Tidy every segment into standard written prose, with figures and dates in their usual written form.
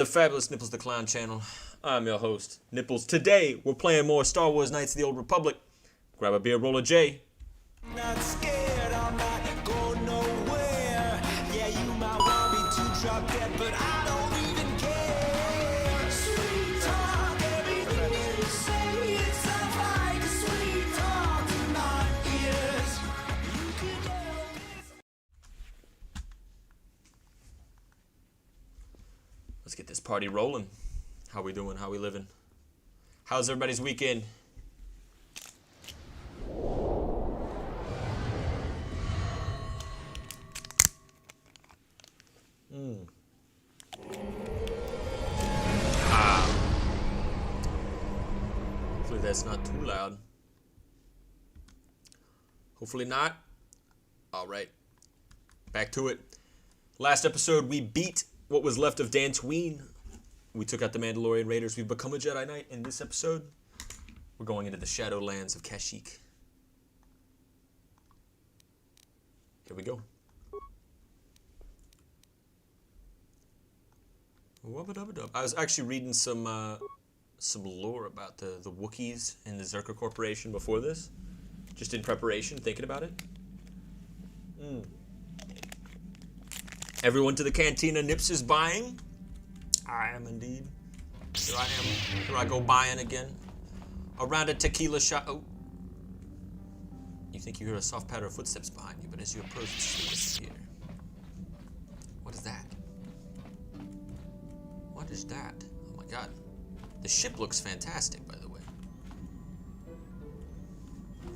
The Fabulous Nipples the Clown channel. I'm your host, Nipples. Today, we're playing more Star Wars Knights of the Old Republic. Grab a beer, roll a J. Not scared, I might go nowhere. Yeah, you might want me to drop dead, but I don't even care. Sweet talk, everything you say, it sounds like a sweet talk to my ears. You could tell this. Let's get this party rolling. How we doing? How we living? How's everybody's weekend? Hopefully that's not too loud. Hopefully not. All right. Back to it. Last episode, we beat what was left of Dantooine. We took out the Mandalorian Raiders. We've become a Jedi Knight. In this episode, we're going into the Shadowlands of Kashyyyk. Here we go. I was actually reading some lore about the wookies and the Zerka Corporation before this, just in preparation, thinking about it. Everyone to the cantina. Nips is buying. I am indeed. Here I am. Here I go buying again. Around a tequila shop. Oh. You think you hear a soft patter of footsteps behind you, but as you approach, they disappear. What is that? What is that? Oh my god. The ship looks fantastic, by the way.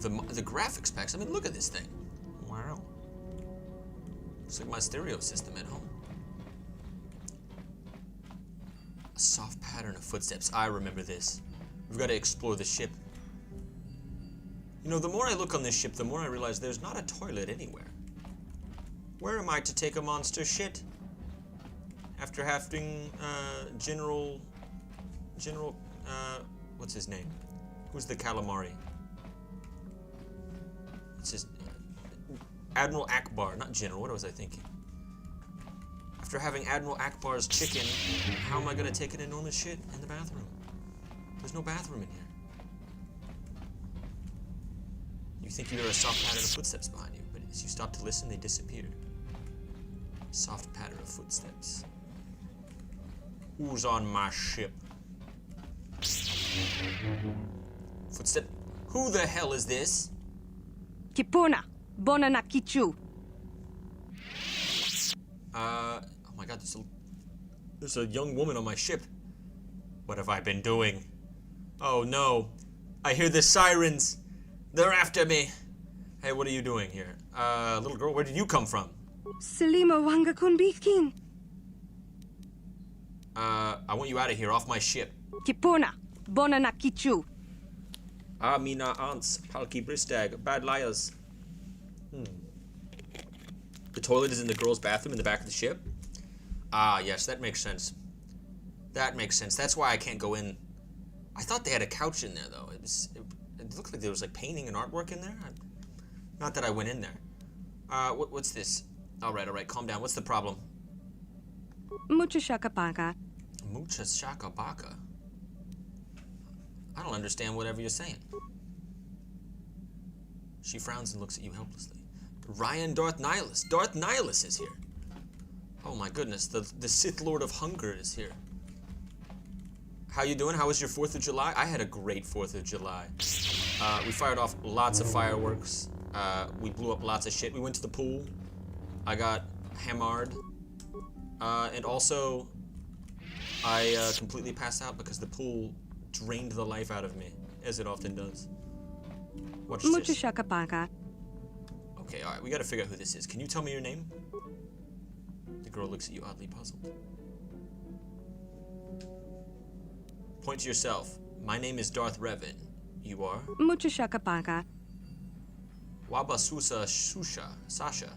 The graphics packs, I mean, look at this thing. Wow. Looks like my stereo system at home. A soft pattern of footsteps. I remember this. We've got to explore the ship. You know, the more I look on this ship, the more I realize there's not a toilet anywhere. Where am I to take a monster shit? After having, General, what's his name? Who's the calamari? What's his, Admiral Akbar, not General, what was I thinking? After having Admiral Akbar's chicken, how am I gonna take an enormous shit in the bathroom? There's no bathroom in here. You think you hear a soft pattern of footsteps behind you, but as you stop to listen, they disappear. Soft patter of footsteps. Who's on my ship? Footstep. Who the hell is this? Kipuna, bona na kichu. Oh my god, there's a young woman on my ship. What have I been doing? Oh no. I hear the sirens. They're after me. Hey, what are you doing here? Little girl, where did you come from? Selima wanga kunbikin. I want you out of here, off my ship. Kipuna, bona na kichu. Mina aunts, palki bristag, bad liars. The toilet is in the girls' bathroom in the back of the ship? Ah, yes, that makes sense. That makes sense. That's why I can't go in. I thought they had a couch in there, though. It looked like there was, like, painting and artwork in there. Not that I went in there. What's this? All right, calm down. What's the problem? Mucha shaka baka. Mucha shaka baka? I don't understand whatever you're saying. She frowns and looks at you helplessly. Ryan Darth Nihilus. Darth Nihilus is here. Oh my goodness, the Sith Lord of Hunger is here. How you doing? How was your 4th of July? I had a great 4th of July. We fired off lots of fireworks. We blew up lots of shit. We went to the pool. I got hammered. And also, I completely passed out because the pool drained the life out of me, as it often does. Watch Mucha this. shaka baka. Okay, alright, we gotta figure out who this is. Can you tell me your name? The girl looks at you oddly puzzled. Point to yourself. My name is Darth Revan. You are? Mucha shaka baka. Wabasusa Shusha. Sasha.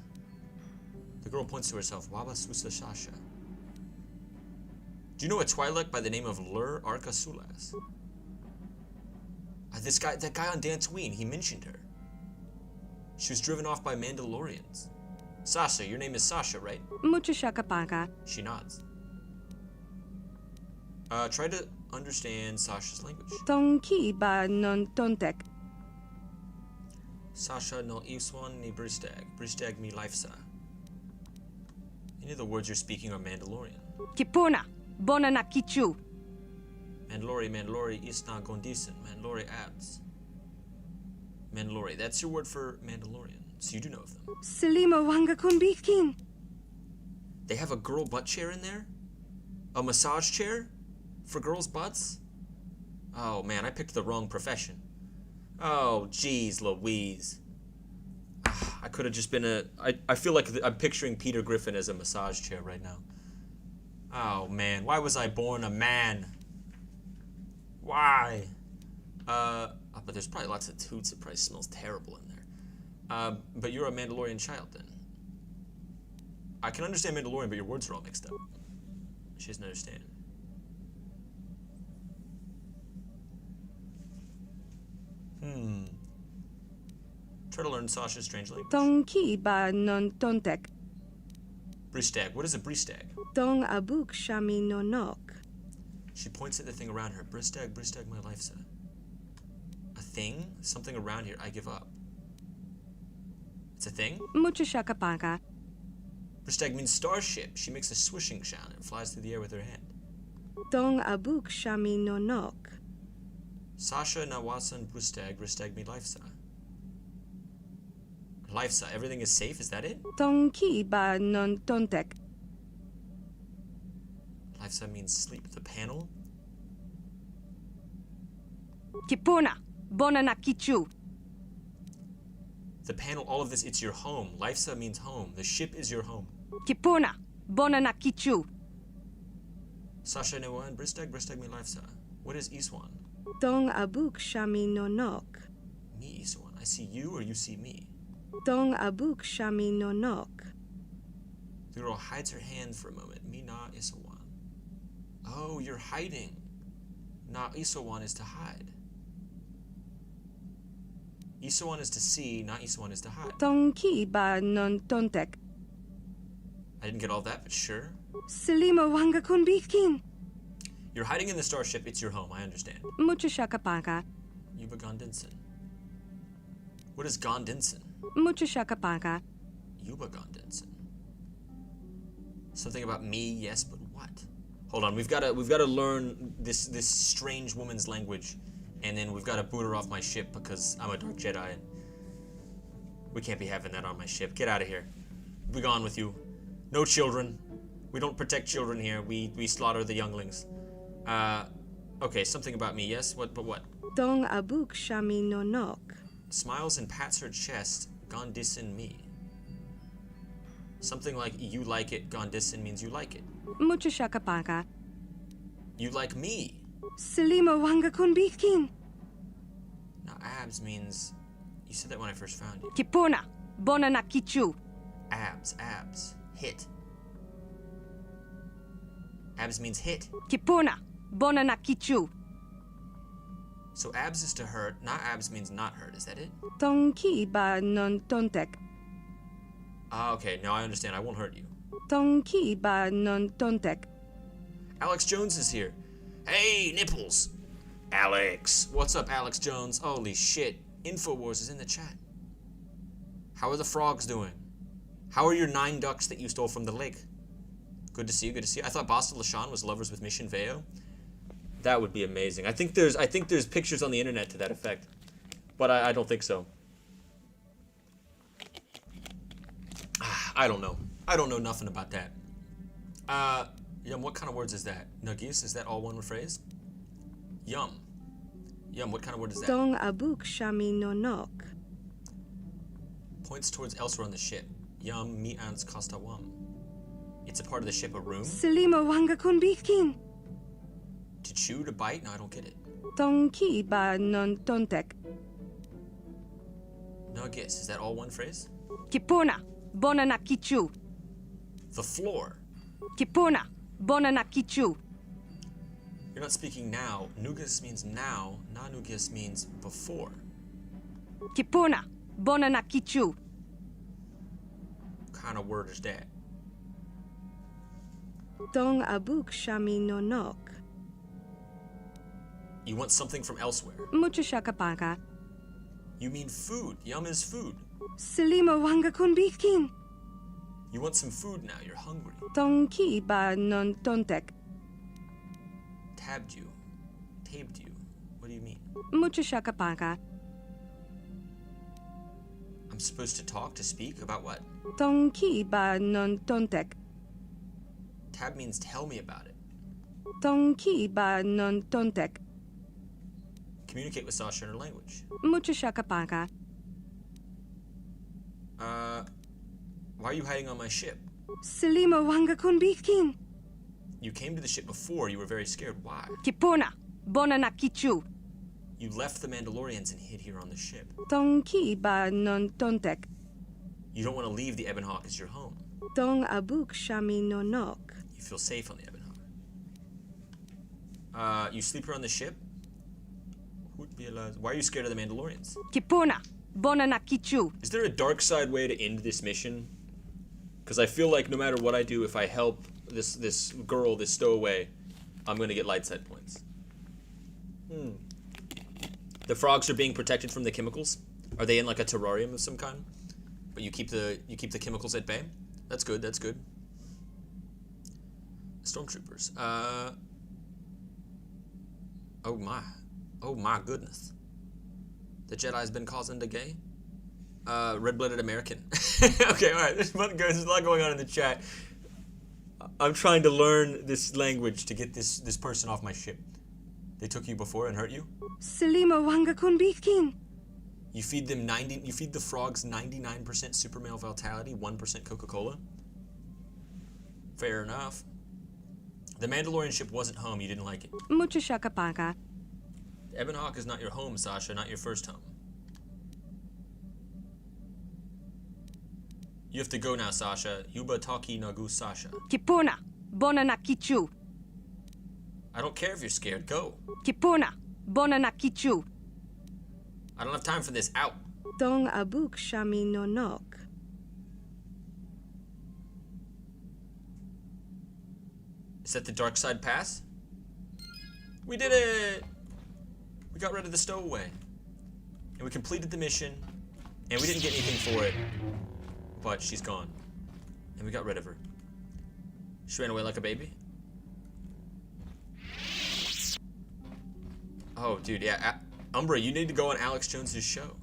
The girl points to herself. Wabasusa Sasha. Do you know a Twi'lek by the name of Lur Arca Sulas? That guy on Dantooine, he mentioned her. She was driven off by Mandalorians. Sasha, your name is Sasha, right? Mucha shaka baka. She nods. Try to understand Sasha's language. Tonki ba non tontek. Sasha no Iswan ni Bristag. Bristag mi lifesa. Any of the words you're speaking are Mandalorian. Kipona, bona na kichu. Mandalori isna gondisen. Mandalori abs. Mandalori, that's your word for Mandalorian. So you do know of them. Selima wanga kunbikin. They have a girl butt chair in there? A massage chair? For girls' butts? Oh man, I picked the wrong profession. Oh, jeez Louise. I could have just been I feel like I'm picturing Peter Griffin as a massage chair right now. Oh man, why was I born a man? Why? But there's probably lots of toots. It probably smells terrible in there. But you're a Mandalorian child then. I can understand Mandalorian, but your words are all mixed up. She doesn't understand. Try to learn Sasha's strange language. Tonki ba non tontek. Bristag. What is a Bristag? Tong abuk shami no nok. She points at the thing around her. Bristag, my lifesa. A thing? Something around here. I give up. It's a thing? Mucha shakapaka. Bristag means starship. She makes a swishing sound and flies through the air with her hand. Tong abuk shami no nok. Sasha nawasan Bristag mi lifesa. Lifesa, everything is safe, is that it? Tonki ba non tontek. Lifesa means sleep. The panel? Kipona, bona na kichu. The panel, all of this, it's your home. Lifesa means home. The ship is your home. Kipona, bona na kichu. Sasha nawan Bristag mi lifesa. What is Iswan? Tong abuk shami no nok. Me, Iswan. I see you or you see me? Tong abuk shami no nok. The girl hides her hand for a moment. Me na Isawan. Oh, you're hiding. Na Isawan is to hide. Isawan is to see, not Isawan is to hide. Tonki ba non tontek. I didn't get all that, but sure. Selima wanga kunbikin. You're hiding in the starship, it's your home, I understand. Mucha shakapaka. Yuba Gondinson. What is Gondinson? Mucha shakapaka. Yuba Gondinson. Something about me, yes, but what? Hold on, we've got to learn this strange woman's language, and then we've got to boot her off my ship because I'm a Dark Jedi and we can't be having that on my ship. Get out of here. Be gone with you. No children. We don't protect children here. We slaughter the younglings. Okay, something about me, yes? What, but what? Tong abuk shami no nok. Smiles and pats her chest, Gondisin me. Something like, you like it, Gondisin means you like it. Mucha shakapaka. You like me. Selima wanga kunbikin. Now, abs means, you said that when I first found you. Kipona, bona na kichu. Abs, hit. Abs means hit. Kipona, bona na kichu. So abs is to hurt, not abs means not hurt, is that it? Tonki ba non tontek. Ah, okay, now I understand, I won't hurt you. Tonki ba non tontek. Alex Jones is here. Hey, nipples! Alex! What's up, Alex Jones? Holy shit, InfoWars is in the chat. How are the frogs doing? How are your 9 ducks that you stole from the lake? Good to see you, good to see you. I thought Basta Lashawn was lovers with Mission Veo. That would be amazing. I think there's pictures on the internet to that effect, but I don't think so. I don't know. I don't know nothing about that. Yum, what kind of words is that? Nuggies, is that all one phrase? Yum. Yum, what kind of word is that? Tong abuk shami no nok. Points towards elsewhere on the ship. Yum, mi ants costa wum. It's a part of the ship, a room? Selima wanga kunbikin. To chew, to bite? No, I don't get it. Tonki ba non tontek. Nuggies, is that all one phrase? Kipona, bona na kichu. The floor. Kipona, bona na kichu. You're not speaking now. Nugas means now. Nanugas means before. Kipona, bona na kichu. What kind of word is that? Tong abuk shami no nok. You want something from elsewhere. Mucho shakapaka. You mean food. Yum is food. Selimo wanga kun bikin. You want some food now. You're hungry. Tonki ba non tontek. Tabbed you. Tabbed you. What do you mean? Mucho shakapaka. I'm supposed to talk, to speak? About what? Tonki ba non tontek. Tab means tell me about it. Tonki ba non tontek. Communicate with Sasha in her language. Mucho shakapaka. Why are you hiding on my ship? Selimo wanga kun bikin. You came to the ship before. You were very scared. Why? Kipona. Bona na kichu. You left the Mandalorians and hid here on the ship. Tonki ba non tontek. You don't want to leave the Ebon Hawk as your home. Tong abuk shami no nok. You feel safe on the Ebon Hawk. You sleep here on the ship? Why are you scared of the Mandalorians? Kipona. Bona na kichu. Is there a dark side way to end this mission? Because I feel like no matter what I do, if I help this girl, this stowaway, I'm going to get light side points. The frogs are being protected from the chemicals. Are they in like a terrarium of some kind? But you keep the chemicals at bay. That's good. That's good. Stormtroopers. Oh my goodness. The Jedi's been causing the gay. Red-blooded American. Okay, all right. There's a lot going on in the chat. I'm trying to learn this language to get this person off my ship. They took you before and hurt you? Selimo wanga kun bikin. You feed the frogs 99% super male vitality, 1% Coca-Cola? Fair enough. The Mandalorian ship wasn't home, you didn't like it. Mucho shakapaka. Ebon Hawk is not your home, Sasha, not your first home. You have to go now, Sasha. Yuba Taki Nagu Sasha. Kipona. Bona na kichu. I don't care if you're scared, go. Kipona. Bona na kichu. I don't have time for this, out. Tong abuk shami no nok. Is that the dark side pass? We did it! We got rid of the stowaway. And we completed the mission. And we didn't get anything for it. But she's gone. And we got rid of her. She ran away like a baby. Oh, dude, yeah. Umbra, you need to go on Alex Jones's show.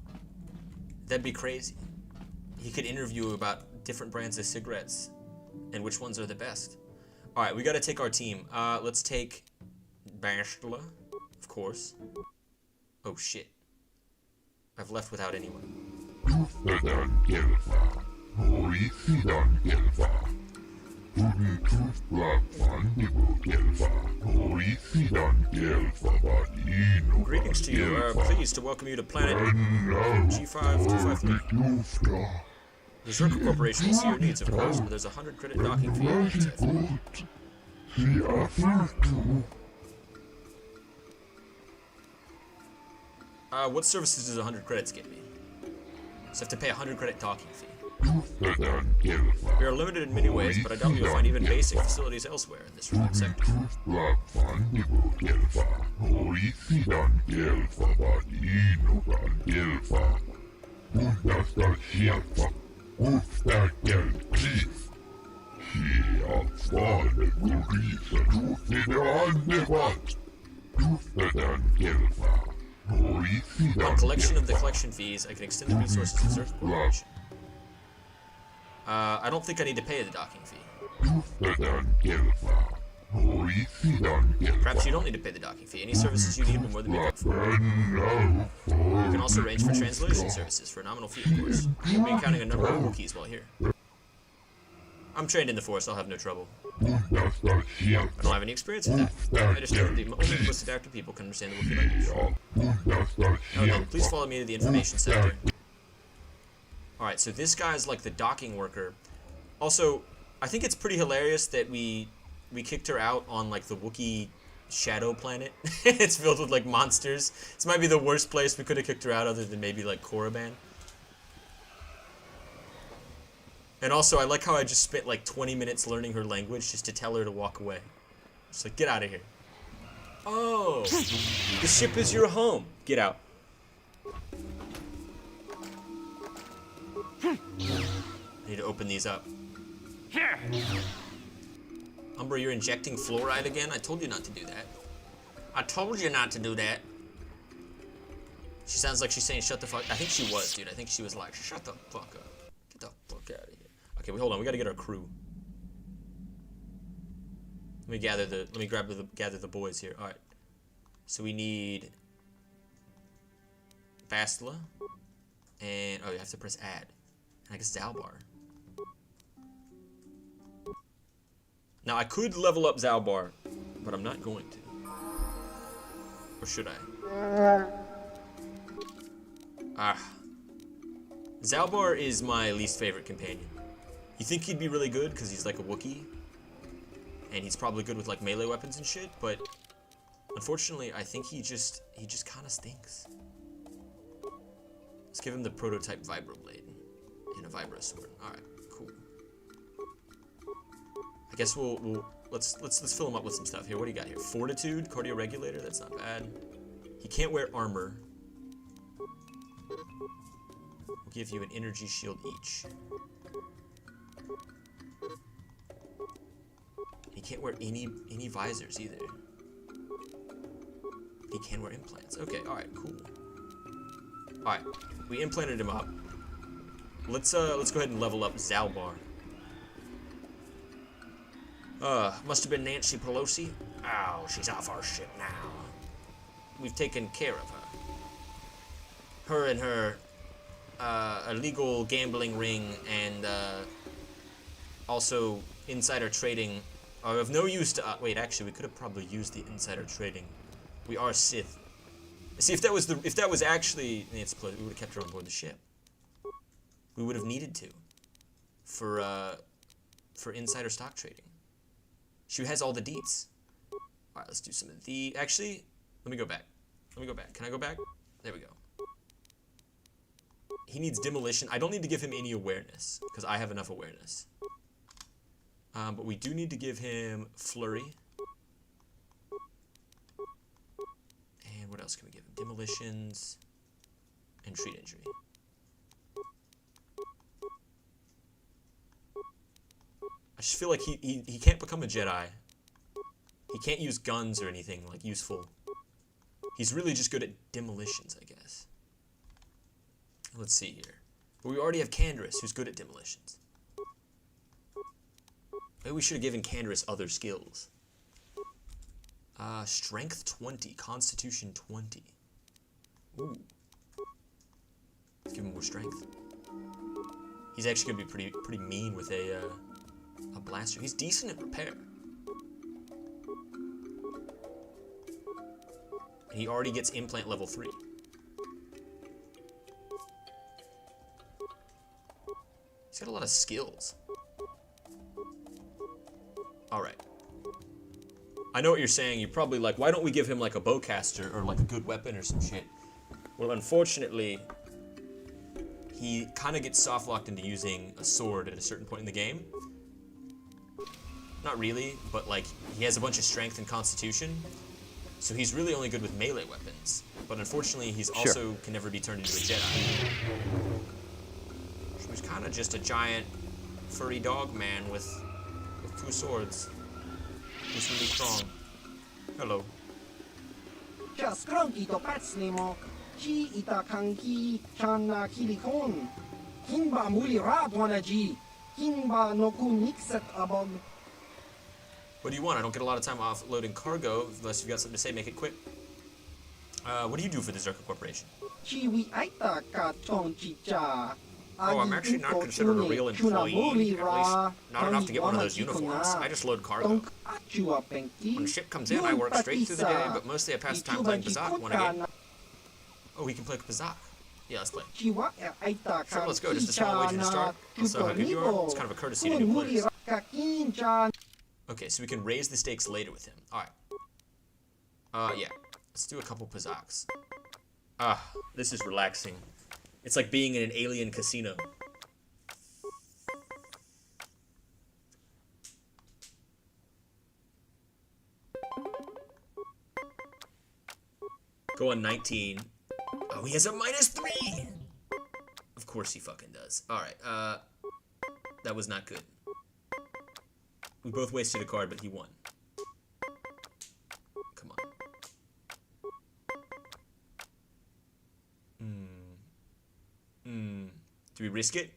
That'd be crazy. He could interview about different brands of cigarettes and which ones are the best. All right, we got to take our team. Let's take Bastila, of course. Oh, shit. I've left without anyone. Greetings to you. Pleased to welcome you to planet G5253. The Zerka Corporation will see your needs, of course, but there's a 100 credit docking fee. What services does 100 credits get me? So I have to pay a 100 credit docking fee. We are limited in many ways, but I doubt you'll find even basic facilities elsewhere in this remote sector. On collection of the collection fees, I can extend the resources of Zerka Corporation. I don't think I need to pay the docking fee. Perhaps you don't need to pay the docking fee. Any services you need will more than make up for it. You can also arrange for translation services for a nominal fee, of course. We'll be encountering a number of wookies while here. I'm trained in the Force, I'll have no trouble. I don't have any experience with that. I just know that only the most adaptive people can understand the Wookiee language. Now then, please follow me to the information center. Alright, so this guy's like the docking worker. Also, I think it's pretty hilarious that we kicked her out on like the Wookiee shadow planet. It's filled with like monsters. This might be the worst place we could have kicked her out other than maybe like Korriban. And also, I like how I just spent like 20 minutes learning her language just to tell her to walk away. Just like, get out of here. Oh, the ship is your home. Get out. I need to open these up. Umbra, you're injecting fluoride again? I told you not to do that. I told you not to do that. She sounds like she's saying shut the fuck. I think she was, dude. I think she was like, shut the fuck up. Get the fuck out of here. Okay, wait, hold on. We gotta get our crew. Let me gather the boys here. All right. So we need Bastila, and oh, you have to press add. And I guess Zalbar. Now I could level up Zalbar, but I'm not going to. Or should I? Zalbar is my least favorite companion. You think he'd be really good because he's like a Wookiee, and he's probably good with like melee weapons and shit, but unfortunately I think he just kind of stinks. Let's give him the prototype Vibroblade and a Vibro Sword. All right, cool. I guess let's fill him up with some stuff here. What do you got here? Fortitude, Cardio Regulator. That's not bad. He can't wear armor. We'll give you an energy shield each. He can't wear any visors either. He can wear implants. Okay, all right, cool. All right, we implanted him up. Let's go ahead and level up Zalbar. Must have been Nancy Pelosi. Oh, she's off our ship now. We've taken care of her. Her and her illegal gambling ring and also insider trading are of no use to wait, actually, we could have probably used the insider trading. We are Sith. See, if that was actually Nancy Pelosi, we would have kept her on board the ship. We would have needed to for insider stock trading. She has all the deets. All right, let's do some of the. Actually, let me go back. Can I go back? There we go. He needs demolition. I don't need to give him any awareness because I have enough awareness. But we do need to give him flurry. And what else can we give him? Demolitions and treat injury. I just feel like he can't become a Jedi. He can't use guns or anything like useful. He's really just good at demolitions, I guess. Let's see here. But we already have Canderous, who's good at demolitions. Maybe we should have given Canderous other skills. Strength 20, Constitution 20. Ooh. Let's give him more strength. He's actually gonna be pretty mean with a blaster. He's decent at repair. And he already gets implant level 3. He's got a lot of skills. Alright. I know what you're saying. You're probably like, why don't we give him like a bowcaster or like a good weapon or some shit? Well, unfortunately, he kind of gets soft locked into using a sword at a certain point in the game. Not really, but like he has a bunch of strength and constitution, so he's really only good with melee weapons. But unfortunately, he's also can never be turned into a Jedi. He was kind of just a giant furry dog man with 2 swords. He's really strong. Hello. What do you want? I don't get a lot of time offloading cargo. Unless you've got something to say, make it quick. What do you do for the Zerka Corporation? Oh, I'm actually not considered a real employee. At least not enough to get one of those uniforms. I just load cargo. When a ship comes in, I work straight through the day, but mostly I pass time playing Bazak one again. Oh, we can play Bazak. Yeah, let's play. Sure, let's go. Just a small wager to start. Also, how good you are. It's kind of a courtesy to new players. Okay, so we can raise the stakes later with him. Alright. Yeah. Let's do a couple Bazaks. This is relaxing. It's like being in an alien casino. Go on 19. Oh, he has a -3! Of course he fucking does. Alright, that was not good. We both wasted a card, but he won. Come on. Do we risk it?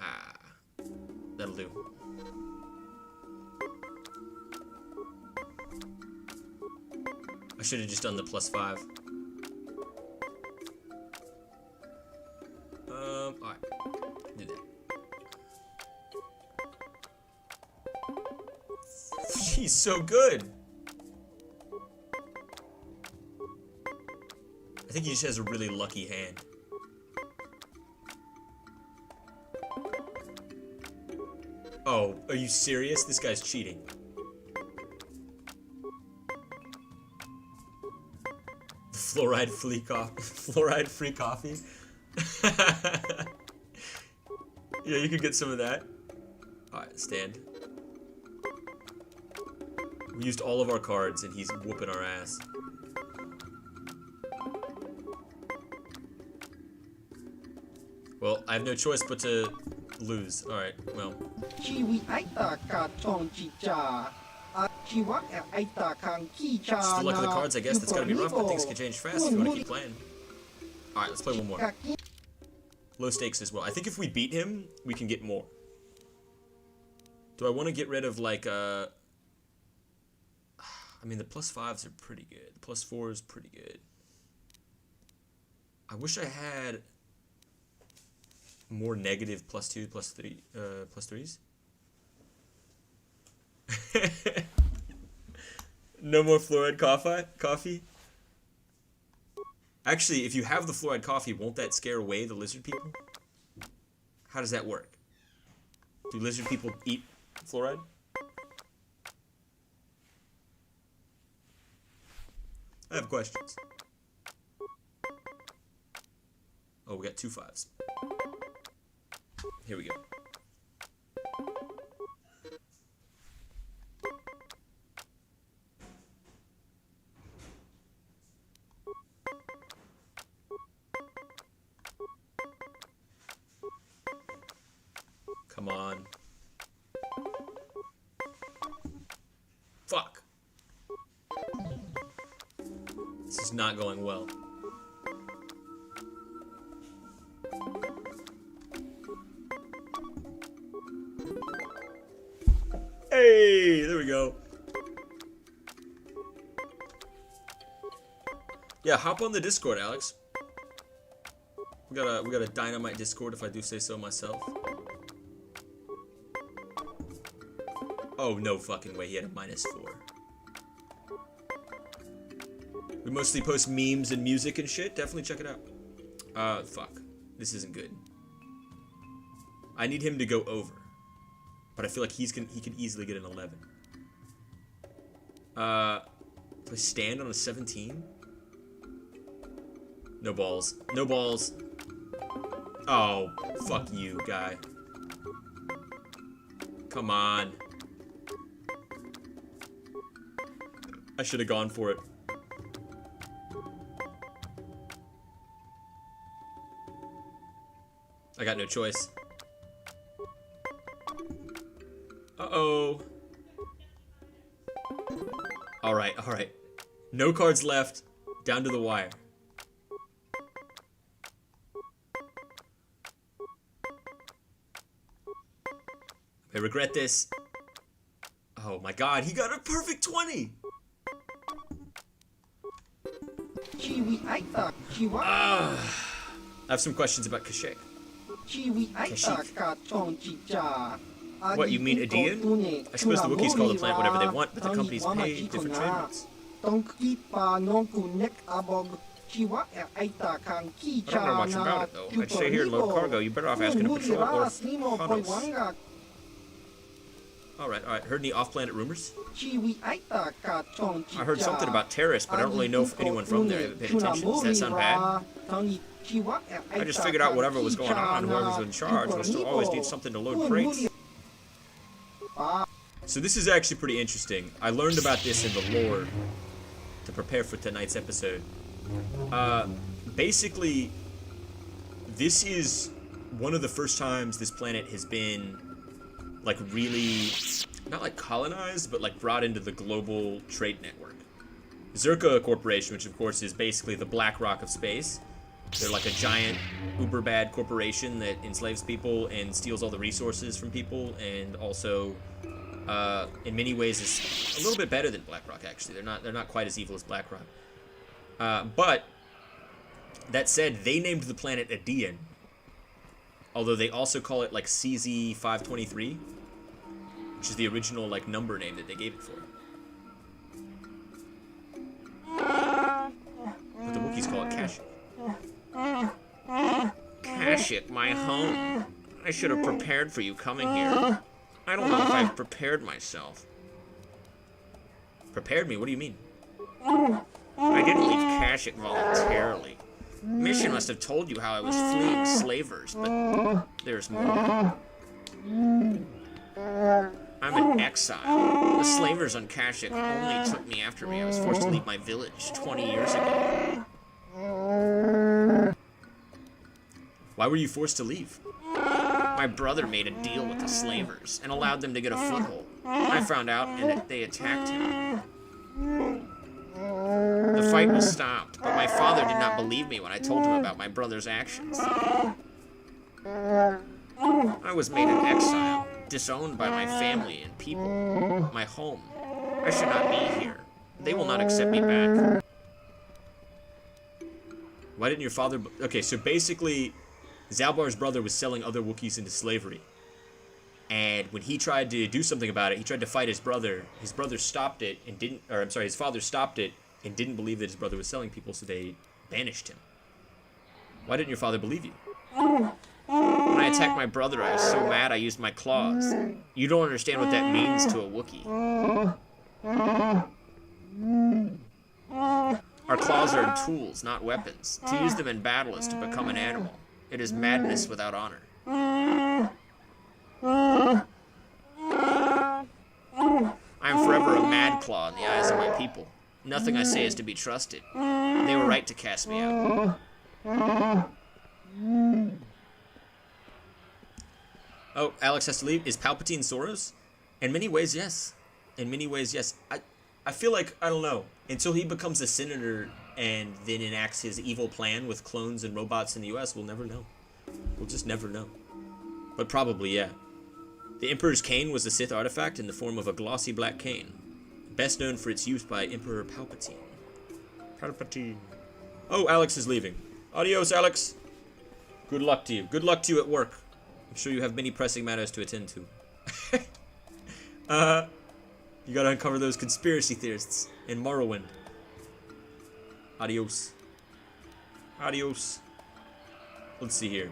Ah, that'll do. I should have just done the +5. Alright. Do that. She's so good. I think he just has a really lucky hand. Oh, are you serious? This guy's cheating. Fluoride-free coffee. Yeah, you could get some of that. Alright, stand. We used all of our cards and he's whooping our ass. Well, I have no choice but to lose. Alright, well. Just the luck of the cards, I guess. That's gotta be rough, but things can change fast if you wanna keep playing. Alright, let's play one more. Low stakes as well. I think if we beat him, we can get more. Do I want to get rid of, like, I mean, the +5s are pretty good. The +4 is pretty good. I wish I had more negative +2, +3, +3s. No more fluoride coffee? Actually, if you have the fluoride coffee, won't that scare away the lizard people? How does that work? Do lizard people eat fluoride? I have questions. Oh, we got 2 5s. Here we go. Come on. Fuck. This is not going well. Hey, there we go. Yeah, hop on the Discord, Alex. We got a dynamite Discord, if I do say so myself. Oh, no fucking way, he had a -4. We mostly post memes and music and shit. Definitely check it out. Fuck. This isn't good. I need him to go over. But I feel like he could easily get an 11. Do I stand on a 17? No balls. No balls. Oh, fuck you, guy. Come on. I should have gone for it. I got no choice. Uh-oh. Alright, alright. No cards left. Down to the wire. I regret this. Oh my god, he got a perfect 20! I have some questions about Kashyyyk. Kashyyyk. What, you mean Adian? I suppose the wookies call the plant whatever they want, but the companies pay different trade rates. I don't know much about it, though. I'd stay here and load cargo. You're better off asking a patrol or Thanos. Alright, alright. Heard any off-planet rumors? I heard something about Taris, but I don't really know if anyone from there. I haven't paid attention. Does that sound bad? I just figured out whatever was going on, whoever's in charge will still always need something to load crates. So this is actually pretty interesting. I learned about this in the lore to prepare for tonight's episode. Basically, this is one of the first times this planet has been, like, really, not like colonized, but like brought into the global trade network. Zerka Corporation, which of course is basically the BlackRock of space. They're like a giant, uber bad corporation that enslaves people and steals all the resources from people, and also, in many ways, is a little bit better than BlackRock. Actually, they're not quite as evil as BlackRock. But that said, they named the planet Adean, although they also call it like CZ523, which is the original like number name that they gave it for. But the Wookiees call it Kashyyyk. Kashyyyk, my home. I should have prepared for you coming here. I don't know if I've prepared myself. Prepared me? What do you mean? I didn't leave Kashyyyk voluntarily. Mission must have told you how I was fleeing slavers, but there's more. I'm an exile. The slavers on Kashyyyk only took me after I was forced to leave my village 20 years ago. Why were you forced to leave? My brother made a deal with the slavers and allowed them to get a foothold. I found out and they attacked him. The fight was stopped, but my father did not believe me when I told him about my brother's actions. I was made an exile, disowned by my family and people. My home. I should not be here. They will not accept me back. Why didn't your father... Okay, so basically, Zalbar's brother was selling other Wookiees into slavery. And when he tried to do something about it, he tried to fight his brother. His brother stopped it and didn't... Or, I'm sorry, his father stopped it and didn't believe that his brother was selling people, so they banished him. Why didn't your father believe you? When I attacked my brother, I was so mad I used my claws. You don't understand what that means to a Wookiee. Our claws are tools, not weapons. To use them in battle is to become an animal. It is madness without honor. I am forever a mad claw in the eyes of my people. Nothing I say is to be trusted. They were right to cast me out. Oh, Alex has to leave. Is Palpatine Soros? In many ways, yes. In many ways, yes. I feel like, I don't know, until he becomes a senator and then enacts his evil plan with clones and robots in the US, we'll never know. We'll just never know. But probably, yeah. The Emperor's cane was a Sith artifact in the form of a glossy black cane, best known for its use by Emperor Palpatine. Palpatine. Oh, Alex is leaving. Adios, Alex. Good luck to you. Good luck to you at work. I'm sure you have many pressing matters to attend to. You gotta uncover those conspiracy theorists in Morrowind. Adios. Adios. Let's see here.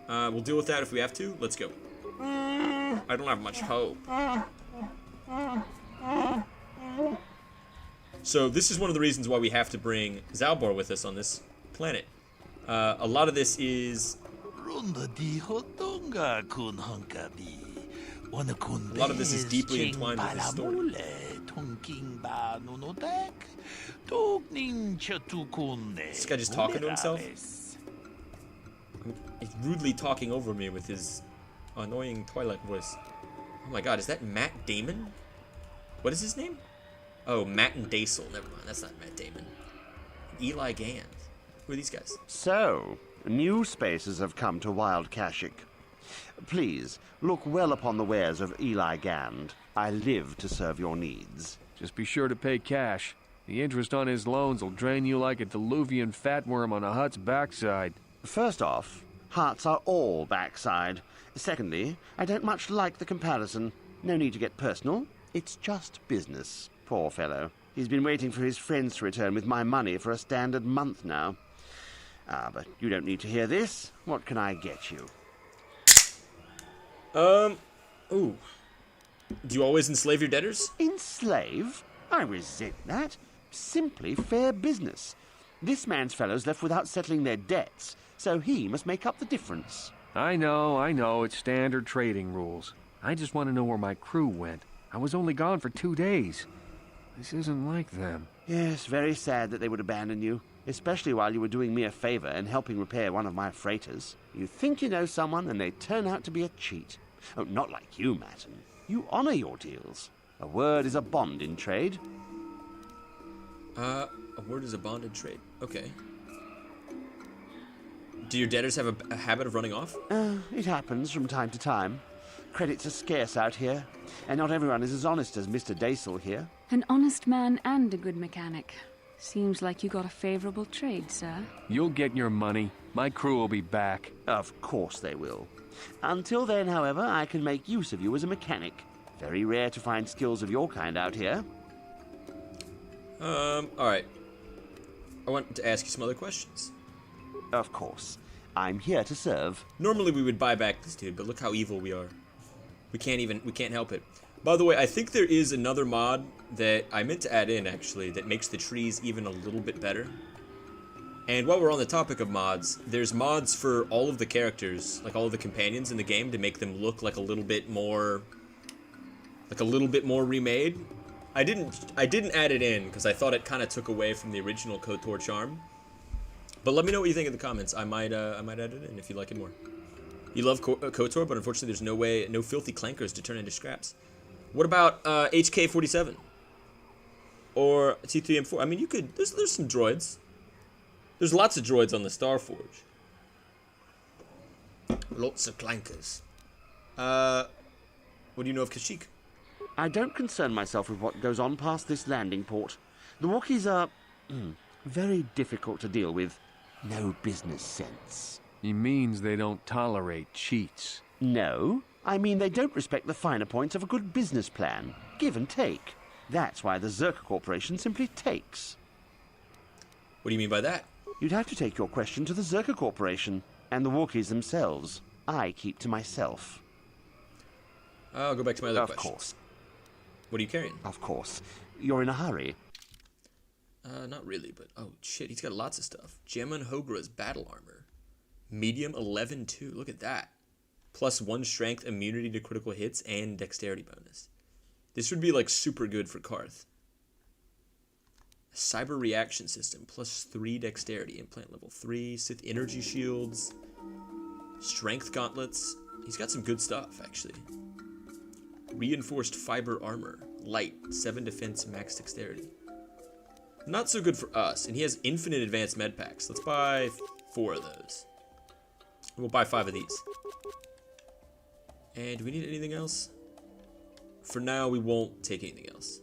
We'll deal with that if we have to. Let's go. I don't have much hope. So this is one of the reasons why we have to bring Zalbar with us on this planet. A lot of this is... A lot of this is deeply entwined with his story. Is this guy just talking to himself? He's rudely talking over me with his annoying Twilight voice. Oh my god, is that Matt Damon? What is his name? Oh, Matt and Daisel. Never mind, that's not Matt Damon. Eli Gand. Who are these guys? So, new spaces have come to Wild Kashyyyk. Please, look well upon the wares of Eli Gand. I live to serve your needs. Just be sure to pay cash. The interest on his loans will drain you like a diluvian fatworm on a hut's backside. First off, hearts are all backside. Secondly, I don't much like the comparison. No need to get personal. It's just business. Poor fellow. He's been waiting for his friends to return with my money for a standard month now. But you don't need to hear this. What can I get you? Ooh. Do you always enslave your debtors? Enslave? I resent that. Simply fair business. This man's fellows left without settling their debts, so he must make up the difference. I know, it's standard trading rules. I just want to know where my crew went. I was only gone for 2 days. This isn't like them. Yes, very sad that they would abandon you, especially while you were doing me a favor and helping repair one of my freighters. You think you know someone, and they turn out to be a cheat. Oh, not like you, Matten. You honor your deals. A word is a bond in trade. A word is a bond in trade. Okay. Do your debtors have a habit of running off? It happens from time to time. Credits are scarce out here, and not everyone is as honest as Mr. Daisel here. An honest man and a good mechanic. Seems like you got a favorable trade, sir. You'll get your money. My crew will be back. Of course they will. Until then, however, I can make use of you as a mechanic. Very rare to find skills of your kind out here. Alright. I want to ask you some other questions. Of course. I'm here to serve. Normally we would buy back this dude, but look how evil we are. We can't help it. By the way, I think there is another mod that I meant to add in, actually, that makes the trees even a little bit better. And while we're on the topic of mods, there's mods for all of the characters, like all of the companions in the game, to make them look like a little bit more remade. I didn't add it in because I thought it kind of took away from the original Kotor charm. But let me know what you think in the comments. I might add it in if you like it more. You love Kotor, but unfortunately there's no filthy clankers to turn into scraps. What about HK-47 or T3M4? I mean, you could. There's some droids. There's lots of droids on the Starforge. Lots of clankers. What do you know of Kashyyyk? I don't concern myself with what goes on past this landing port. The Wookiees are very difficult to deal with. No business sense. He means they don't tolerate cheats. No, I mean they don't respect the finer points of a good business plan. Give and take. That's why the Zerka Corporation simply takes. What do you mean by that? You'd have to take your question to the Zerka Corporation and the Wookiees themselves. I keep to myself. I'll go back to my other Of questions. course. What are you carrying? Of course. You're in a hurry. Not really, but oh shit, he's got lots of stuff. Gemma Hogra's battle armor. Medium 11-2, look at that. +1 strength, immunity to critical hits, and dexterity bonus. This would be like super good for Karth. Cyber reaction system, +3 dexterity, implant level 3, Sith energy shields, strength gauntlets. He's got some good stuff, actually. Reinforced fiber armor, light, 7 defense, max dexterity. Not so good for us, and he has infinite advanced med packs. Let's buy 4 of those. We'll buy 5 of these. And do we need anything else? For now, we won't take anything else.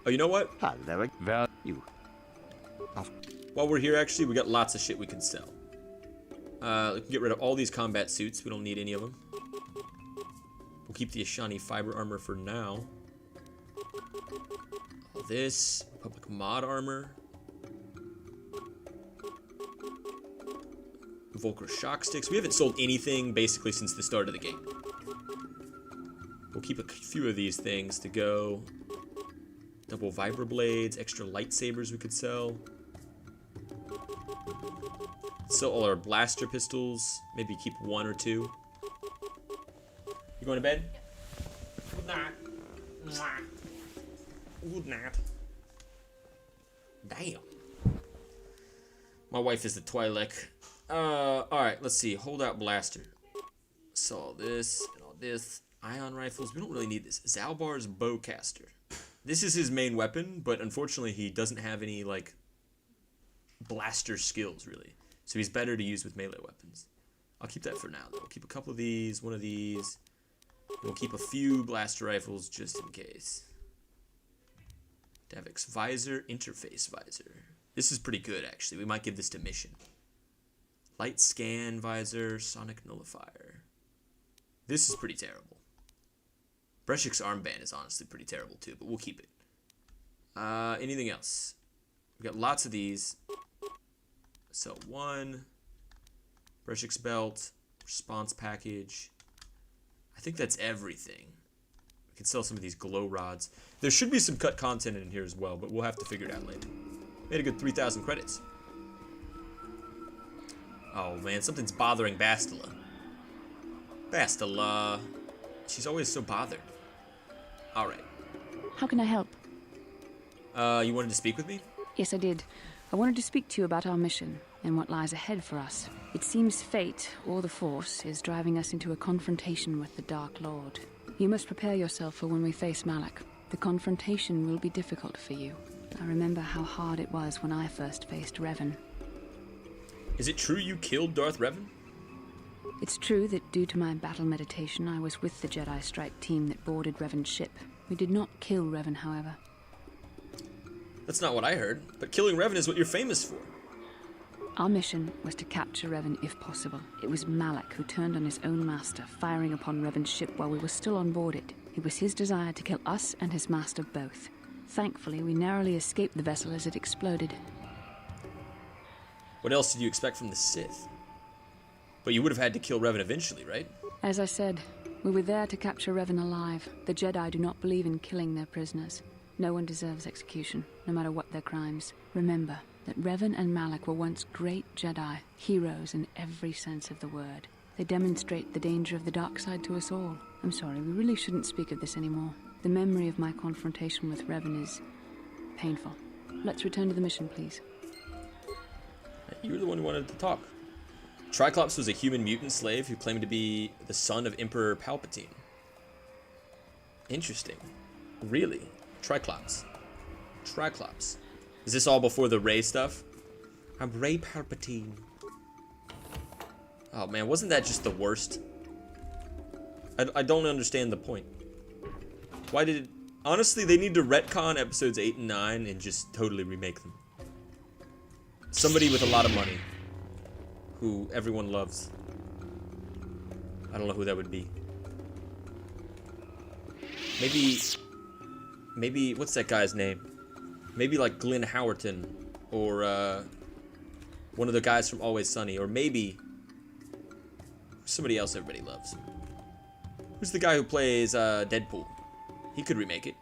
Oh, you know what? Hello, you. While we're here, actually, we got lots of shit we can sell. We can get rid of all these combat suits. We don't need any of them. We'll keep the Ashani fiber armor for now. All this. Republic mod armor. Volker shock sticks. We haven't sold anything basically since the start of the game. We'll keep a few of these things to go. Double vibroblades, extra lightsabers we could sell. Sell all our blaster pistols. Maybe keep 1 or 2. You going to bed? Good night. Good night. Damn. My wife is the Twi'lek. Alright, let's see. Holdout blaster. Saw this and all this. Ion rifles. We don't really need this. Zalbar's bowcaster. This is his main weapon, but unfortunately he doesn't have any, like, blaster skills, really. So he's better to use with melee weapons. I'll keep that for now, though. We'll keep a couple of these, 1 of these. We'll keep a few blaster rifles just in case. Davix visor, interface visor. This is pretty good, actually. We might give this to mission. Light scan visor, sonic nullifier. This is pretty terrible. Breshik's armband is honestly pretty terrible too, but we'll keep it. Anything else? We got lots of these. Sell 1. Breshik's belt, response package. I think that's everything. We can sell some of these glow rods. There should be some cut content in here as well, but we'll have to figure it out later. Made a good 3,000 credits. Oh man, something's bothering Bastila. Bastila. She's always so bothered. Alright. How can I help? You wanted to speak with me? Yes, I did. I wanted to speak to you about our mission and what lies ahead for us. It seems fate, or the Force, is driving us into a confrontation with the Dark Lord. You must prepare yourself for when we face Malak. The confrontation will be difficult for you. I remember how hard it was when I first faced Revan. Is it true you killed Darth Revan? It's true that due to my battle meditation, I was with the Jedi strike team that boarded Revan's ship. We did not kill Revan, however. That's not what I heard, but killing Revan is what you're famous for. Our mission was to capture Revan if possible. It was Malak who turned on his own master, firing upon Revan's ship while we were still on board it. It was his desire to kill us and his master both. Thankfully, we narrowly escaped the vessel as it exploded. What else did you expect from the Sith? But you would have had to kill Revan eventually, right? As I said, we were there to capture Revan alive. The Jedi do not believe in killing their prisoners. No one deserves execution, no matter what their crimes. Remember that Revan and Malak were once great Jedi, heroes in every sense of the word. They demonstrate the danger of the dark side to us all. I'm sorry, we really shouldn't speak of this anymore. The memory of my confrontation with Revan is painful. Let's return to the mission, please. You were the one who wanted to talk. Triclops was a human mutant slave who claimed to be the son of Emperor Palpatine. Interesting. Really? Triclops. Triclops. Is this all before the Rey stuff? I'm Rey Palpatine. Oh man, wasn't that just the worst? I don't understand the point. Why did it... Honestly, they need to retcon episodes 8 and 9 and just totally remake them. Somebody with a lot of money. Who everyone loves. I don't know who that would be. Maybe, what's that guy's name? Maybe like Glenn Howerton, or one of the guys from Always Sunny, or maybe somebody else everybody loves. Who's the guy who plays Deadpool? He could remake it.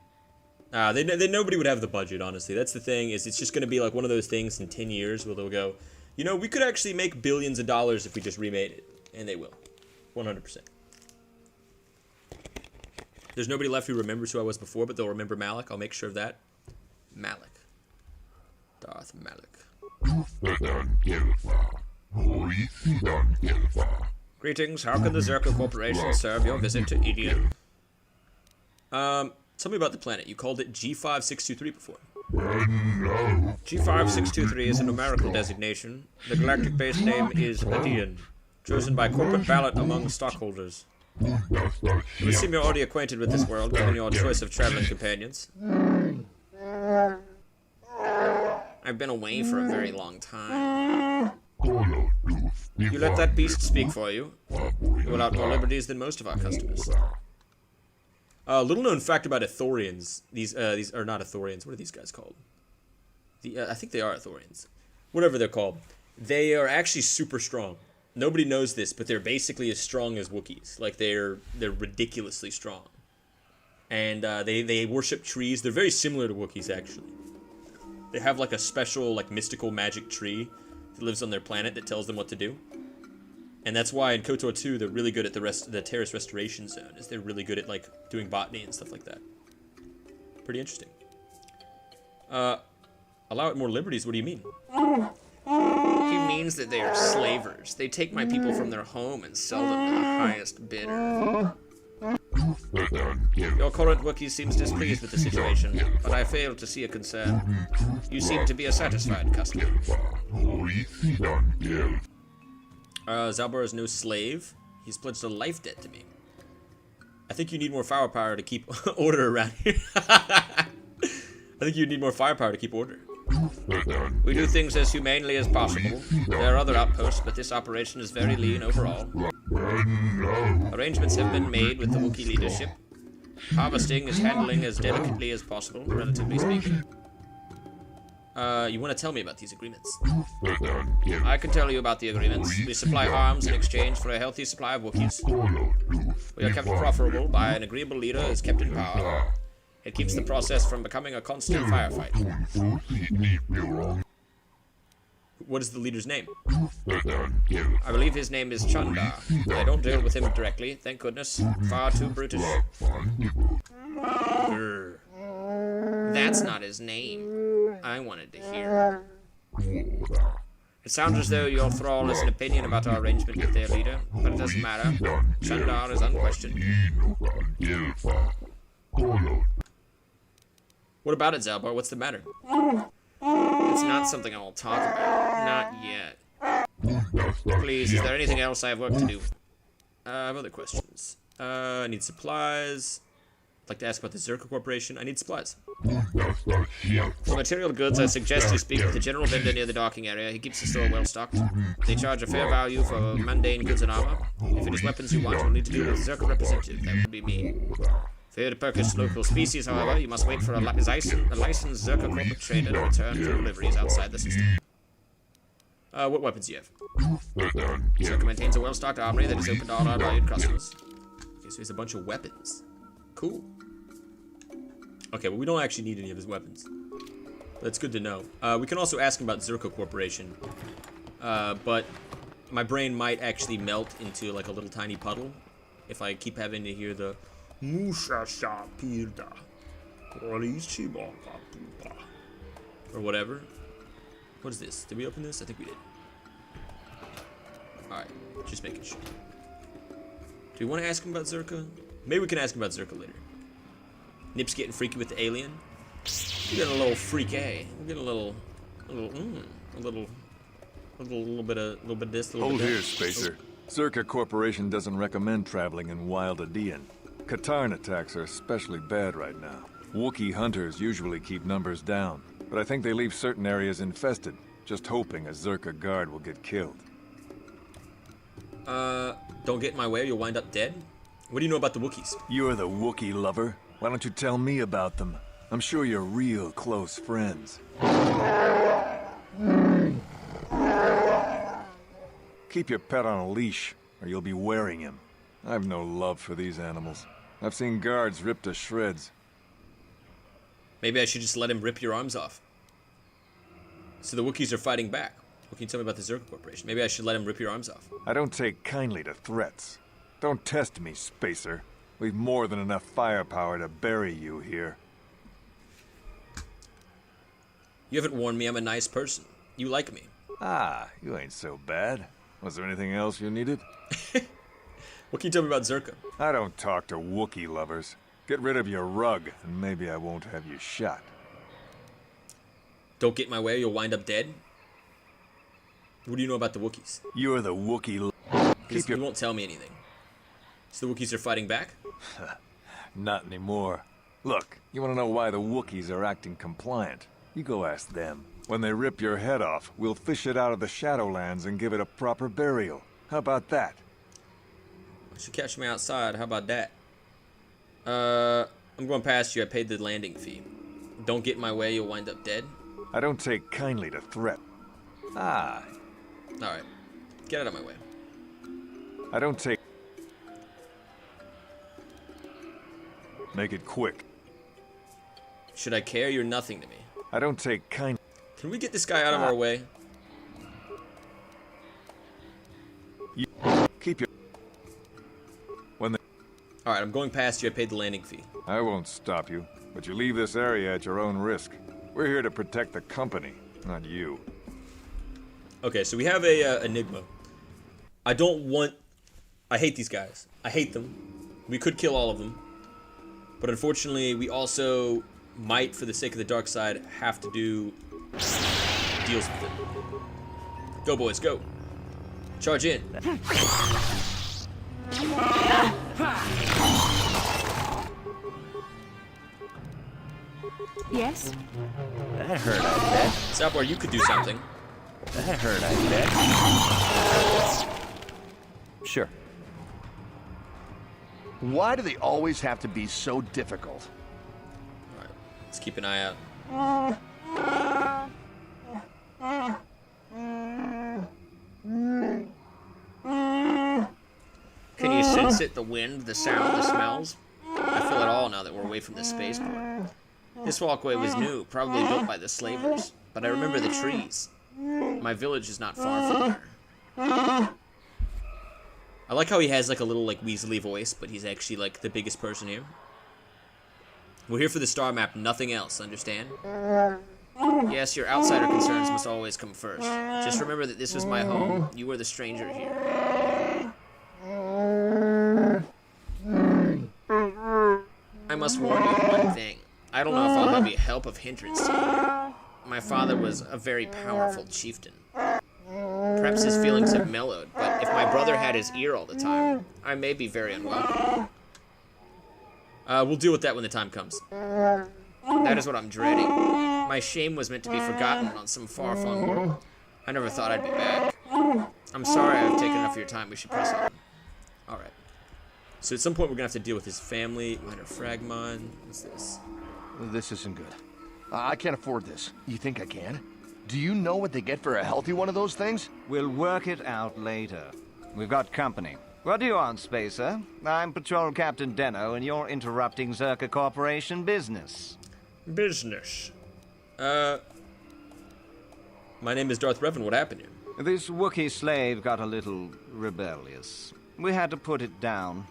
Nobody would have the budget, honestly. That's the thing, is it's just going to be like one of those things in 10 years where they'll go, you know, we could actually make billions of dollars if we just remade it. And they will. 100%. There's nobody left who remembers who I was before, but they'll remember Malak. I'll make sure of that. Malak. Darth Malak. Greetings. How can the Zerka Corporation serve your visit to Eden? Tell me about the planet. You called it G5623 before. G5623 is a numerical designation. The galactic base name is Eden, chosen by corporate ballot among stockholders. It would seem you're already acquainted with this world, given your choice of traveling companions. I've been away for a very long time. You let that beast speak for you. You allow more liberties than most of our customers. Little known fact about Ithorians. These are not Ithorians. What are these guys called? I think they are Ithorians. Whatever they're called. They are actually super strong. Nobody knows this, but they're basically as strong as Wookiees. Like, they're ridiculously strong. And they worship trees. They're very similar to Wookiees, actually. They have, like, a special, like, mystical magic tree that lives on their planet that tells them what to do. And that's why in KOTOR 2, they're really good at the Taris Restoration Zone, is they're really good at, like, doing botany and stuff like that. Pretty interesting. Allow it more liberties, what do you mean? He means that they are slavers. They take my people from their home and sell them to the highest bidder. Your current Wookiee seems displeased with the situation, but I fail to see a concern. You seem to be a satisfied customer. Zalbar is no slave. He's pledged a life debt to me. I think you need more firepower to keep order around here. I think you need more firepower to keep order. We do things as humanely as possible. There are other outposts, but this operation is very lean overall. Arrangements have been made with the Wookiee leadership. Harvesting is handling as delicately as possible, relatively speaking. You want to tell me about these agreements? I can tell you about the agreements. We supply arms in exchange for a healthy supply of Wookiees. We are kept profitable by an agreeable leader who is kept in power. It keeps the process from becoming a constant firefight. What is the leader's name? I believe his name is Chundar. I don't deal with him directly, thank goodness. Far too British. Grr. That's not his name. I wanted to hear. It sounds as though your thrall has an opinion about our arrangement with their leader, but it doesn't matter. Chundar is unquestioned. What about it, Zalbar? What's the matter? It's not something I will talk about. Not yet. Please, is there anything else I have work to do? I have other questions. I need supplies. I'd like to ask about the Zerka Corporation. I need supplies. For material goods, I suggest you speak with the general vendor near the docking area. He keeps the store well stocked. They charge a fair value for mundane goods and armor. If it is weapons you want, you'll need to deal with a Zerka representative. That would be me. For you to purchase local species, however, you must wait for a licensed Zerka corporate trader to return for deliveries outside the system. What weapons do you have? Zerka maintains a well-stocked armory that is open to all our valued customers. Okay, so he has a bunch of weapons. Cool. Okay, well, we don't actually need any of his weapons. That's good to know. We can also ask him about Zerka Corporation. But my brain might actually melt into like a little tiny puddle if I keep having to hear the or whatever. What is this? Did we open this? I think we did. Alright, just making sure. Do we want to ask him about Zerka? Maybe we can ask him about Zerka later. Nip's getting freaky with the alien. We're getting a little freaky. We're getting a little bit of this, a little Hold bit of here, that. Spacer. Zerka Corporation doesn't recommend traveling in wild Adean. Katarn attacks are especially bad right now. Wookiee hunters usually keep numbers down, but I think they leave certain areas infested, just hoping a Zerka guard will get killed. Don't get in my way or you'll wind up dead? What do you know about the Wookiees? You're the Wookiee lover. Why don't you tell me about them? I'm sure you're real close friends. Keep your pet on a leash, or you'll be wearing him. I've no love for these animals. I've seen guards ripped to shreds. Maybe I should just let him rip your arms off. So the Wookiees are fighting back. What can you tell me about the Zerka Corporation? Maybe I should let him rip your arms off. I don't take kindly to threats. Don't test me, Spacer. We've more than enough firepower to bury you here. You haven't warned me I'm a nice person. You like me. Ah, you ain't so bad. Was there anything else you needed? What can you tell me about Zerka? I don't talk to Wookiee lovers. Get rid of your rug, and maybe I won't have you shot. Don't get in my way or you'll wind up dead? What do you know about the Wookiees? You're the Wookiee. Keep your... You won't tell me anything. So the Wookiees are fighting back? Not anymore. Look, you want to know why the Wookiees are acting compliant? You go ask them. When they rip your head off, we'll fish it out of the Shadowlands and give it a proper burial. How about that? You should catch me outside. How about that? I'm going past you. I paid the landing fee. Don't get in my way, you'll wind up dead. I don't take kindly to threat. Ah. Alright. Get out of my way. I don't take... Make it quick. Should I care? You're nothing to me. I don't take kind... Can we get this guy out of our way? Keep your... When they... Alright, I'm going past you. I paid the landing fee. I won't stop you, but you leave this area at your own risk. We're here to protect the company, not you. Okay, so we have a Enigma. I don't want... I hate these guys. I hate them. We could kill all of them. But unfortunately, we also might, for the sake of the dark side, have to do deals with it. Go, boys, go. Charge in. Yes? That hurt, I bet. Sapwar, you could do something. That hurt, I bet. Sure. Why do they always have to be so difficult? Alright, let's keep an eye out. Can you sense it? The wind, the sound, the smells? I feel it all now that we're away from the spaceport. This walkway was new, probably built by the slavers, but I remember the trees. My village is not far from here. I like how he has like a little like Weasley voice, but he's actually like the biggest person here. We're here for the star map, nothing else, understand? Yes, your outsider concerns must always come first. Just remember that this was my home. You were the stranger here. I must warn you of one thing. I don't know if I'll be a help of hindrance to you. My father was a very powerful chieftain. Perhaps his feelings have mellowed, but if my brother had his ear all the time, I may be very unwelcome. We'll deal with that when the time comes. That is what I'm dreading. My shame was meant to be forgotten on some far-flung world. I never thought I'd be back. I'm sorry I've taken enough of your time. We should press on. Alright. So at some point we're going to have to deal with his family. Minor Fragmon. What's this? This isn't good. I can't afford this. You think I can? Do you know what they get for a healthy one of those things? We'll work it out later. We've got company. What do you want, Spacer? I'm Patrol Captain Deno, and you're interrupting Zerka Corporation business. Business. My name is Darth Revan. What happened here? This Wookiee slave got a little rebellious. We had to put it down.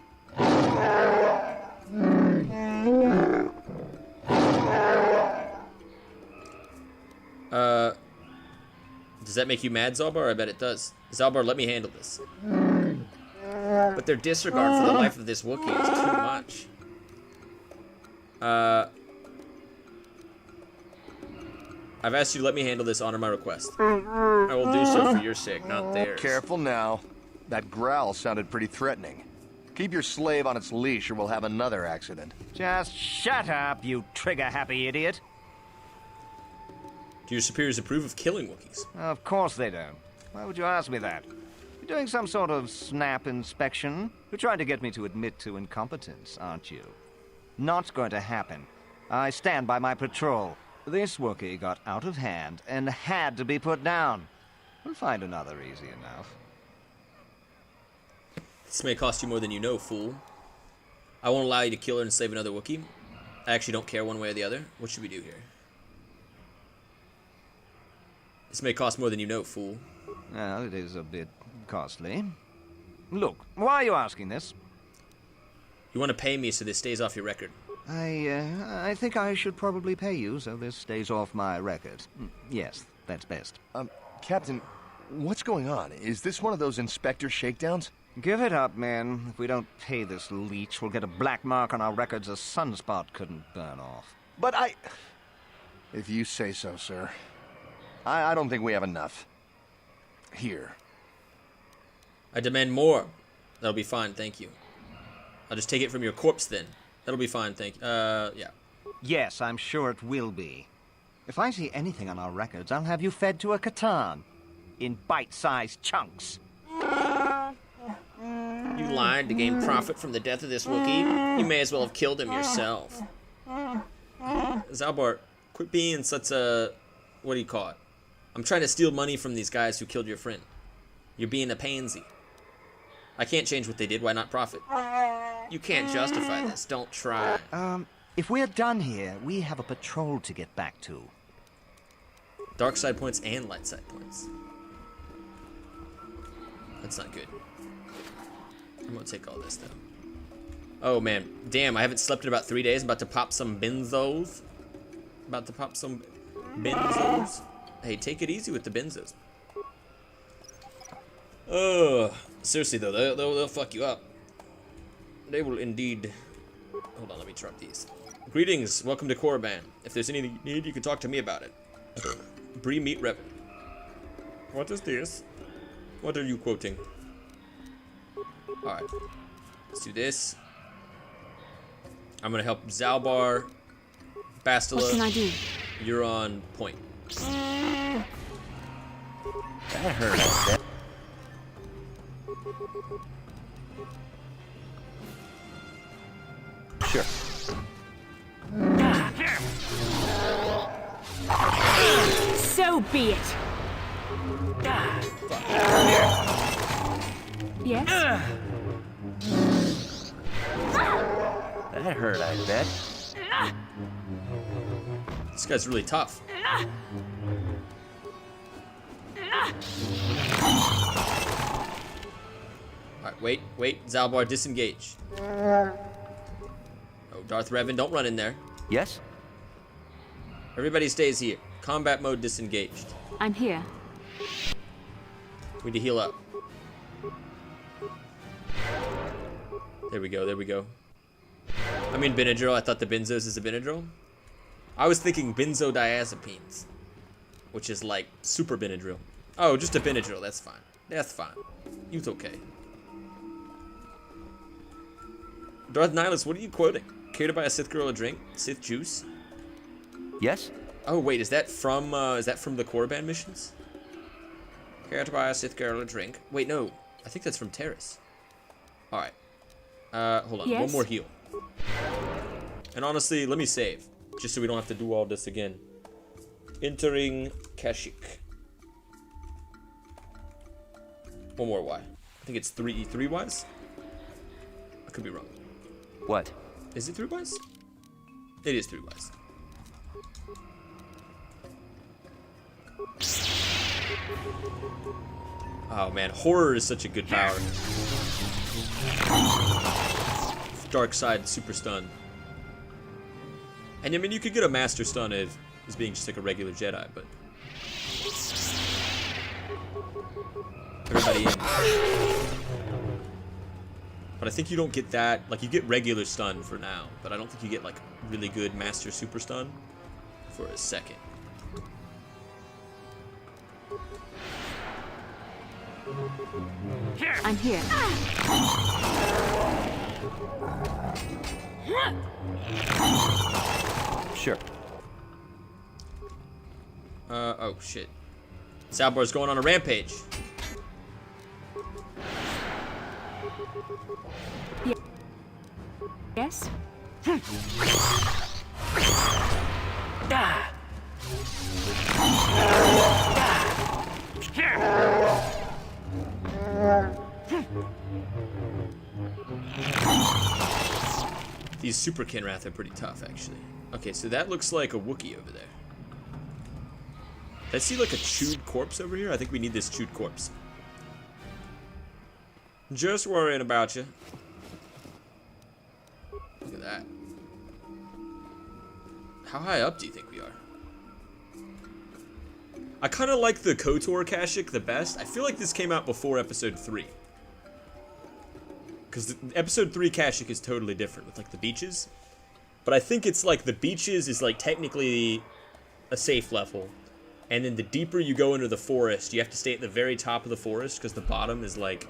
Does that make you mad, Zalbar? I bet it does. Zalbar, let me handle this. But their disregard for the life of this Wookiee is too much. I've asked you to let me handle this. Honor my request. I will do so for your sake, not theirs. Careful now. That growl sounded pretty threatening. Keep your slave on its leash or we'll have another accident. Just shut up, you trigger-happy idiot. Do your superiors approve of killing Wookiees? Of course they don't. Why would you ask me that? You're doing some sort of snap inspection? You're trying to get me to admit to incompetence, aren't you? Not going to happen. I stand by my patrol. This Wookiee got out of hand and had to be put down. We'll find another easy enough. This may cost you more than you know, fool. I won't allow you to kill her and save another Wookiee. I actually don't care one way or the other. What should we do here? This may cost more than you know, fool. Well, it is a bit costly. Look, why are you asking this? You want to pay me so this stays off your record. I think I should probably pay you so this stays off my record. Yes, that's best. Captain, what's going on? Is this one of those inspector shakedowns? Give it up, man. If we don't pay this leech, we'll get a black mark on our records a sunspot couldn't burn off. But if you say so, sir. I don't think we have enough. Here. I demand more. That'll be fine, thank you. I'll just take it from your corpse then. That'll be fine, thank you. Yeah. Yes, I'm sure it will be. If I see anything on our records, I'll have you fed to a Catan. In bite-sized chunks. You lied to gain profit from the death of this Wookiee? You may as well have killed him yourself. Zalbar, quit being such a... What do you call it? I'm trying to steal money from these guys who killed your friend. You're being a pansy. I can't change what they did. Why not profit? You can't justify this. Don't try. If we're done here, we have a patrol to get back to. Dark side points and light side points. That's not good. I'm gonna take all this, though. Oh, man. Damn, I haven't slept in about 3 days. I'm about to pop some benzos. Hey, take it easy with the benzos. Seriously, though, they'll fuck you up. They will indeed. Hold on, let me drop these. Greetings, welcome to Korriban. If there's anything you need, you can talk to me about it. Brie meet Revan. What is this? What are you quoting? Alright. Let's do this. I'm gonna help Zalbar. Bastila. What can I do? You're on point. That hurt, I bet. Sure. So be it. Yes? That hurt, I bet. This guy's really tough. Alright, wait. Zalbar, disengage. Oh, Darth Revan, don't run in there. Yes? Everybody stays here. Combat mode disengaged. I'm here. We need to heal up. There we go. I mean Benadryl. I thought the benzos is a Benadryl. I was thinking benzodiazepines, which is like super Benadryl. Oh, just a Benadryl. That's fine. That's fine. You's okay. Darth Nihilus, what are you quoting? Care to buy a Sith girl a drink? Sith juice? Yes? Oh wait, is that from the Korriban missions? Care to buy a Sith girl a drink? Wait, no. I think that's from Taris. Alright. Hold on. Yes? One more heal. And honestly, let me save. Just so we don't have to do all this again. Entering Kashyyyk. One more Y. I think it's 3 Ys? I could be wrong. What? Is it 3 Ys? It is 3 Ys. Oh man, horror is such a good power. Dark side super stun. And I mean, you could get a master stun as being just like a regular Jedi, but everybody in. But I think you don't get that. Like, you get regular stun for now, but I don't think you get like really good master super stun for a second. I'm here. Sure. Oh shit. Salbar's going on a rampage. Yes? These super Kinrath are pretty tough, actually. Okay, so that looks like a Wookiee over there. Did I see like a chewed corpse over here? I think we need this chewed corpse. Just worrying about you. Look at that. How high up do you think we are? I kind of like the Kotor Kashyyyk the best. I feel like this came out before episode 3. Because episode 3 Kashyyyk is totally different with like the beaches. But I think it's like the beaches is like technically a safe level. And then the deeper you go into the forest, you have to stay at the very top of the forest because the bottom is like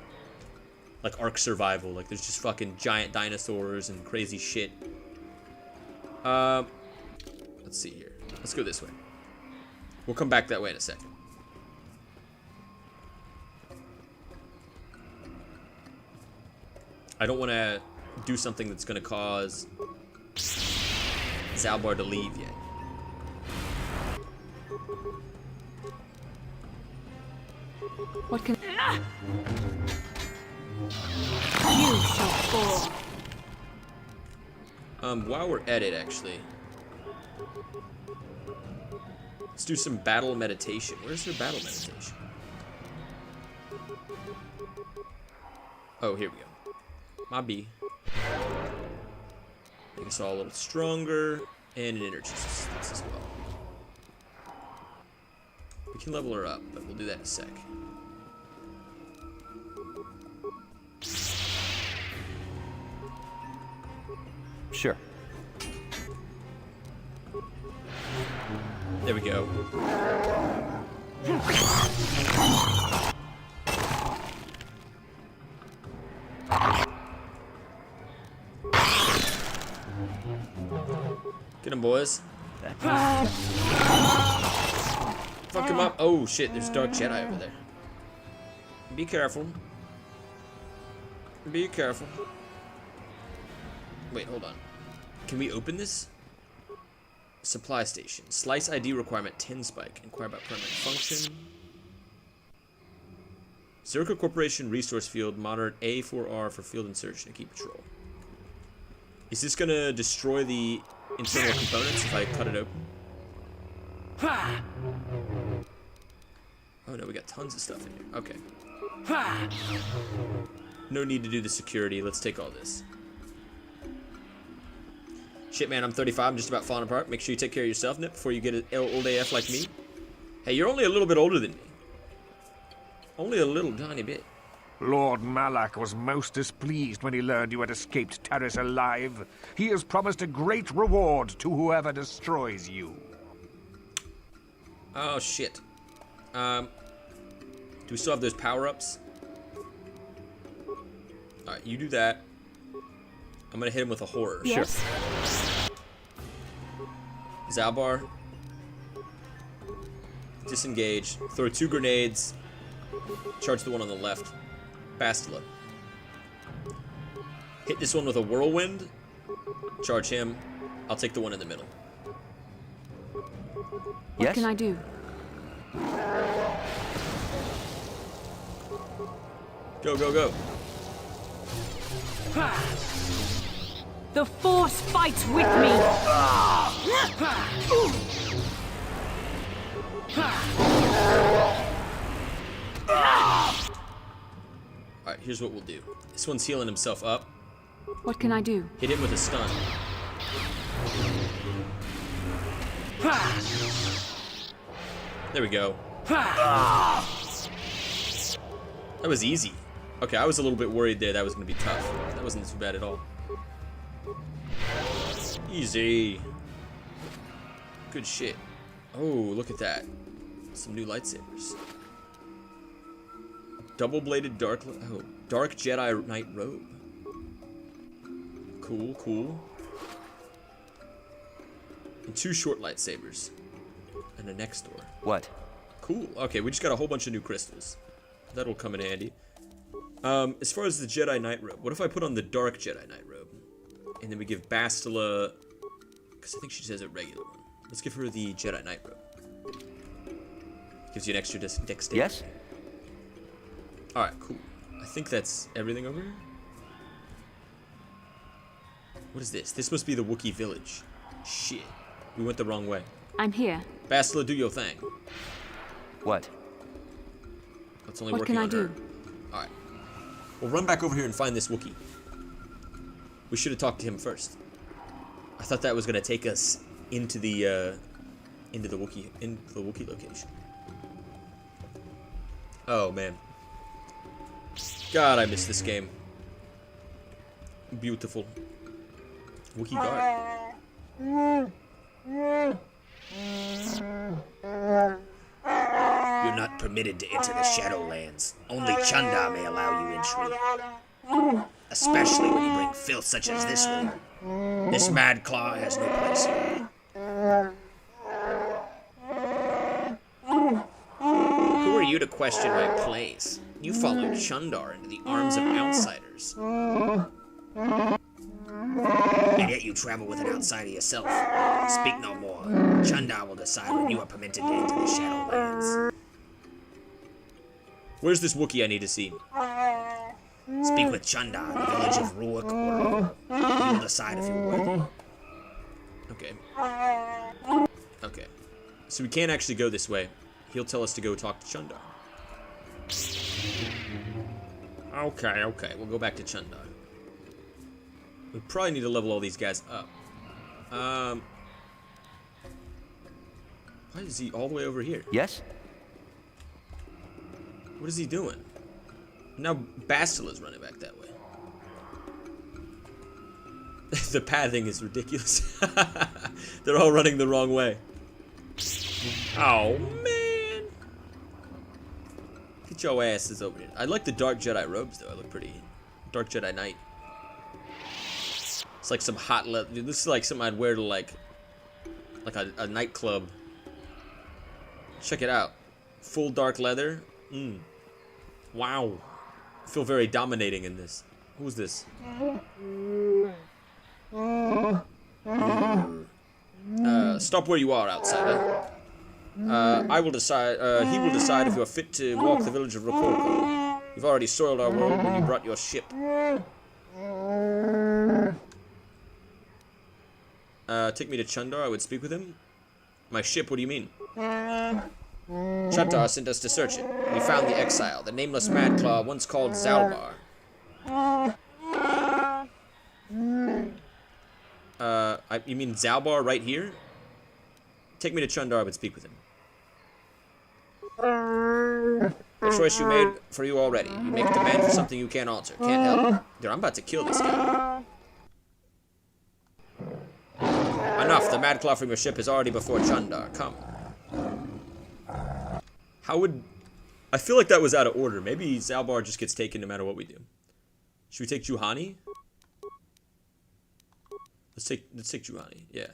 Ark survival. Like there's just fucking giant dinosaurs and crazy shit. Let's see here. Let's go this way. We'll come back that way in a second. I don't want to do something that's going to cause Zalbar to leave yet. What can... You shall fall. While we're at it, actually, let's do some battle meditation. Where's their battle meditation? Oh, here we go. My B. Make us all a little stronger, and an energy resistance as well. We can level her up, but we'll do that in a sec. Sure. There we go. Get him, boys. Fuck him up. Oh shit, there's Dark Jedi over there. Be careful. Be careful. Wait, hold on. Can we open this? Supply station. Slice ID requirement 10 spike. Inquire about permanent function. Zerka Corporation resource field. Moderate A4R for field insertion and key patrol. Is this gonna destroy the internal components if I cut it open? Oh no, we got tons of stuff in here. Okay. No need to do the security. Let's take all this. Shit, man, I'm 35. I'm just about falling apart. Make sure you take care of yourself, Nip, before you get an old AF like me. Hey, you're only a little bit older than me. Only a little tiny bit. Lord Malak was most displeased when he learned you had escaped Taris alive. He has promised a great reward to whoever destroys you. Oh, shit. Do we still have those power-ups? Alright, you do that. I'm gonna hit him with a horror. Yes. Zalbar. Disengage. Throw 2 grenades. Charge the one on the left. Bastila. Hit this one with a whirlwind. Charge him. I'll take the one in the middle. What can I do? Go, go, go. The Force fights with me! Alright, here's what we'll do. This one's healing himself up. What can I do? Hit him with a stun. There we go. That was easy. Okay, I was a little bit worried there that was going to be tough. That wasn't too bad at all. Easy. Good shit. Oh, look at that. Some new lightsabers. Double-bladed dark Jedi Knight robe. Cool, cool. And 2 short lightsabers. And a next door. What? Cool. Okay, we just got a whole bunch of new crystals. That'll come in handy. As far as the Jedi Knight robe, what if I put on the dark Jedi Knight robe? And then we give Bastila, because I think she just has a regular one. Let's give her the Jedi Knight robe. Gives you an extra dexterity. Yes? Alright, cool. I think that's everything over here. What is this? This must be the Wookiee village. Shit. We went the wrong way. I'm here. Bastila, do your thing. What? That's only What working can I on her. do? Alright. We'll run back over here and find this Wookiee. We should have talked to him first. I thought that was gonna take us into the Wookiee location. Oh man. God, I miss this game. Beautiful. Wookiee guard. You're not permitted to enter the Shadowlands. Only Chanda may allow you entry. Especially when you bring filth such as this one. This mad claw has no place here. Who are you to question my place? You followed Chundar into the arms of outsiders. And yet you travel with an outsider yourself. Speak no more. Chundar will decide when you are permitted to enter the Shadowlands. Where's this Wookiee I need to see? Speak with Chundar in the village of Ruak. He will decide if you're worthy. Okay. Okay. So we can't actually go this way. He'll tell us to go talk to Chundar. Okay, okay. We'll go back to Chundar. We probably need to level all these guys up. Why is he all the way over here? Yes? What is he doing? Now Bastila's running back that way. The pathing is ridiculous. They're all running the wrong way. Oh, man. Get your asses over here. I like the dark Jedi robes, though. I look pretty. Dark Jedi Knight. It's like some hot leather. This is like something I'd wear to like a nightclub. Check it out. Full dark leather. Wow. I feel very dominating in this. Who's this? Stop where you are, outsider. I will decide. He will decide if you are fit to walk the village of Rokorko. You've already soiled our world when you brought your ship. Take me to Chundar. I would speak with him. My ship. What do you mean? Swtor sent us to search it. We found the exile, the nameless Madclaw once called Zalbar. You mean Zalbar right here? Take me to Chundar but speak with him. The choice you made for you already. You make a demand for something you can't alter. Can't help. Dude, I'm about to kill this guy. Enough. The Madclaw from your ship is already before Chundar. Come. How would... I feel like that was out of order. Maybe Zalbar just gets taken no matter what we do. Should we take Juhani? Let's take Juhani. Yeah.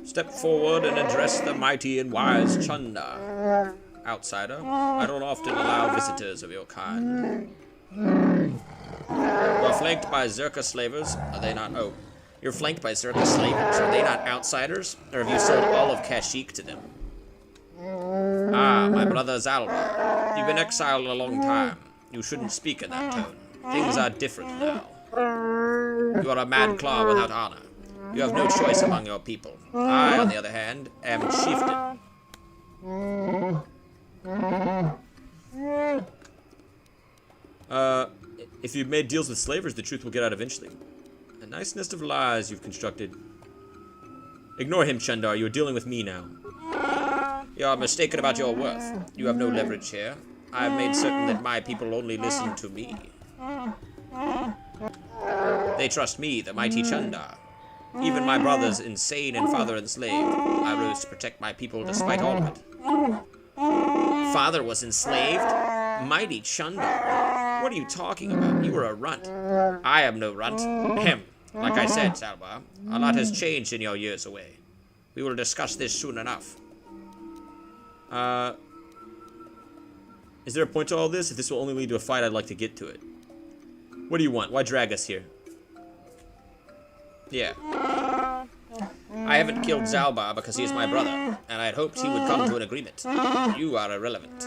Step forward and address the mighty and wise Chundar. Outsider, I don't often allow visitors of your kind. You're flanked by Zerka slavers. Are they not? Oh, you're flanked by Zerka slavers. Are they not outsiders? Or have you sold all of Kashyyyk to them? Ah, my brother Zalbar. You've been exiled a long time. You shouldn't speak in that tone. Things are different now. You are a Madclaw without honor. You have no choice among your people. I, on the other hand, am chieftain. If you've made deals with slavers, the truth will get out eventually. A nice nest of lies you've constructed. Ignore him, Chundar. You are dealing with me now. You are mistaken about your worth. You have no leverage here. I have made certain that my people only listen to me. They trust me, the mighty Chundar. Even my brother's insane and father enslaved. I rose to protect my people despite all of it. Father was enslaved? Mighty Chundar. What are you talking about? You were a runt. I am no runt. Ahem. Like I said, Zalbar, a lot has changed in your years away. We will discuss this soon enough. Is there a point to all this? If this will only lead to a fight, I'd like to get to it. What do you want? Why drag us here? Yeah. I haven't killed Zalbar because he is my brother, and I had hoped he would come to an agreement. You are irrelevant.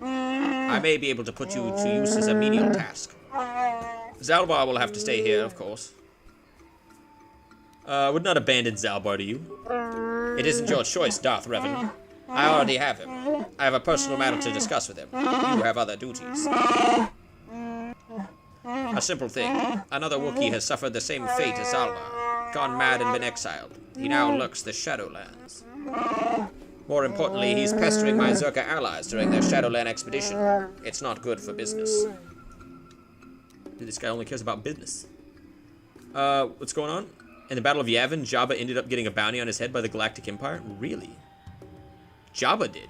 I may be able to put you to use as a menial task. Zalbar will have to stay here, of course. Would not abandon Zalbar to you. It isn't your choice, Darth Revan. I already have him. I have a personal matter to discuss with him. You have other duties. A simple thing. Another Wookiee has suffered the same fate as Zalbar, gone mad and been exiled. He now lurks the Shadowlands. More importantly, he's pestering my Zerka allies during their Shadowland expedition. It's not good for business. This guy only cares about business. What's going on? In the Battle of Yavin, Jabba ended up getting a bounty on his head by the Galactic Empire? Really? Jabba did?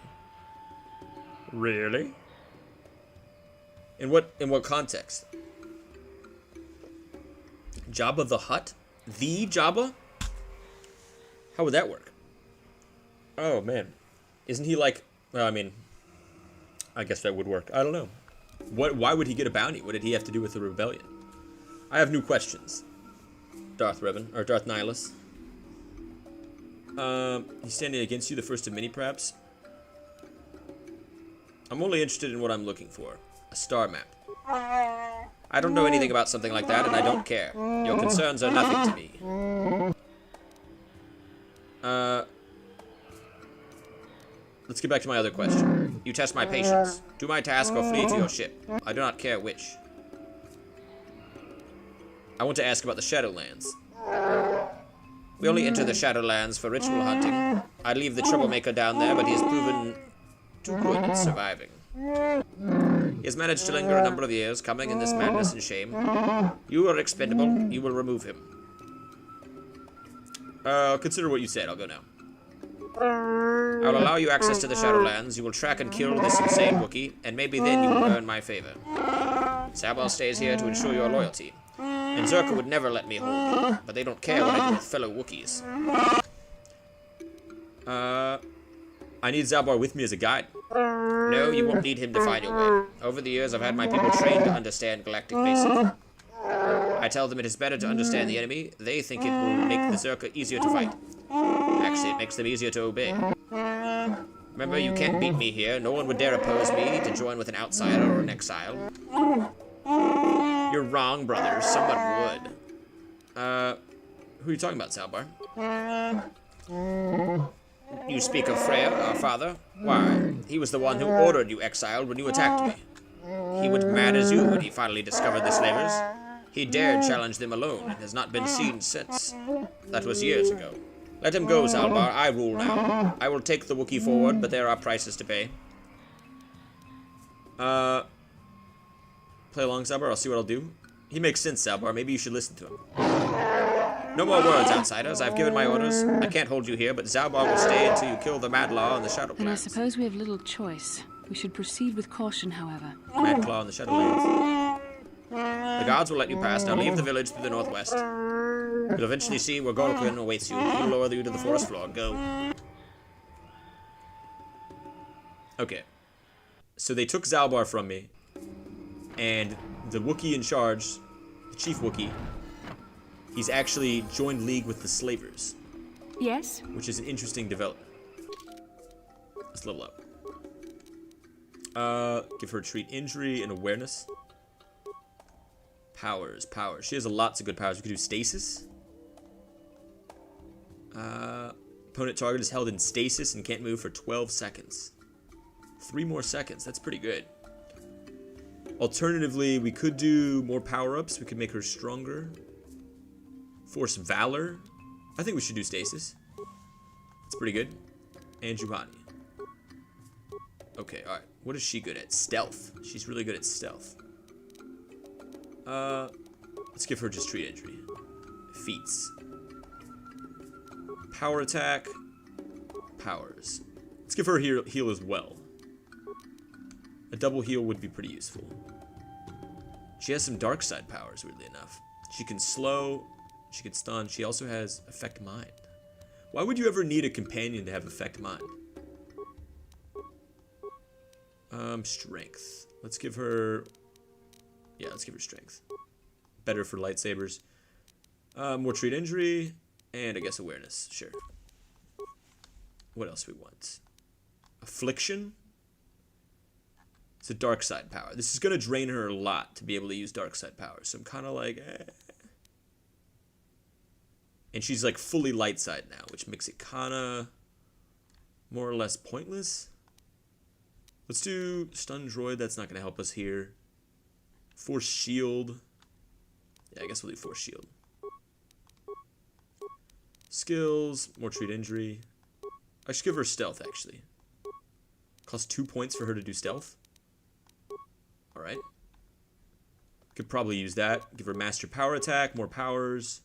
Really? In what context? Jabba the Hutt? The Jabba? How would that work? Oh, man. Isn't he like... Well, I mean... I guess that would work. I don't know. Why would he get a bounty? What did he have to do with the rebellion? I have new questions. Darth Revan, or Darth Nihilus. He's standing against you, the first of many, perhaps? I'm only interested in what I'm looking for. A star map. I don't know anything about something like that, and I don't care. Your concerns are nothing to me. Let's get back to my other question. You test my patience. Do my task or flee to your ship. I do not care which. I want to ask about the Shadowlands. We only enter the Shadowlands for ritual hunting. I'd leave the troublemaker down there, but he has proven too good at surviving. He has managed to linger a number of years, coming in this madness and shame. You are expendable. You will remove him. I'll consider what you said. I'll go now. I'll allow you access to the Shadowlands. You will track and kill this insane Wookiee, and maybe then you will earn my favor. Sabal stays here to ensure your loyalty. And Zerka would never let me hold you, but they don't care what I do with fellow Wookiees. I need Zalbar with me as a guide. No, you won't need him to find your way. Over the years, I've had my people trained to understand galactic basics. I tell them it is better to understand the enemy. They think it will make the Zerka easier to fight. Actually, it makes them easier to obey. Remember, you can't beat me here. No one would dare oppose me to join with an outsider or an exile. You're wrong, brother. Someone would. Who are you talking about, Zalbar? You speak of Freya, our father? Why, he was the one who ordered you exiled when you attacked me. He went mad as you when he finally discovered the slavers. He dared challenge them alone and has not been seen since. That was years ago. Let him go, Zalbar. I rule now. I will take the Wookiee forward, but there are prices to pay. Play along, Zalbar. I'll see what I'll do. He makes sense, Zalbar. Maybe you should listen to him. No more words, outsiders. I've given my orders. I can't hold you here, but Zalbar will stay until you kill the Mad Law in the Shadowlands. And I suppose we have little choice. We should proceed with caution, however. Mad Claw in the Shadowlands. The guards will let you pass. Now leave the village through the northwest. You'll eventually see where Gorkun awaits you. He'll lower you to the forest floor. Go. Okay. So they took Zalbar from me, and the Wookiee in charge, the chief Wookiee, he's actually joined league with the slavers. Yes? Which is an interesting development. Let's level up. Give her treat injury and awareness. Powers. She has lots of good powers. We could do stasis. Opponent target is held in stasis and can't move for 12 seconds. 3 more seconds. That's pretty good. Alternatively, we could do more power-ups. We could make her stronger. Force Valor. I think we should do stasis. That's pretty good. And Juhani. Okay, alright. What is she good at? Stealth. She's really good at stealth. Let's give her just treat injury. Feats. Power attack. Powers. Let's give her a heal as well. A double heal would be pretty useful. She has some dark side powers, weirdly enough. She can slow. She can stun. She also has affect mind. Why would you ever need a companion to have affect mind? Strength. Let's give her... Yeah, let's give her strength. Better for lightsabers. More treat injury. And I guess awareness. Sure. What else we want? Affliction. It's a dark side power. This is going to drain her a lot to be able to use dark side power. So I'm kind of like, And she's like fully light side now, which makes it kind of more or less pointless. Let's do stun droid. That's not going to help us here. Force shield. Yeah, I guess we'll do force shield. Skills. More treat injury. I should give her stealth, actually. Costs 2 points for her to do stealth. Alright. Could probably use that. Give her master power attack. More powers.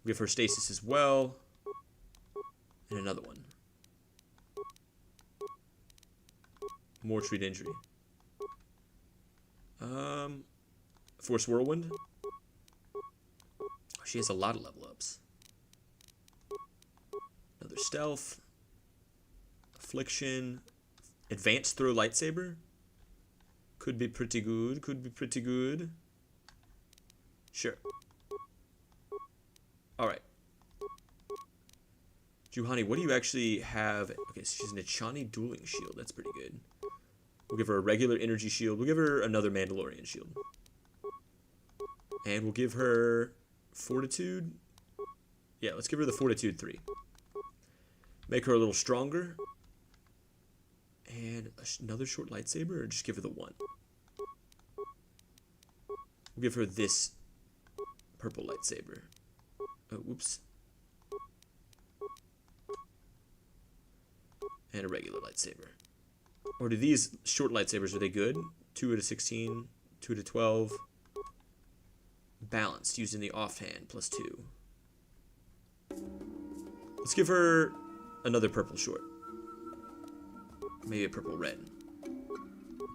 Give her stasis as well. And another one. More treat injury. Force whirlwind. Oh, she has a lot of level ups. Another stealth. Affliction. Advanced throw lightsaber. Could be pretty good. Could be pretty good. Sure. Alright. Juhani, what do you actually have? Okay, so she's an Echani dueling shield. That's pretty good. We'll give her a regular energy shield. We'll give her another Mandalorian shield. And we'll give her fortitude. Yeah, let's give her the fortitude 3. Make her a little stronger. And another short lightsaber, or just give her the 1? We'll give her this purple lightsaber. Oh, whoops. And a regular lightsaber. Or do these short lightsabers, are they good? 2 to 16, 2 to 12. Balanced, used in the offhand, +2. Let's give her another purple short. Maybe a purple red.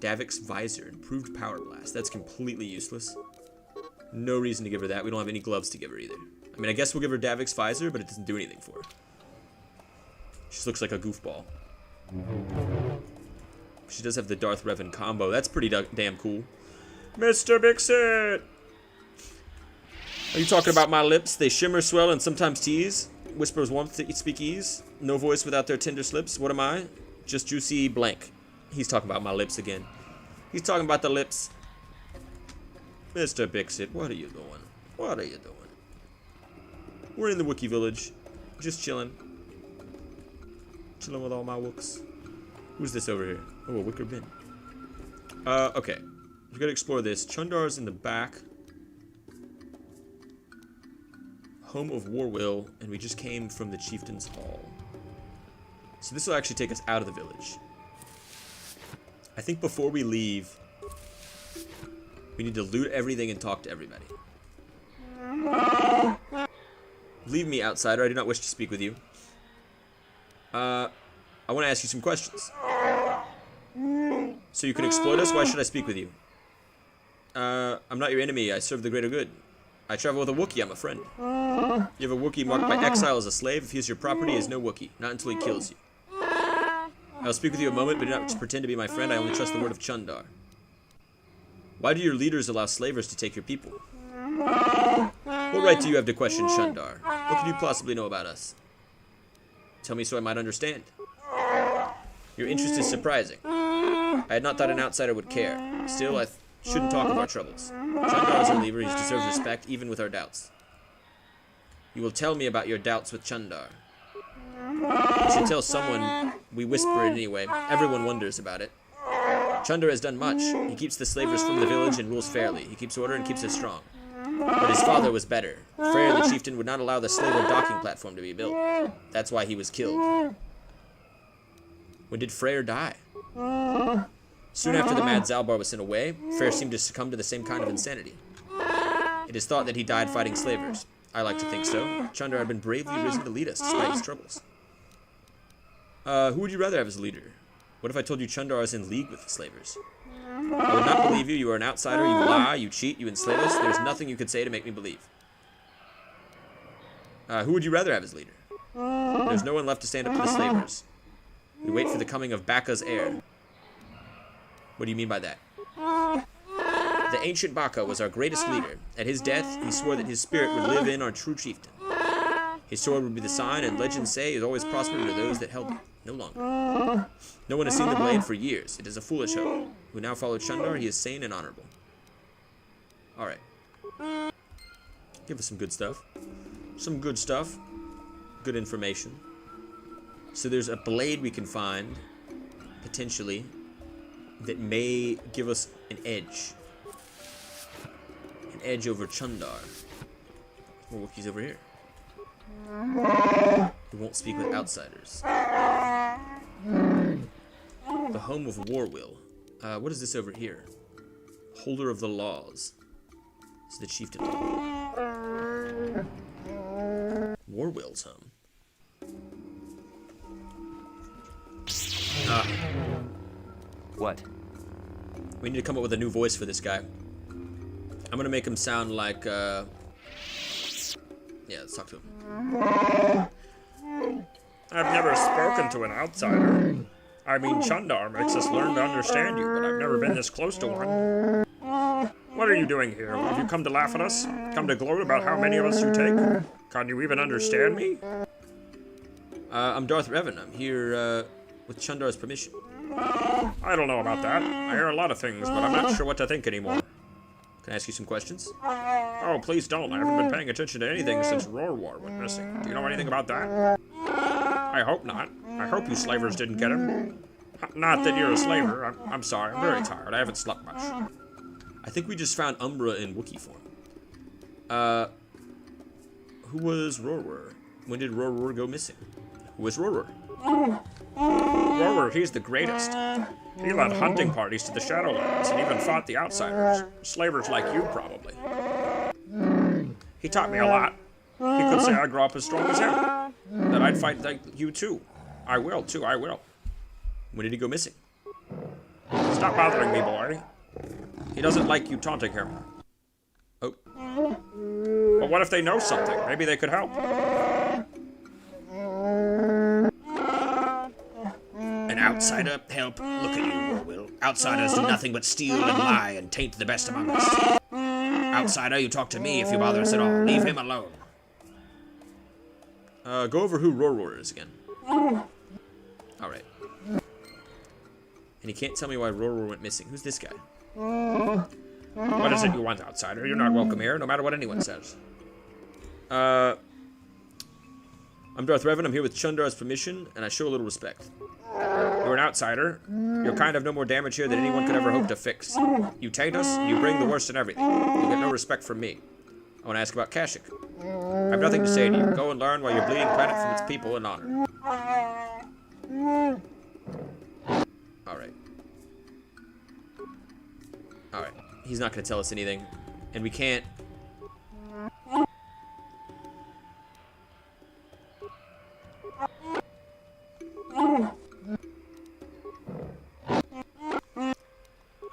Davik's Visor, improved power blast. That's completely useless. No reason to give her that. We don't have any gloves to give her either. I mean, I guess we'll give her Davik's Visor, but it doesn't do anything for her. She just looks like a goofball. She does have the Darth Revan combo. That's pretty damn cool. Mr. Bixit! Are you talking about my lips? They shimmer, swell, and sometimes tease. Whispers warmth to speak ease. No voice without their tender slips. What am I? Just juicy blank. He's talking about my lips again. He's talking about the lips. Mr. Bixit, what are you doing? What are you doing? We're in the Wookiee village. Just chilling. Chilling with all my wooks. Who's this over here? Oh, a wicker bin. Okay. We gotta explore this. Chundar's in the back. Home of Warwill, and we just came from the Chieftain's Hall. So this will actually take us out of the village. I think before we leave, we need to loot everything and talk to everybody. Leave me, outsider. I do not wish to speak with you. I want to ask you some questions. So you can exploit us? Why should I speak with you? I'm not your enemy. I serve the greater good. I travel with a Wookiee. I'm a friend. You have a Wookiee marked by exile as a slave. If he is your property, he is no Wookiee. Not until he kills you. I'll speak with you a moment, but do not pretend to be my friend. I only trust the word of Chundar. Why do your leaders allow slavers to take your people? What right do you have to question Chundar? What can you possibly know about us? Tell me so I might understand. Your interest is surprising. I had not thought an outsider would care. Still, I shouldn't talk of our troubles. Chundar is our leader. He deserves respect, even with our doubts. You will tell me about your doubts with Chundar. You should tell someone. We whisper it anyway. Everyone wonders about it. Chundar has done much. He keeps the slavers from the village and rules fairly. He keeps order and keeps us strong. But his father was better. Freyr the chieftain would not allow the slaver docking platform to be built. That's why he was killed. When did Freyr die? Soon after the mad Zalbar was sent away, Freyr seemed to succumb to the same kind of insanity. It is thought that he died fighting slavers. I like to think so. Chundar had been bravely risen to lead us despite his troubles. Who would you rather have as a leader? What if I told you Chundar is in league with the slavers? I would not believe you. You are an outsider. You lie. You cheat. You enslave us. There's nothing you could say to make me believe. Who would you rather have as leader? There's no one left to stand up to the slavers. We wait for the coming of Baka's heir. What do you mean by that? The ancient Baka was our greatest leader. At his death, he swore that his spirit would live in our true chieftain. His sword would be the sign, and legends say is always prospered to those that held it. No longer. No one has seen the blade for years. It is a foolish hope. Who now follow Chundar, he is sane and honorable. Alright. Give us some good stuff. Some good stuff. Good information. So there's a blade we can find, potentially, that may give us an edge. An edge over Chundar. More Wookiees over here. We won't speak with outsiders. The home of Warwill. What is this over here? Holder of the laws. This is the chieftain. Warwill's home. What? We need to come up with a new voice for this guy. I'm gonna make him sound like, yeah, let's talk to him. I've never spoken to an outsider. I mean, Chundar makes us learn to understand you, but I've never been this close to one. What are you doing here? Have you come to laugh at us? Come to gloat about how many of us you take? Can you even understand me? I'm Darth Revan. I'm here, with Chundar's permission. I don't know about that. I hear a lot of things, but I'm not sure what to think anymore. Can I ask you some questions? Oh, please don't. I haven't been paying attention to anything since War went missing. Do you know anything about that? I hope not. I hope you slavers didn't get him. Not that you're a slaver. I'm sorry. I'm very tired. I haven't slept much. I think we just found Umbra in Wookiee form. Who was Rorwar? When did Rorwar go missing? Who was Rorwar? Rorwar, he's the greatest. He led hunting parties to the Shadowlands and even fought the outsiders. Slavers like you, probably. He taught me a lot. He could say I grew up as strong as him. That I'd fight like you, too. I will, too, I will. When did he go missing? Stop bothering me, boy. He doesn't like you taunting him. Oh. But what if they know something? Maybe they could help. An outsider help? Look at you, Warwill. Outsiders do nothing but steal and lie and taint the best among us. Outsider, you talk to me if you bother us at all. Leave him alone. Go over who Rorwar is again. Alright. And he can't tell me why Roror went missing. Who's this guy? What is it you want, outsider? You're not welcome here, no matter what anyone says. I'm Darth Revan. I'm here with Chundar's permission, and I show a little respect. You're an outsider. You're kind of no more damage here than anyone could ever hope to fix. You taint us, you bring the worst in everything. You get no respect from me. I want to ask about Kashyyyk. I have nothing to say to you. Go and learn while you're bleeding planet from its people in honor. Alright. Alright. He's not going to tell us anything. And we can't...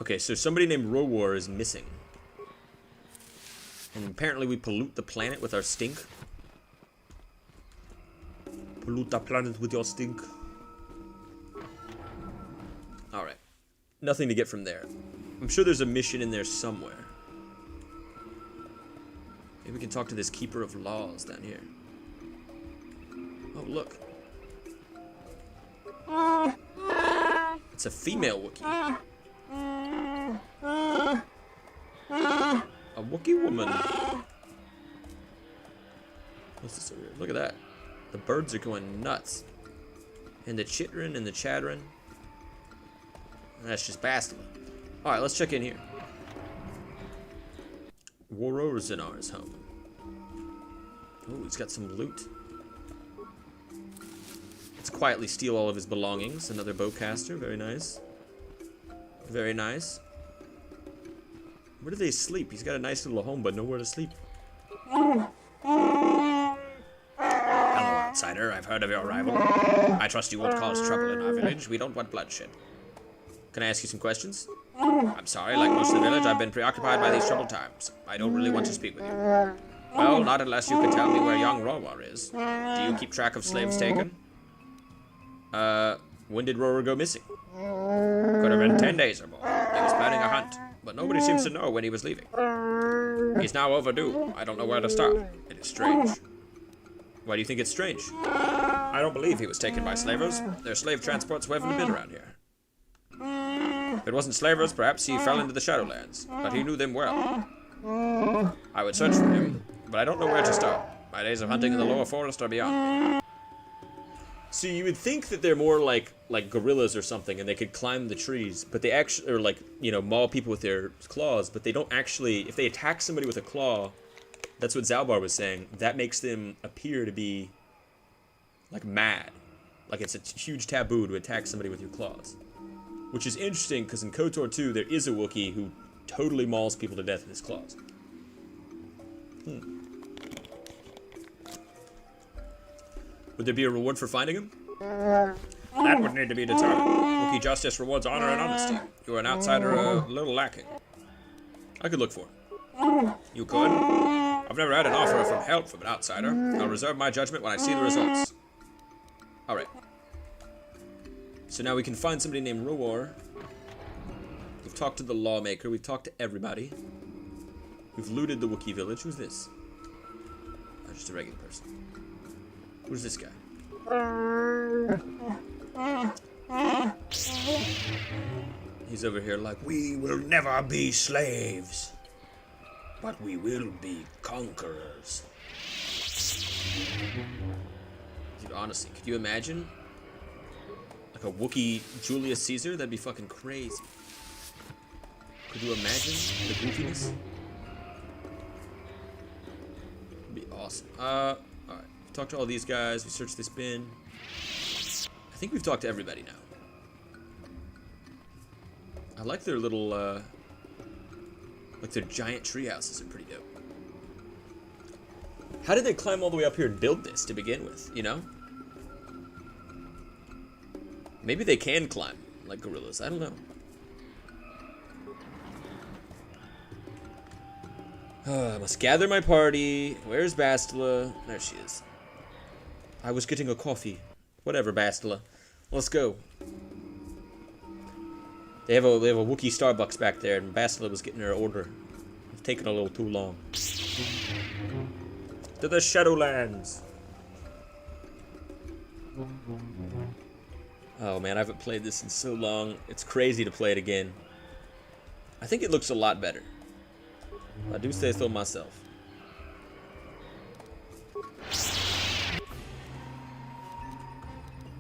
Okay, so somebody named Rowar is missing. And apparently we pollute the planet with our stink. Pollute the planet with your stink. Alright. Nothing to get from there. I'm sure there's a mission in there somewhere. Maybe we can talk to this Keeper of Laws down here. Oh, look. It's a female Wookiee. A Wookiee woman. What's this over here? Look at that. The birds are going nuts. And the chittering and the chattering. That's just Bastila. Alright, let's check in here. Warorzinar's home. Oh, he's got some loot. Let's quietly steal all of his belongings. Another bowcaster. Very nice. Very nice. Where do they sleep? He's got a nice little home, but nowhere to sleep. Hello, outsider. I've heard of your arrival. I trust you won't cause trouble in our village. We don't want bloodshed. Can I ask you some questions? I'm sorry, like most of the village, I've been preoccupied by these troubled times. I don't really want to speak with you. Well, not unless you can tell me where young Rowar is. Do you keep track of slaves taken? When did Rowar go missing? Could have been 10 days or more. He was planning a hunt, but nobody seems to know when he was leaving. He's now overdue. I don't know where to start. It is strange. Why do you think it's strange? I don't believe he was taken by slavers. There are slave transports who haven't been around here. If it wasn't slavers, perhaps he fell into the Shadowlands, but he knew them well. I would search for him, but I don't know where to start. My days of hunting in the lower forest are beyond me. So you would think that they're more like gorillas or something, and they could climb the trees, but they actually, or like, you know, maul people with their claws, but they don't actually, if they attack somebody with a claw, that's what Zalbar was saying, that makes them appear to be, like, mad. Like, it's a huge taboo to attack somebody with your claws. Which is interesting, because in Kotor 2, there is a Wookiee who totally mauls people to death with his claws. Would there be a reward for finding him? That would need to be determined. Wookiee justice rewards honor and honesty. You are an outsider a little lacking. I could look for him. You could? I've never had an offer from help from an outsider. I'll reserve my judgment when I see the results. Alright. So now we can find somebody named Rowar. We've talked to the lawmaker. We've talked to everybody. We've looted the Wookiee village. Who's this? Oh, just a regular person. Who's this guy? He's over here like, we will never be slaves, but we will be conquerors. Dude, honestly, could you imagine? Like a Wookiee Julius Caesar? That'd be fucking crazy. Could you imagine the goofiness? It'd be awesome. Alright. Talked to all these guys. We searched this bin. I think we've talked to everybody now. I like their little, like their giant tree houses are pretty dope. How did they climb all the way up here and build this to begin with, you know? Maybe they can climb like gorillas. I don't know. I must gather my party. Where's Bastila? There she is. I was getting a coffee. Whatever, Bastila. Let's go. They have a Wookiee Starbucks back there, and Bastila was getting her order. It's taking a little too long. To the Shadowlands. Oh man, I haven't played this in so long. It's crazy to play it again. I think it looks a lot better. I do say so myself.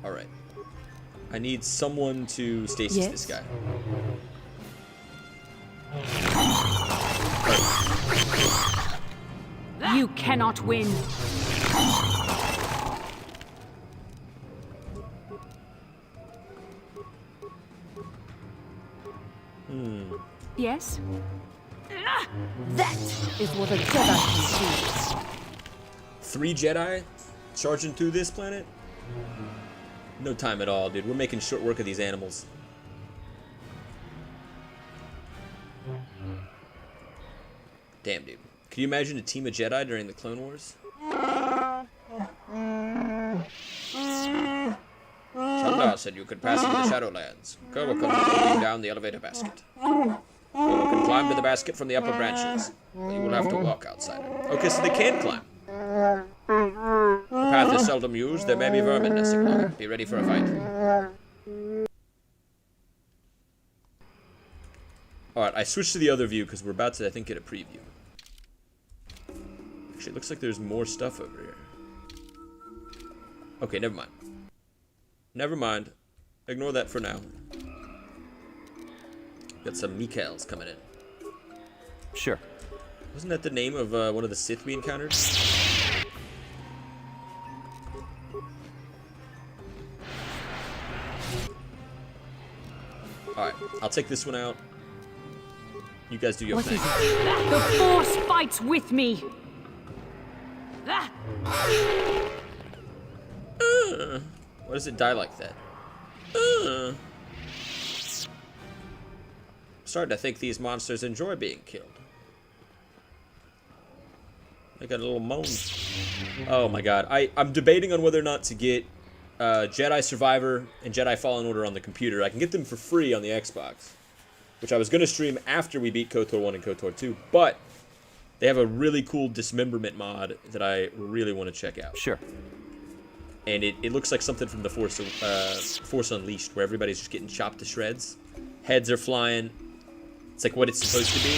Alright. I need someone to stasis this guy. You cannot win. Yes? That is what a Jedi can do. 3 Jedi charging through this planet? No time at all, dude. We're making short work of these animals. Damn, dude. Can you imagine a team of Jedi during the Clone Wars? Chandar said you could pass into the Shadowlands. Go will come down the elevator basket. Go can climb to the basket from the upper branches. But you will have to walk outside it. Okay, so they can climb. The path is seldom used. There may be vermin nesting along it. Be ready for a fight. Alright, I switched to the other view because we're about to, I think, get a preview. Actually, it looks like there's more stuff over here. Okay, never mind. Never mind. Ignore that for now. Got some Mikhails coming in. Sure. Wasn't that the name of one of the Sith we encountered? Alright, I'll take this one out. You guys do your thing. The Force fights with me. Why does it die like that? Starting to think these monsters enjoy being killed. They got a little moan. Oh my god. I'm debating on whether or not to get Jedi Survivor and Jedi Fallen Order on the computer. I can get them for free on the Xbox, which I was going to stream after we beat KOTOR 1 and KOTOR 2, but they have a really cool dismemberment mod that I really want to check out. Sure. And it looks like something from the Force Unleashed, where everybody's just getting chopped to shreds. Heads are flying. It's like what it's supposed to be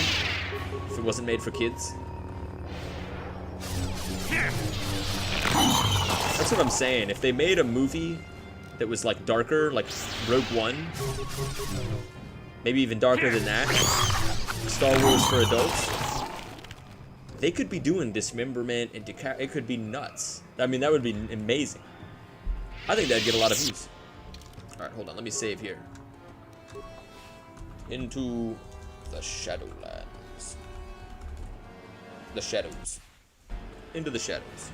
if it wasn't made for kids. That's what I'm saying. If they made a movie that was like darker, like Rogue One, maybe even darker than that, Star Wars for adults, they could be doing dismemberment and it could be nuts. I mean, that would be amazing. I think that'd get a lot of views. Alright, hold on. Let me save here. Into the Shadowlands. The shadows. Into the shadows.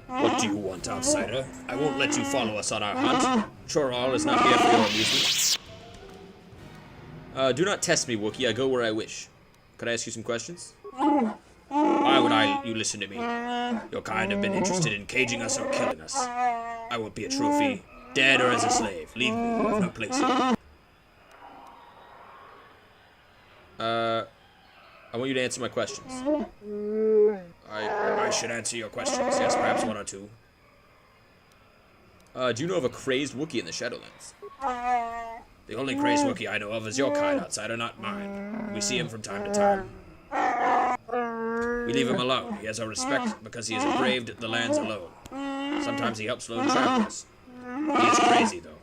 What do you want, outsider? I won't let you follow us on our hunt. Choral is not here for your amusement. Do not test me, Wookiee. I go where I wish. Could I ask you some questions? Why would you listen to me? Your kind have been interested in caging us or killing us. I won't be a trophy, dead or as a slave. Leave me, you have no place here. I want you to answer my questions. I should answer your questions. Yes, perhaps one or two. Do you know of a crazed Wookiee in the Shadowlands? The only crazed Wookiee I know of is your kind, outsider, not mine. We see him from time to time. We leave him alone. He has our respect because he has braved the lands alone. Sometimes he helps lone travelers. He is crazy, though.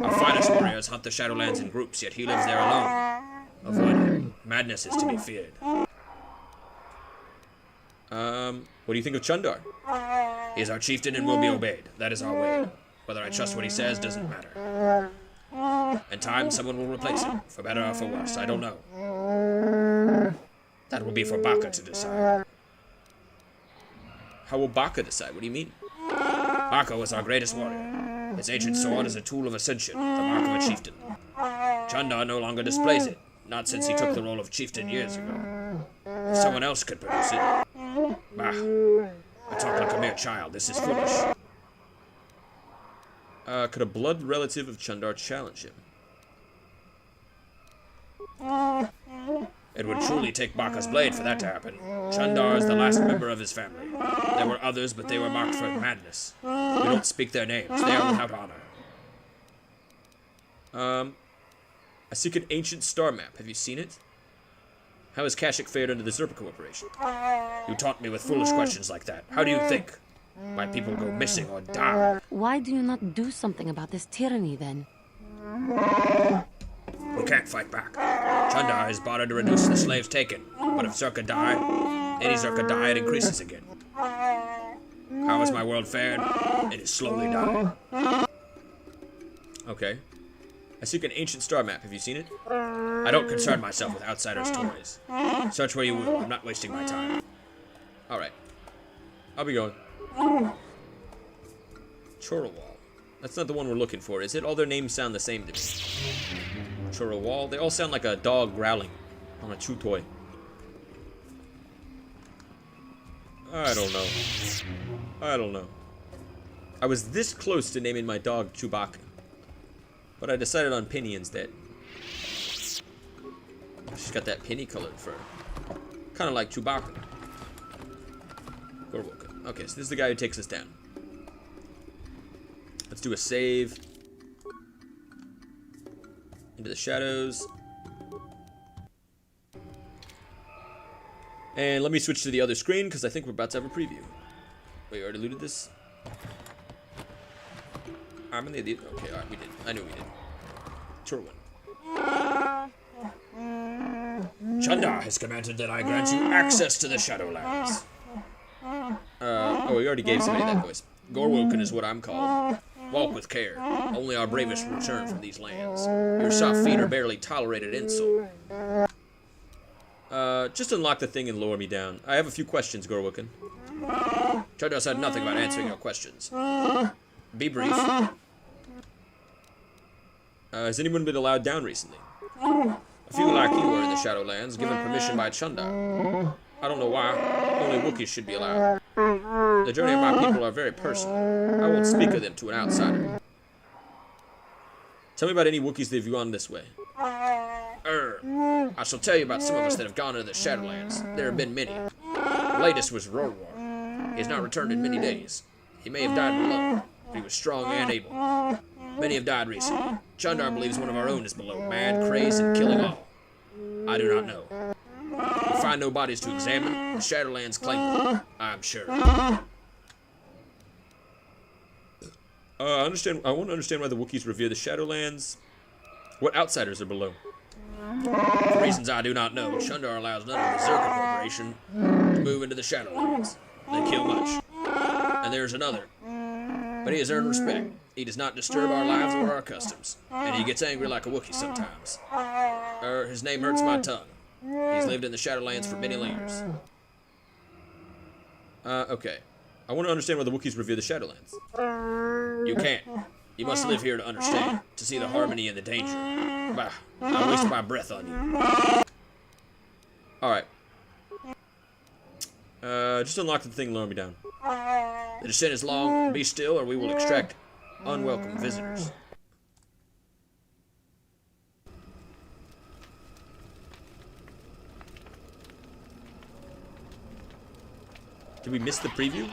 Our finest warriors hunt the Shadowlands in groups, yet he lives there alone. Avoid him. Madness is to be feared. What do you think of Chundar? He is our chieftain and will be obeyed. That is our way. Whether I trust what he says doesn't matter. In time, someone will replace him, for better or for worse. I don't know. That will be for Baka to decide. How will Baka decide? What do you mean? Baka was our greatest warrior. His ancient sword is a tool of ascension, the mark of a chieftain. Chundar no longer displays it, not since he took the role of chieftain years ago. If someone else could produce it... Bah, I talk like a mere child. This is foolish. Could a blood relative of Chundar challenge him? It would truly take Baka's blade for that to happen. Chundar is the last member of his family. There were others, but they were marked for madness. We don't speak their names. They are without honor. I seek an ancient star map. Have you seen it? How has Kashyyyk fared under the Zerpa Corporation? You taunt me with foolish questions like that. How do you think? My people go missing or die. Why do you not do something about this tyranny then? We can't fight back. Chundar has bartered to reduce the slaves taken. But if Zerka die, any Zerka die, it increases again. How has my world fared? It is slowly dying. Okay. I seek an ancient star map. Have you seen it? I don't concern myself with outsiders' toys. Search where you will. I'm not wasting my time. Alright. I'll be going. Chorowal. That's not the one we're looking for, is it? All their names sound the same to me. Chorowal. They all sound like a dog growling on a chew toy. I don't know. I don't know. I was this close to naming my dog Chewbacca. But I decided on Penny instead. She's got that penny colored fur. Kind of like Chewbacca. Gorwoka. Okay, so this is the guy who takes us down. Let's do a save. Into the shadows. And let me switch to the other screen because I think we're about to have a preview. Wait, we already looted this? I'm in the idiot. Okay, alright, we did. I knew we did. Turwin. Chundar has commanded that I grant you access to the Shadowlands. Oh, we already gave somebody that voice. Gorwoken is what I'm called. Walk with care. Only our bravest return from these lands. Your soft feet are barely tolerated insult. Just unlock the thing and lower me down. I have a few questions, Gorwoken. Chundar said nothing about answering your questions. Be brief. Has anyone been allowed down recently? A few like you were in the Shadowlands, given permission by Chundar. I don't know why. Only Wookiees should be allowed. The journey of my people are very personal. I won't speak of them to an outsider. Tell me about any Wookiees that have gone this way. I shall tell you about some of us that have gone into the Shadowlands. There have been many. The latest was Rorwar. He has not returned in many days. He may have died below, but he was strong and able. Many have died recently. Chundar believes one of our own is below, mad, crazed, and killing all. I do not know. We find no bodies to examine. The Shadowlands claim them, I'm sure. I want to understand why the Wookiees revere the Shadowlands. What outsiders are below? For reasons I do not know, Chundar allows none of the Zerka Corporation to move into the Shadowlands. They kill much. And there's another. But he has earned respect. He does not disturb our lives or our customs. And he gets angry like a Wookiee sometimes. His name hurts my tongue. He's lived in the Shadowlands for many years. Okay. I want to understand why the Wookiees revere the Shadowlands. You can't. You must live here to understand, to see the harmony and the danger. Bah, I waste my breath on you. Alright. Just unlock the thing and lower me down. The descent is long. Be still, or we will extract unwelcome visitors. Did we miss the preview?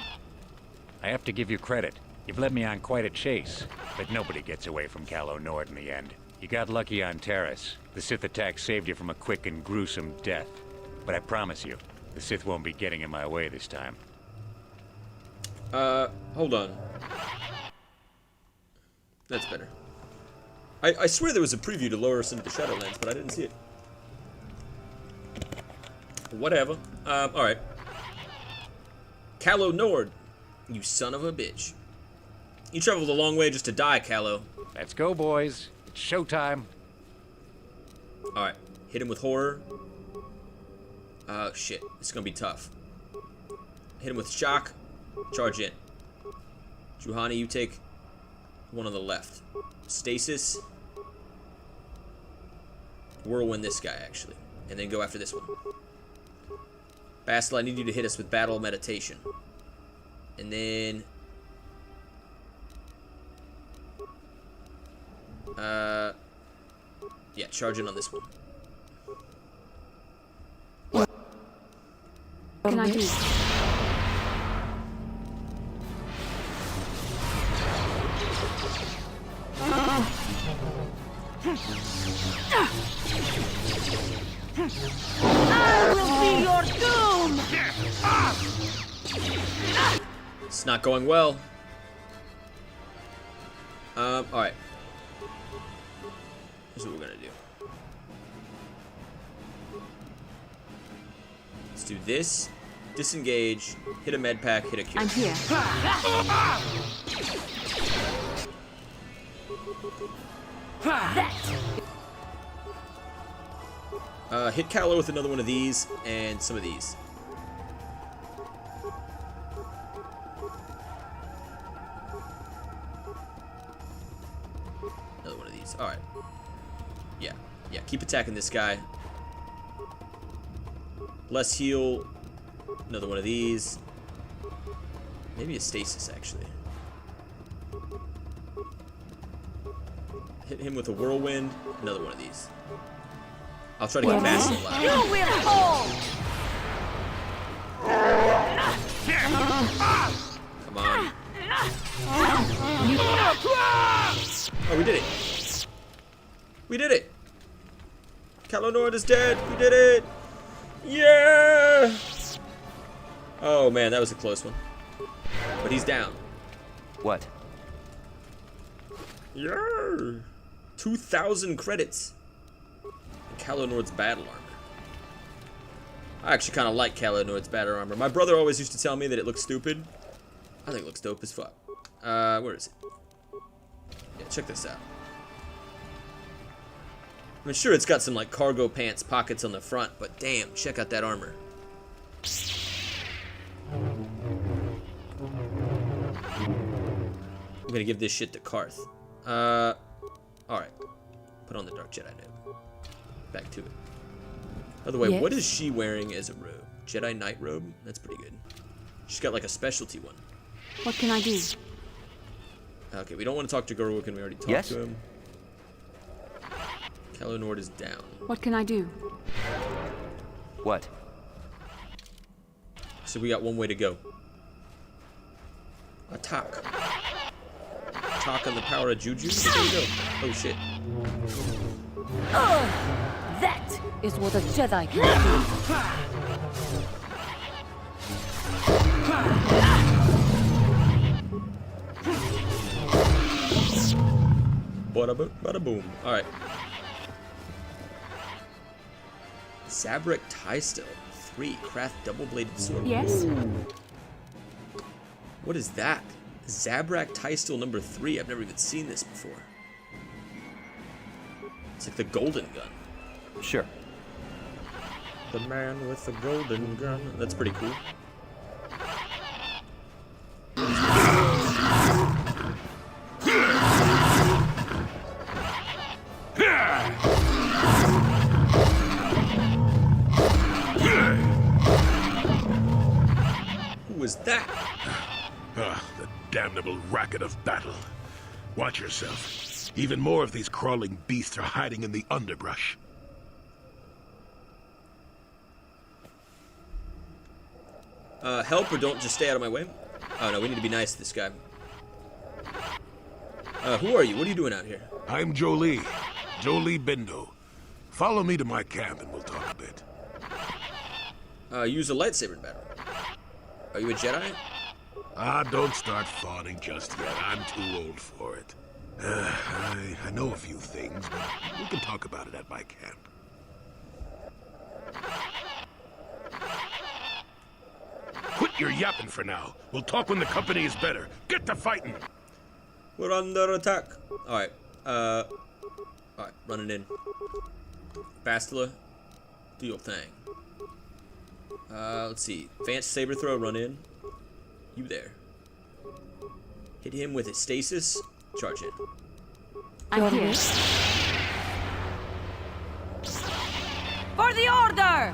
I have to give you credit. You've led me on quite a chase, but nobody gets away from Calo Nord in the end. You got lucky on Taris. The Sith attack saved you from a quick and gruesome death. But I promise you, the Sith won't be getting in my way this time. Hold on. That's better. I swear there was a preview to lower us into the Shadowlands, but I didn't see it. Whatever. Alright. Calo Nord, you son of a bitch. You traveled a long way just to die, Calo. Let's go, boys. It's showtime. Alright. Hit him with horror. Oh, shit. This is gonna be tough. Hit him with shock. Charge in. Juhani, you take one on the left. Stasis. Whirlwind this guy, actually. And then go after this one. Bastel, I need you to hit us with battle meditation. And then... Yeah, charge in on this one. What can I do? I will be your doom! It's not going well. Alright. Here's what we're gonna do. Let's do this. Disengage. Hit a med pack. Hit a cure. I'm here. Hit Kylo with another one of these and some of these. Another one of these. Alright. Yeah. Yeah, keep attacking this guy. Less heal. Another one of these. Maybe a stasis, actually. Hit him with a whirlwind. Another one of these. I'll try to get fast and loud. You will fall! Come on. Oh, we did it. We did it. Kylo Nord is dead. We did it. Yeah. Oh, man, that was a close one. But he's down. What? Yeah. 2,000 credits. And Kylo Nord's battle armor. I actually kind of like Kylo Nord's battle armor. My brother always used to tell me that it looks stupid. I think it looks dope as fuck. Where is it? Yeah, check this out. I mean, sure, it's got some, like, cargo pants pockets on the front, but damn, check out that armor. I'm gonna give this shit to Karth. Alright. Put on the Dark Jedi note. Back to it. By the way, Yes. what is she wearing as a robe? Jedi Knight robe? That's pretty good. She's got, like, a specialty one. What can I do? Okay, we don't want to talk to Gurwook, and we already talked to him. Kylo Nord is down. What can I do? What? So we got one way to go. Attack. Attack on the power of Juju. There you go. Oh shit. That is what a Jedi can do. Bada boom, bada boom. Alright. Zabrak Tystel 3 craft double-bladed sword. Yes? What is that? Zabrak Tystel number 3. I've never even seen this before. It's like the golden gun. Sure. The man with the golden gun. That's pretty cool. Who was that? The damnable racket of battle. Watch yourself. Even more of these crawling beasts are hiding in the underbrush. Help or don't just stay out of my way? Oh no, we need to be nice to this guy. Who are you? What are you doing out here? I'm Jolie. Jolie Bindo. Follow me to my camp and we'll talk a bit. Use a lightsaber in battle. Are you a Jedi? Don't start fawning just yet. I'm too old for it. I know a few things, but we can talk about it at my camp. Quit your yapping for now. We'll talk when the company is better. Get to fighting! We're under attack. Alright. Alright, running in. Bastila, do your thing. Let's see. Advanced saber throw, run in. You there. Hit him with a stasis. Charge in. I'm here. For the order!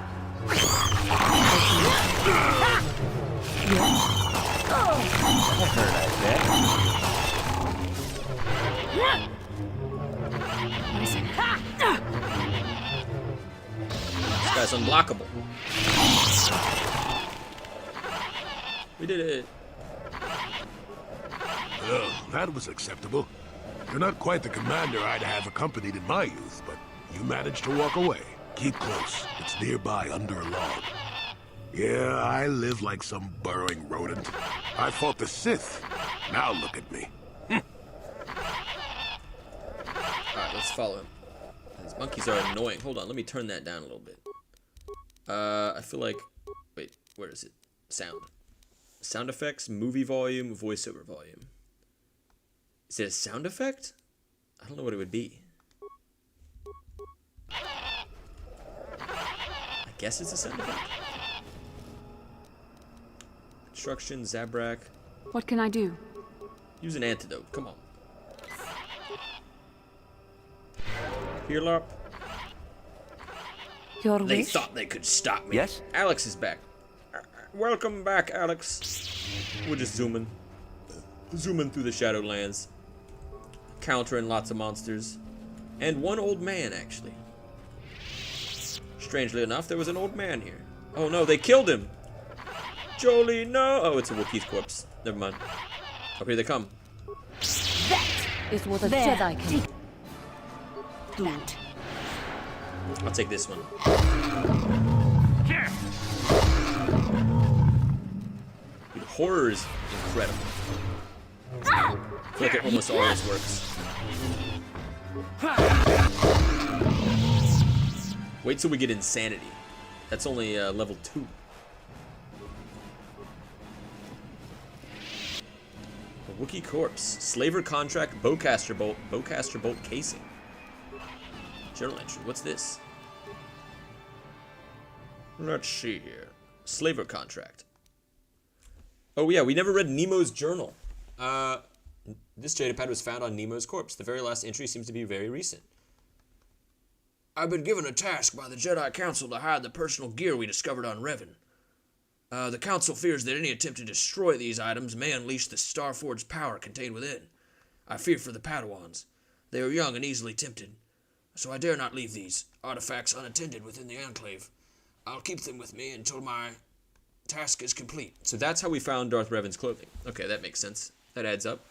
guy's unblockable. We did it. Well, that was acceptable. You're not quite the commander I'd have accompanied in my youth, but you managed to walk away. Keep close. It's nearby under a log. Yeah, I live like some burrowing rodent. I fought the Sith. Now look at me. Alright, let's follow him. These monkeys are annoying. Hold on, let me turn that down a little bit. I feel like... Wait, where is it? Sound. Sound effects, movie volume, voiceover volume. Is it a sound effect? I don't know what it would be. I guess it's a sound effect. Construction, Zabrak. What can I do? Use an antidote, come on. Heal up. Your They wish? thought they could stop me. Yes? Alex is back. Welcome back, Alex. We're just zooming. Zooming through the Shadowlands. Countering lots of monsters. And one old man, actually. Strangely enough, there was an old man here. Oh no, they killed him! Jolie, no! Oh, it's a Wookiee's corpse. Never mind. Oh, here they come. That is what a Jedi can do. I'll take this one. Dude, horror is incredible. I feel like it almost always works. Wait till we get Insanity. That's only level 2. A Wookiee corpse. Slaver contract, bowcaster bolt casing. Journal entry. What's this? Let's see here. Slaver contract. Oh yeah, we never read Nemo's journal. This Jedi was found on Nemo's corpse. The very last entry seems to be very recent. I've been given a task by the Jedi Council to hide the personal gear we discovered on Revan. The Council fears that any attempt to destroy these items may unleash the Starforged power contained within. I fear for the Padawans. They are young and easily tempted, so I dare not leave these artifacts unattended within the Enclave. I'll keep them with me until my task is complete. So that's how we found Darth Revan's clothing. Okay, that makes sense. That adds up.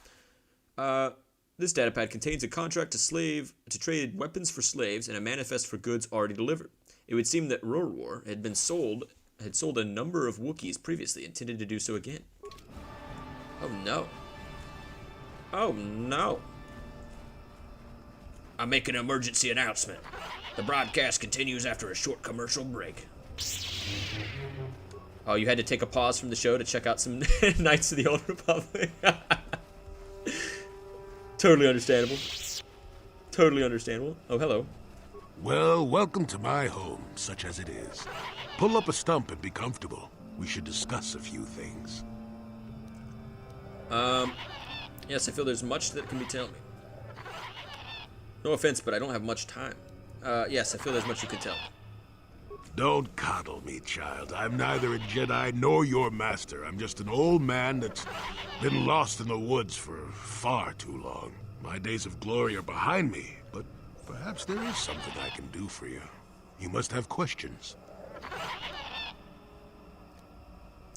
This datapad contains a contract to trade weapons for slaves and a manifest for goods already delivered. It would seem that Rorwar had sold a number of Wookiees previously, intended to do so again. Oh no. Oh no. I make an emergency announcement. The broadcast continues after a short commercial break. Oh, you had to take a pause from the show to check out some Knights of the Old Republic. Totally understandable. Totally understandable. Oh, hello. Well, welcome to my home, such as it is. Pull up a stump and be comfortable. We should discuss a few things. Yes, I feel there's much that can be told me. No offense, but I don't have much time. Yes, I feel there's much you can tell me. Don't coddle me, child. I'm neither a Jedi nor your master. I'm just an old man that's been lost in the woods for far too long. My days of glory are behind me, but perhaps there is something I can do for you. You must have questions.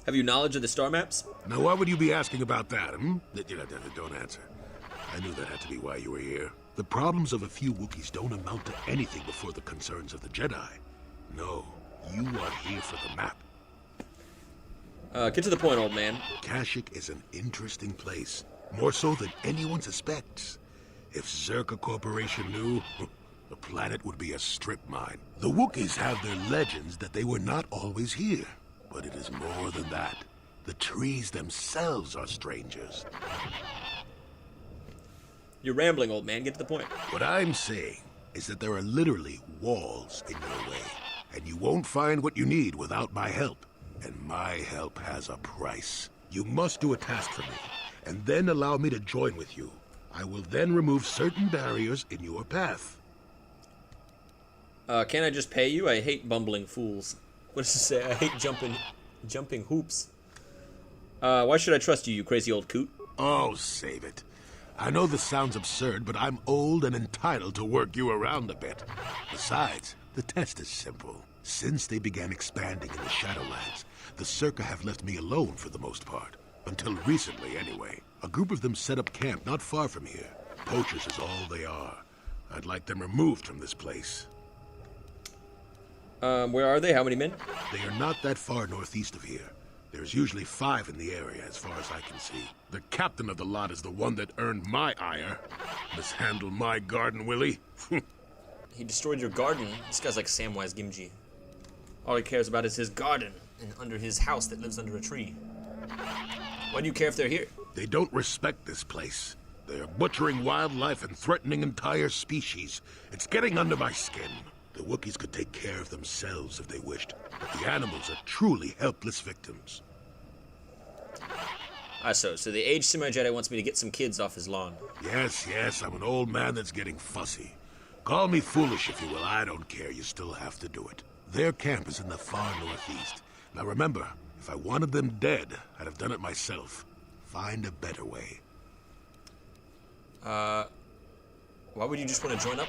Have you knowledge of the star maps? Now, why would you be asking about that, hmm? Don't answer. I knew that had to be why you were here. The problems of a few Wookiees don't amount to anything before the concerns of the Jedi. No, you are here for the map. Get to the point, old man. Kashyyyk is an interesting place, more so than anyone suspects. If Czerka Corporation knew, the planet would be a strip mine. The Wookiees have their legends that they were not always here, but it is more than that. The trees themselves are strangers. You're rambling, old man. Get to the point. What I'm saying is that there are literally walls in your way, and you won't find what you need without my help. And my help has a price. You must do a task for me, and then allow me to join with you. I will then remove certain barriers in your path. Can I just pay you? I hate bumbling fools. What does it say? I hate jumping hoops. Why should I trust you, you crazy old coot? Oh, save it. I know this sounds absurd, but I'm old and entitled to work you around a bit. Besides, the test is simple. Since they began expanding in the Shadowlands, the Circa have left me alone for the most part. Until recently, anyway. A group of them set up camp not far from here. Poachers is all they are. I'd like them removed from this place. Where are they? How many men? They are not that far northeast of here. There's usually 5 in the area, as far as I can see. The captain of the lot is the one that earned my ire. Mishandle my garden, Willie. He destroyed your garden. This guy's like Samwise Gamgee. All he cares about is his garden and under his house that lives under a tree. Why do you care if they're here? They don't respect this place. They are butchering wildlife and threatening entire species. It's getting under my skin. The Wookiees could take care of themselves if they wished, but the animals are truly helpless victims. So the aged semi-Jedi wants me to get some kids off his lawn. Yes, I'm an old man that's getting fussy. Call me foolish if you will, I don't care, you still have to do it. Their camp is in the far northeast. Now remember, if I wanted them dead, I'd have done it myself. Find a better way. Why would you just want to join up?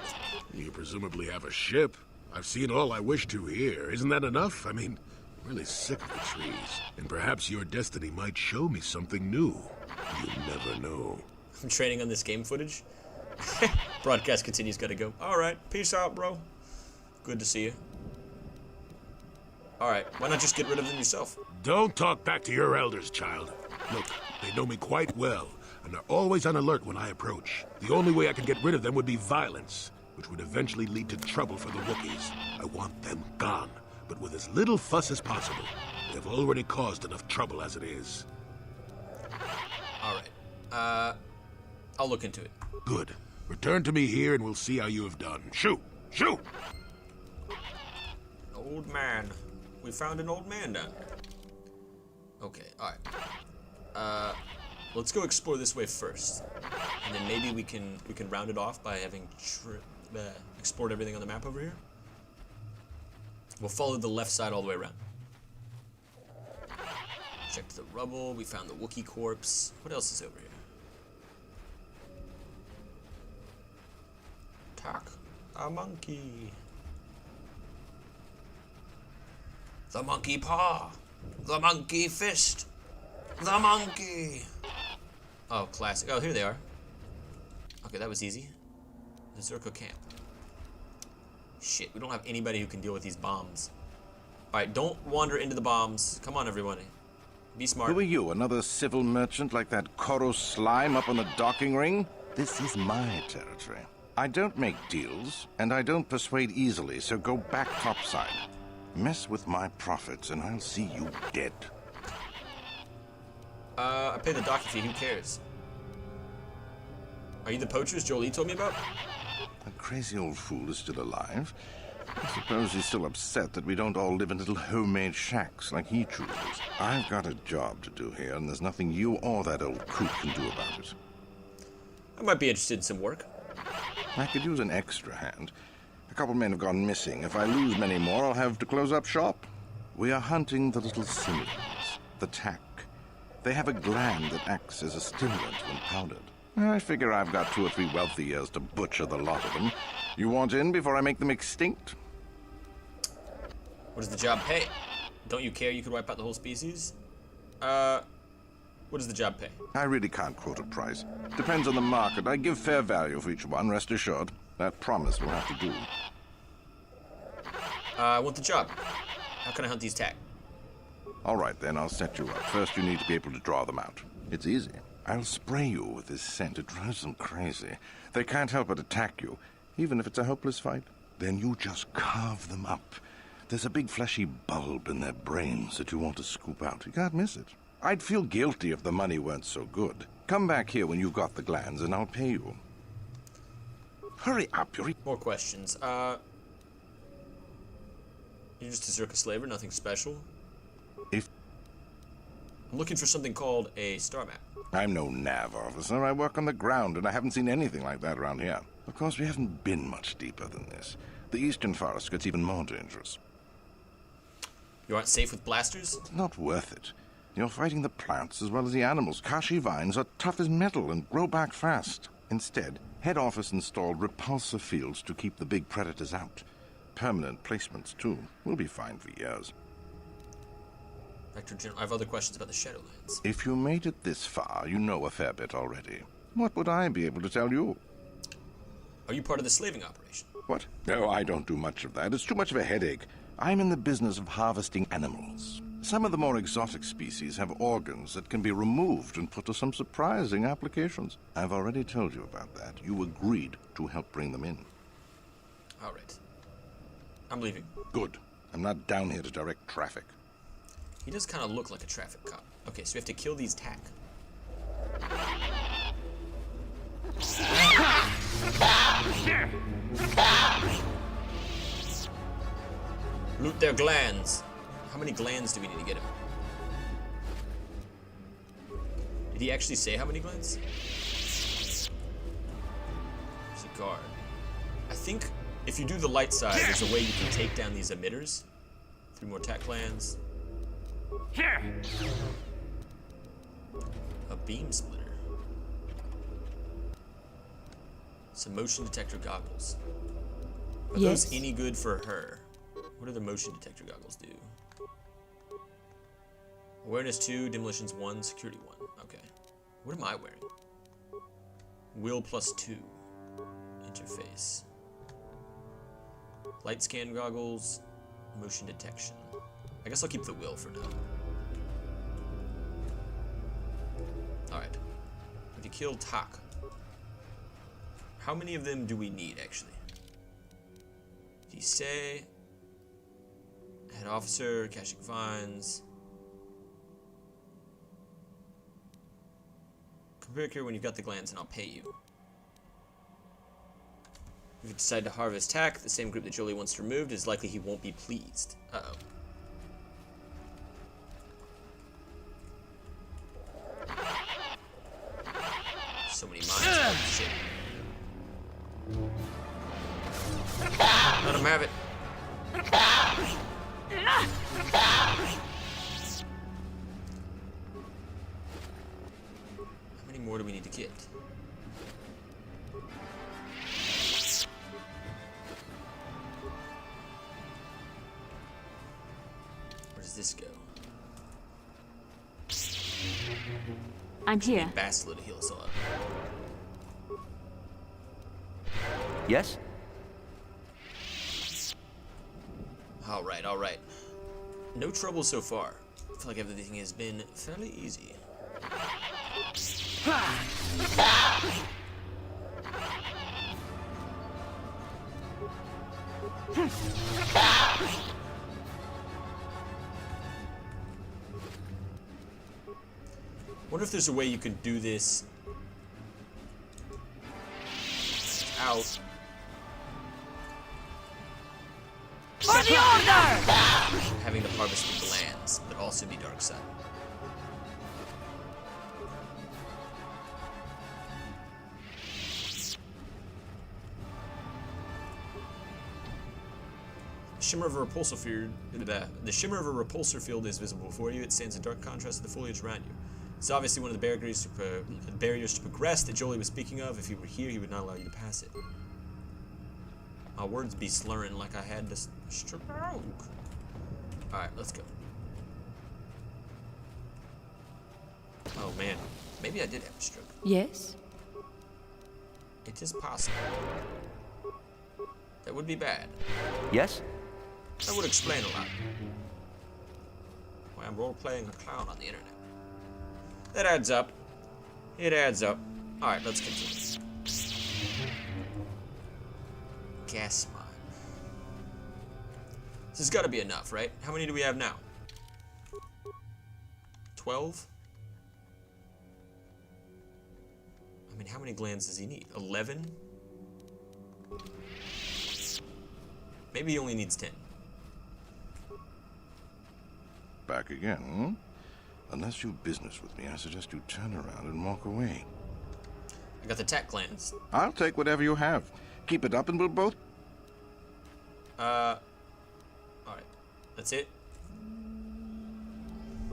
You presumably have a ship. I've seen all I wish to here. Isn't that enough? I mean, I'm really sick of the trees. And perhaps your destiny might show me something new. You never know. I'm training on this game footage. Broadcast continues, gotta go. Alright, peace out, bro. Good to see you. Alright, why not just get rid of them yourself? Don't talk back to your elders, child. Look, they know me quite well, and are always on alert when I approach. The only way I can get rid of them would be violence, which would eventually lead to trouble for the Wookiees. I want them gone, but with as little fuss as possible. They have already caused enough trouble as it is. Alright, I'll look into it. Good. Return to me here and we'll see how you have done. Shoot! Shoot! Old man. We found an old man down here. Okay, alright. Let's go explore this way first. And then maybe we can round it off by having explored everything on the map over here. We'll follow the left side all the way around. Checked the rubble, we found the Wookiee corpse. What else is over here? Attack a monkey. The monkey paw. The monkey fist. The monkey. Oh, classic. Oh, here they are. Okay, that was easy. The Zerko camp. Shit, we don't have anybody who can deal with these bombs. Alright, don't wander into the bombs. Come on, everybody. Be smart. Who are you, another civil merchant like that Kotor slime up on the docking ring? This is my territory. I don't make deals, and I don't persuade easily, so go back topside. Mess with my profits, and I'll see you dead. I pay the docking fee, who cares? Are you the poachers Jolie told me about? That crazy old fool is still alive. I suppose he's still upset that we don't all live in little homemade shacks like he chooses. I've got a job to do here, and there's nothing you or that old coot can do about it. I might be interested in some work. I could use an extra hand. A couple men have gone missing. If I lose many more, I'll have to close up shop. We are hunting the little simians, the tack. They have a gland that acts as a stimulant when powdered. I figure I've got 2 or 3 wealthy years to butcher the lot of them. You want in before I make them extinct? What does the job pay? Don't you care you could wipe out the whole species? What does the job pay? I really can't quote a price. Depends on the market. I give fair value for each one, rest assured. That promise will have to do. I want the job. How can I hunt these tack? All right, then, I'll set you up. First, you need to be able to draw them out. It's easy. I'll spray you with this scent. It drives them crazy. They can't help but attack you, even if it's a hopeless fight. Then you just carve them up. There's a big fleshy bulb in their brains that you want to scoop out. You can't miss it. I'd feel guilty if the money weren't so good. Come back here when you've got the glands, and I'll pay you. Hurry up, you're... More questions. You're just a Zerka slaver, nothing special? If... I'm looking for something called a star map. I'm no nav officer. I work on the ground, and I haven't seen anything like that around here. Of course, we haven't been much deeper than this. The eastern forest gets even more dangerous. You aren't safe with blasters? It's not worth it. You're fighting the plants as well as the animals. Kashyyyk vines are tough as metal and grow back fast. Instead, head office installed repulsor fields to keep the big predators out. permanent placements, too. We'll be fine for years. Director General, I have other questions about the Shadowlands. If you made it this far, you know a fair bit already. What would I be able to tell you? Are you part of the slaving operation? What? No, I don't do much of that. It's too much of a headache. I'm in the business of harvesting animals. Some of the more exotic species have organs that can be removed and put to some surprising applications. I've already told you about that. You agreed to help bring them in. All right. I'm leaving. Good. I'm not down here to direct traffic. He does kind of look like a traffic cop. Okay, so we have to kill these tack. Loot their glands. How many glands do we need to get him? Did he actually say how many glands? There's a guard. I think if you do the light side, there's a way you can take down these emitters. 3 more tack glands. A beam splitter. Some motion detector goggles. Are those any good for her? What do the motion detector goggles do? Awareness 2, demolitions 1, security 1. Okay. What am I wearing? Will +2. Interface. Light scan goggles. Motion detection. I guess I'll keep the will for now. Alright. If you kill Tak, how many of them do we need, actually? Did he say? Head officer, Kashyyyk Vines. Come back here when you've got the glands and I'll pay you. If you decide to harvest Tak, the same group that Jolie wants removed, it's likely he won't be pleased. Uh-oh. So many mines. Oh, shit. Let him have it. How many more do we need to get? Where does this go? I'm here. Bastila to heal us all up. Yes? Alright, alright. No trouble so far. I feel like everything has been fairly easy. Wonder if there's a way you could do this out. For the order! Having to harvest the glands, but also be dark side. Shimmer of a repulsor field. The shimmer of a repulsor field is visible before you. It stands in dark contrast to the foliage around you. It's obviously one of the barriers to progress that Jolie was speaking of. If he were here, he would not allow you to pass it. My words be slurring like I had to stroke. Alright, let's go. Oh man, maybe I did have a stroke. Yes? It is possible. That would be bad. Yes? That would explain a lot. Why I'm role-playing a clown on the internet. That adds up. It adds up. Alright, let's continue. Gas mine. This has got to be enough, right? How many do we have now? 12? I mean, how many glands does he need? 11? Maybe he only needs 10. Back again, hmm? Unless you've business with me, I suggest you turn around and walk away. I got the tack glands. I'll take whatever you have. Keep it up and we'll both... Alright. That's it?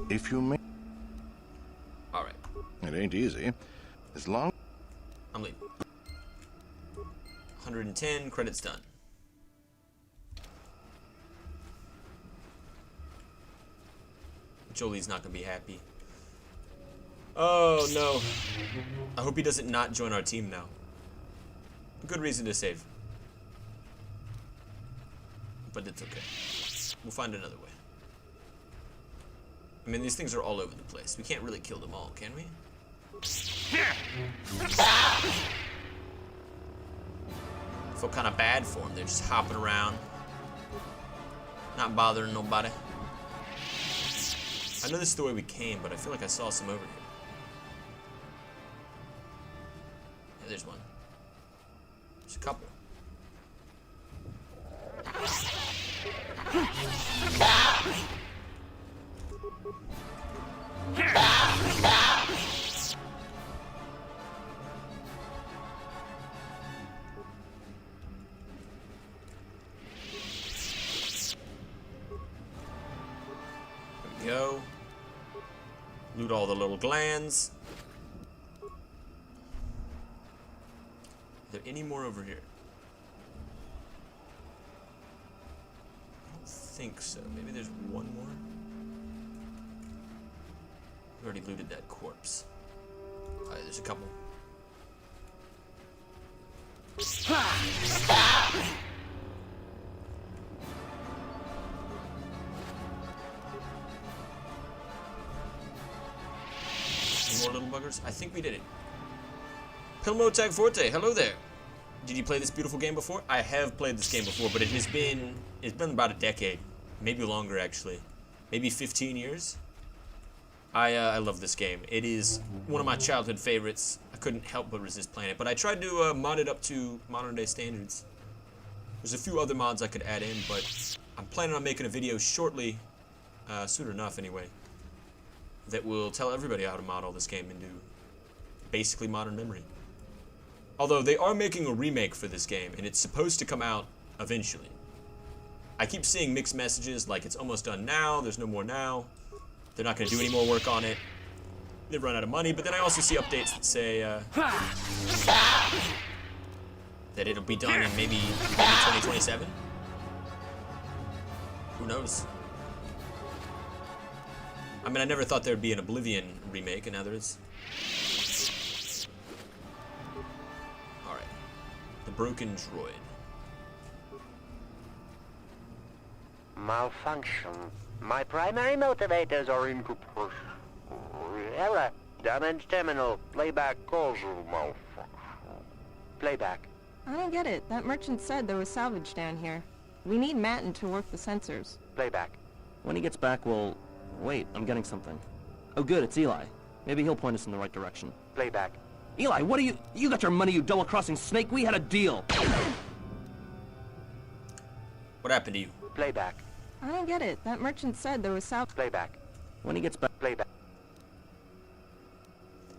If you may... Alright. It ain't easy. As long... I'm leaving. 110, credits done. Jolie's not gonna be happy. Oh no. I hope he doesn't not join our team now. Good reason to save. But it's okay. We'll find another way. I mean, these things are all over the place. We can't really kill them all, can we? Feel kind of bad for them. They're just hopping around. Not bothering nobody. I know this is the way we came, but I feel like I saw some over here. Yeah, there's one. There's a couple. There we go. Loot all the little glands. Are there any more over here? I don't think so. Maybe there's one more. We already looted that corpse. Alright, there's a couple. Any more little buggers? I think we did it. Pilmo Tag Forte, hello there. Did you play this beautiful game before? I have played this game before, but it's been about a decade. Maybe longer, actually. Maybe 15 years. I love this game. It is one of my childhood favorites. I couldn't help but resist playing it, but I tried to mod it up to modern day standards. There's a few other mods I could add in, but I'm planning on making a video shortly, soon enough anyway, that will tell everybody how to mod all this game into basically modern memory. Although they are making a remake for this game, and it's supposed to come out eventually. I keep seeing mixed messages like it's almost done now, there's no more now. They're not going to do any more work on it. They've run out of money, but then I also see updates that say that it'll be done in maybe 2027. Who knows? I mean, I never thought there'd be an Oblivion remake, and now there is. Alright. The broken droid. Malfunction. My primary motivators are in proportion. Error. Damage terminal. Playback causal malfunction. Playback. I don't get it. That merchant said there was salvage down here. We need Matten to work the sensors. Playback. When he gets back, we'll... Wait, I'm getting something. Oh good, it's Eli. Maybe he'll point us in the right direction. Playback. Eli, what are you... You got your money, you double-crossing snake? We had a deal! What happened to you? Playback. I don't get it. That merchant said there was salvage... Playback. When he gets back... Playback.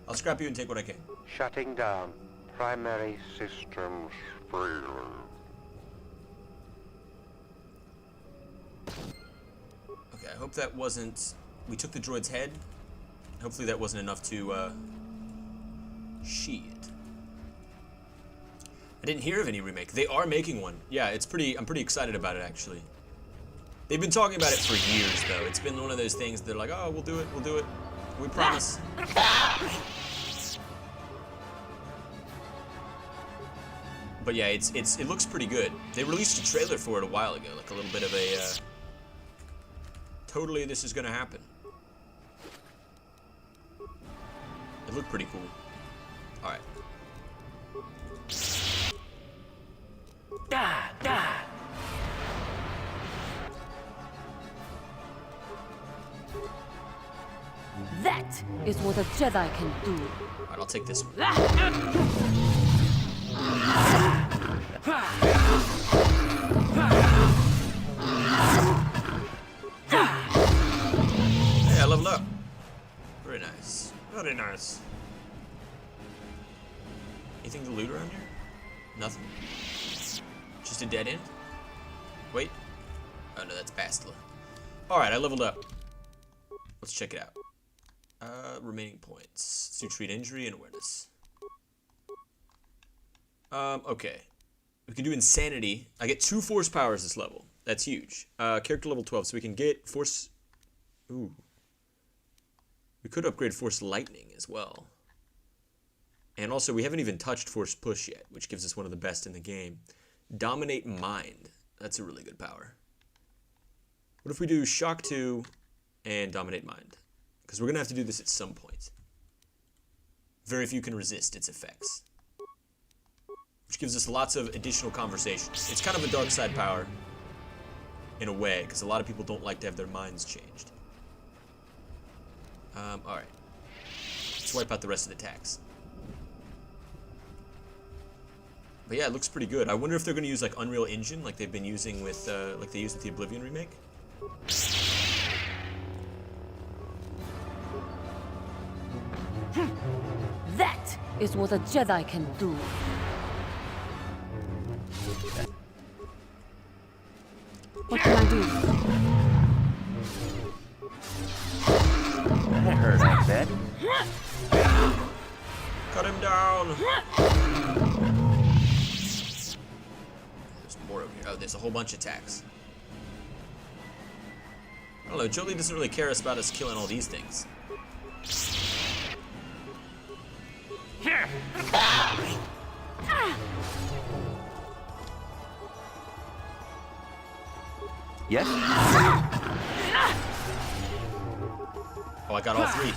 I'll scrap you and take what I can. Shutting down. Primary systems failure. Okay, I hope that wasn't... We took the droid's head. Hopefully that wasn't enough to, shit. I didn't hear of any remake. They are making one. Yeah, it's pretty... I'm pretty excited about it, actually. They've been talking about it for years, though. It's been one of those things they're like, oh, we'll do it. We promise. But yeah, it looks pretty good. They released a trailer for it a while ago, like a little bit of a, totally this is gonna happen. It looked pretty cool. Alright. That is what a Jedi can do. Alright, I'll take this one. Hey, I leveled up. Very nice. Very nice. Anything to loot around here? Nothing. Just a dead end? Wait. Oh no, that's Bastila. Alright, I leveled up. Let's check it out. Remaining points. Let's do treat injury and awareness. Okay. We can do insanity. I get 2 force powers this level. That's huge. Character level 12, so we can get force... Ooh. We could upgrade Force Lightning as well. And also, we haven't even touched Force Push yet, which gives us one of the best in the game. Dominate Mind. That's a really good power. What if we do Shock 2 and Dominate Mind? Because we're going to have to do this at some point. Very few can resist its effects. Which gives us lots of additional conversations. It's kind of a dark side power, in a way, because a lot of people don't like to have their minds changed. Alright. Let's wipe out the rest of the attacks. But yeah, it looks pretty good. I wonder if they're going to use like Unreal Engine, like they've been using with, like they used with the Oblivion remake. That is what a Jedi can do. What can I do? That hurt, I bet. Cut him down! There's more over here. Oh, there's a whole bunch of attacks. I don't know, Jolie doesn't really care about us killing all these things. Yes? Oh, I got all three.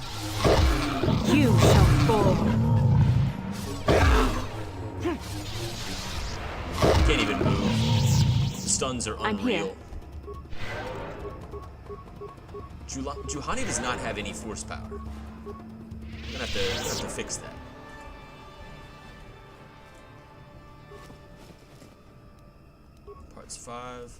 You shall fall. Can't even move. The stuns are unreal. Juhani does not have any force power. I'm gonna have to fix that. Parts 5.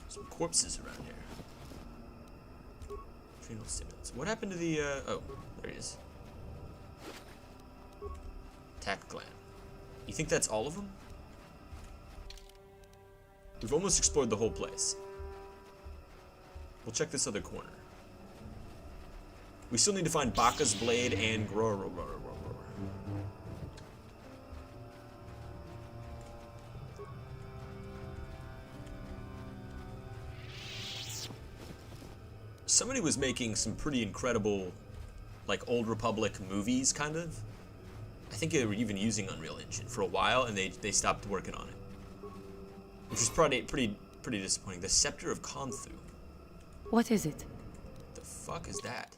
Some corpses around here. Adrenal stimulants. What happened to the, oh, there he is. Attack gland. You think that's all of them? We've almost explored the whole place. We'll check this other corner. We still need to find Baka's blade and Gror. Somebody was making some pretty incredible, like, Old Republic movies, kind of. I think they were even using Unreal Engine for a while, and they stopped working on it. Which is pretty disappointing. The Scepter of Konthu. What is it? The fuck is that?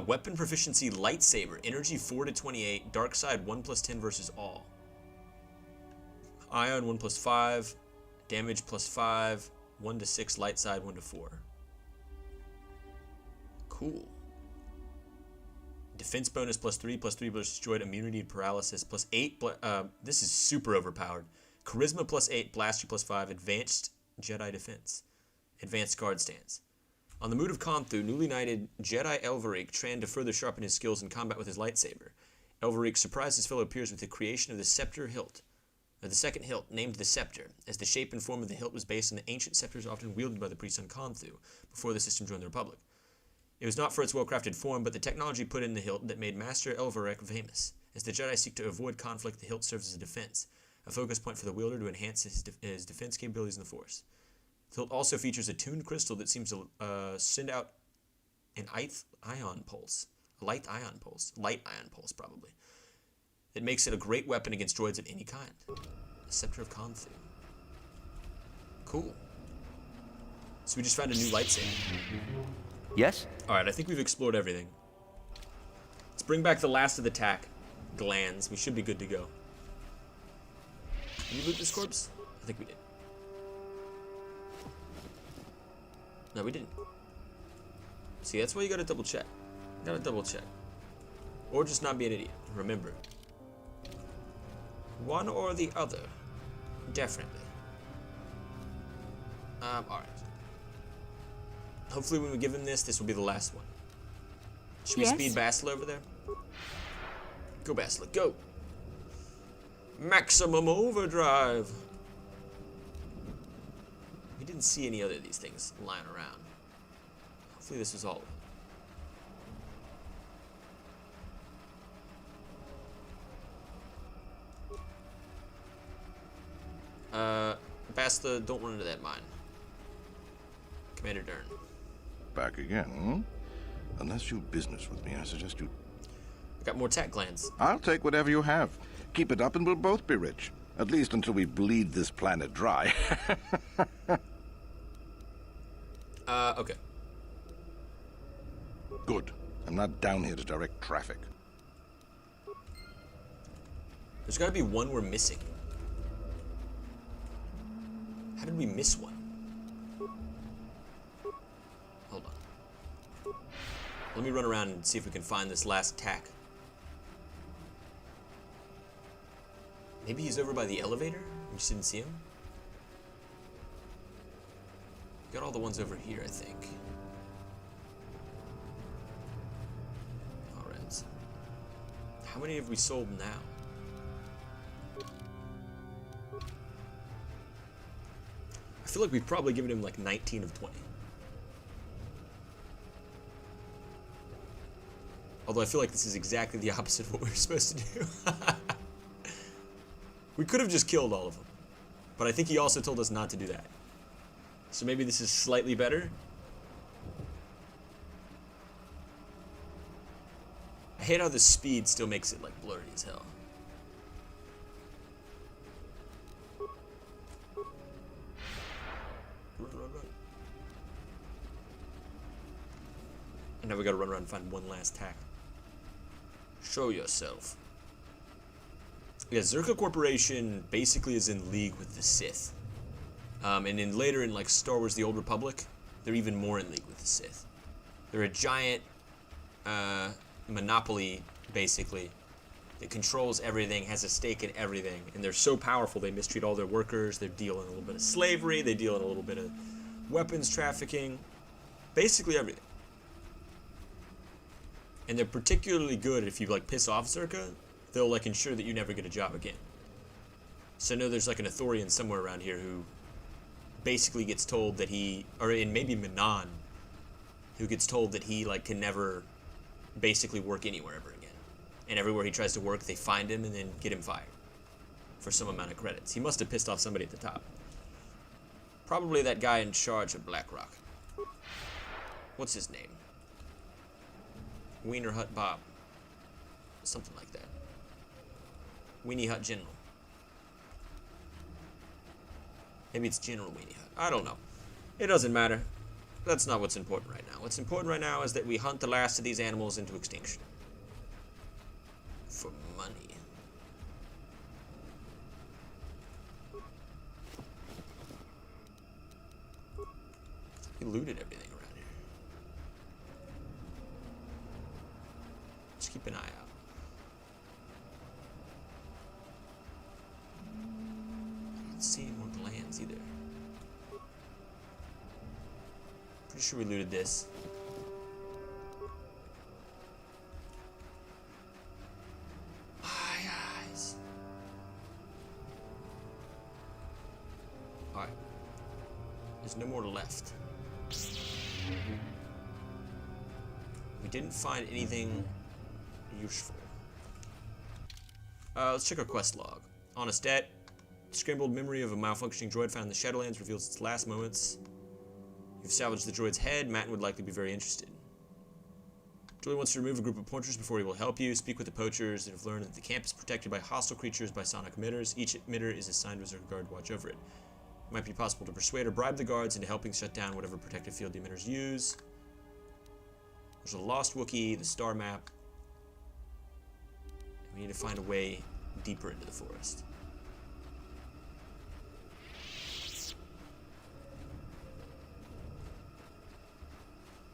Weapon proficiency lightsaber. Energy 4 to 28. Dark side 1 plus 10 versus all. Ion 1 plus 5. Damage plus 5. 1 to 6. Light side 1 to 4. Cool. Defense bonus plus 3 versus droid. Immunity to paralysis plus 8. This is super overpowered. Charisma plus 8. Blaster plus 5. Advanced Jedi defense. Advanced guard stance. On the mood of Konthu, newly knighted Jedi Elverik trained to further sharpen his skills in combat with his lightsaber. Elverik surprised his fellow peers with the creation of the scepter hilt, or the second hilt, named the scepter, as the shape and form of the hilt was based on the ancient scepters often wielded by the priests on Konthu, before the system joined the Republic. It was not for its well-crafted form, but the technology put in the hilt that made Master Elverik famous. As the Jedi seek to avoid conflict, the hilt serves as a defense, a focus point for the wielder to enhance his defense capabilities in the Force. The hilt also features a tuned crystal that seems to send out an ion pulse. A light ion pulse, probably. It makes it a great weapon against droids of any kind. The Scepter of Konthu. Cool. So we just found a new lightsaber. Yes? Alright, I think we've explored everything. Let's bring back the last of the attack glands. We should be good to go. Did we loot this corpse? I think we did. No, we didn't. See, that's why you gotta double check. You gotta double check. Or just not be an idiot. Remember. One or the other. Definitely. Alright. Hopefully when we give him this will be the last one. Should we speed Bastila over there? Go, Bastila, go! Maximum overdrive! We didn't see any other of these things lying around. Hopefully this was all of them. Bastila, don't run into that mine. Commander Dern. Back again, hmm? Unless you business with me, I suggest you... I got more tech glands. I'll take whatever you have. Keep it up and we'll both be rich. At least until we bleed this planet dry. Okay. Good. I'm not down here to direct traffic. There's gotta be one we're missing. How did we miss one? Hold on. Let me run around and see if we can find this last tack. Maybe he's over by the elevator? We just didn't see him? Got all the ones over here, I think. Alright. How many have we sold now? I feel like we've probably given him like 19 of 20. Although I feel like this is exactly the opposite of what we were supposed to do. We could have just killed all of them. But I think he also told us not to do that. So maybe this is slightly better? I hate how the speed still makes it like blurry as hell. Run. And now we gotta run around and find one last tack. Show yourself. Yeah, Zerka Corporation basically is in league with the Sith. And later in like Star Wars The Old Republic, they're even more in league with the Sith. They're a giant monopoly, basically, that controls everything, has a stake in everything, and they're so powerful they mistreat all their workers, they deal in a little bit of slavery, they deal in a little bit of weapons trafficking, basically everything. And they're particularly good if you like piss off Zerka, they'll like ensure that you never get a job again. So I know there's like an Ithorian somewhere around here who basically gets told that he, or in maybe Manan, who gets told that he like can never basically work anywhere ever again. And everywhere he tries to work, they find him and then get him fired for some amount of credits. He must have pissed off somebody at the top. Probably that guy in charge of Blackrock. What's his name? Wiener Hut Bob. Something like that. Weenie Hut General. Maybe it's General Weenie Hut. I don't know. It doesn't matter. That's not what's important right now. What's important right now is that we hunt the last of these animals into extinction. For money. We looted everything around here. Just keep an eye out. I don't see any more glands either. Pretty sure we looted this. My eyes. Alright. There's no more left. We didn't find anything useful. Let's check our quest log. Honest debt. Scrambled memory of a malfunctioning droid found in the Shadowlands reveals its last moments. You've salvaged the droid's head. Matin would likely be very interested. Droid wants to remove a group of poachers before he will help you. Speak with the poachers that have learned that the camp is protected by hostile creatures by sonic emitters. Each emitter is assigned to a reserve guard to watch over it. It might be possible to persuade or bribe the guards into helping shut down whatever protective field the emitters use. There's a lost Wookiee, the star map. We need to find a way deeper into the forest.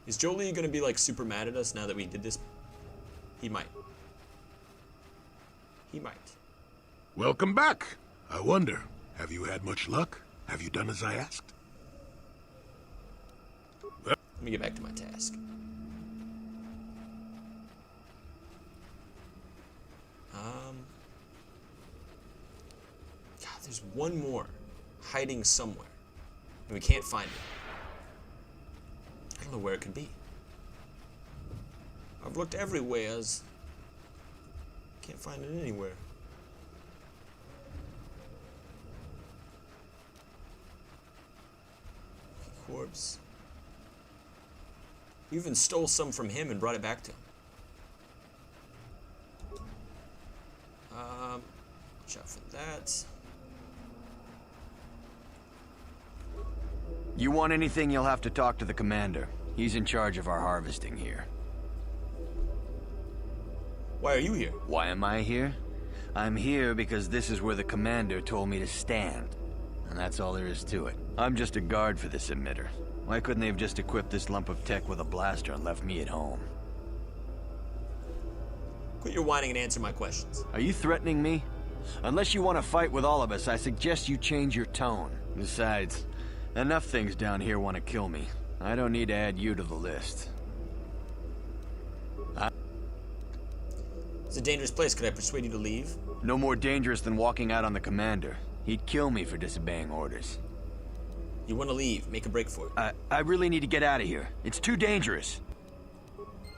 Is Jolie gonna be like super mad at us now that we did this? He might. He might. Welcome back. I wonder, have you had much luck? Have you done as I asked? Let me get back to my task. God, there's one more hiding somewhere, and we can't find it. I don't know where it could be. I've looked everywhere. Can't find it anywhere. Corpse. We even stole some from him and brought it back to him. Watch out for that. You want anything, you'll have to talk to the commander. He's in charge of our harvesting here. Why are you here? Why am I here? I'm here because this is where the commander told me to stand. And that's all there is to it. I'm just a guard for this emitter. Why couldn't they have just equipped this lump of tech with a blaster and left me at home? Quit your whining and answer my questions. Are you threatening me? Unless you want to fight with all of us, I suggest you change your tone. Besides, enough things down here want to kill me. I don't need to add you to the list. It's a dangerous place. Could I persuade you to leave? No more dangerous than walking out on the commander. He'd kill me for disobeying orders. You want to leave. Make a break for it. I really need to get out of here. It's too dangerous.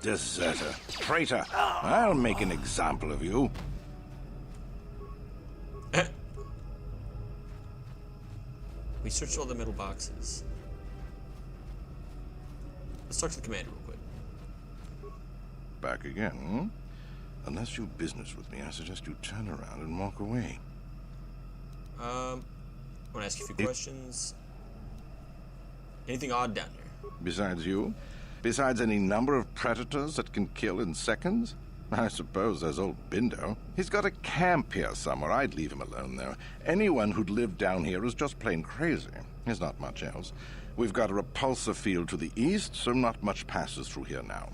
Deserter. Traitor. I'll make an example of you. We searched all the metal boxes. Let's talk to the commander real quick. Back again, hmm? Unless you've business with me, I suggest you turn around and walk away. I want to ask you a few questions. Anything odd down here? Besides you? Besides any number of predators that can kill in seconds? I suppose there's old Bindo. He's got a camp here somewhere. I'd leave him alone, though. Anyone who'd lived down here is just plain crazy. There's not much else. We've got a repulsor field to the east, so not much passes through here now.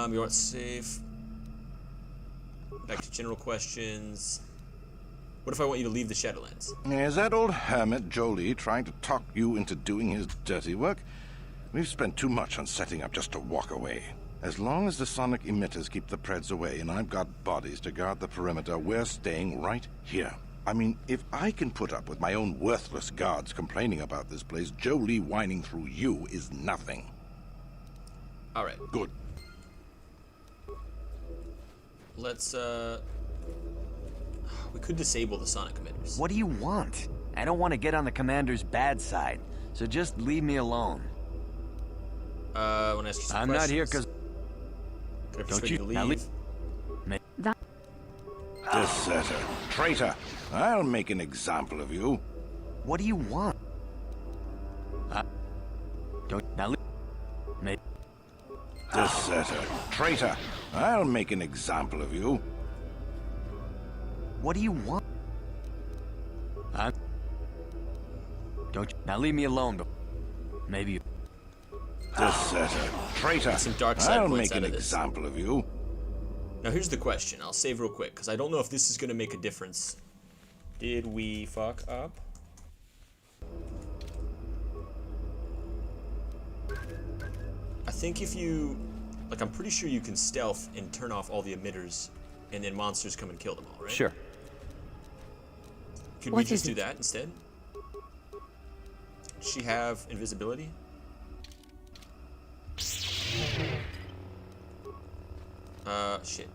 You aren't safe. Back to general questions. What if I want you to leave the Shadowlands? Is that old hermit Jolie trying to talk you into doing his dirty work? We've spent too much on setting up just to walk away. As long as the sonic emitters keep the Preds away and I've got bodies to guard the perimeter, we're staying right here. I mean, if I can put up with my own worthless guards complaining about this place, Jolie whining through you is nothing. All right. Good. Let's, we could disable the sonic emitters. What do you want? I don't want to get on the commander's bad side, so just leave me alone. I want to ask you some I'm questions. not here because... Don't you leave? That... Deserter. Traitor. I'll make an example of you. What do you want? Don't... Now leave... Deserter. Traitor. I'll make an example of you. What do you want? Don't you... Now leave me alone, but... Maybe you... Deserter. Traitor. Some dark side I'll points make an out of this. example of you. Now here's the question. I'll save real quick, because I don't know if this is going to make a difference. Did we fuck up? I think if you... Like, I'm pretty sure you can stealth and turn off all the emitters, and then monsters come and kill them all, right? Sure. Could we just do that instead? Does she have invisibility? Shit.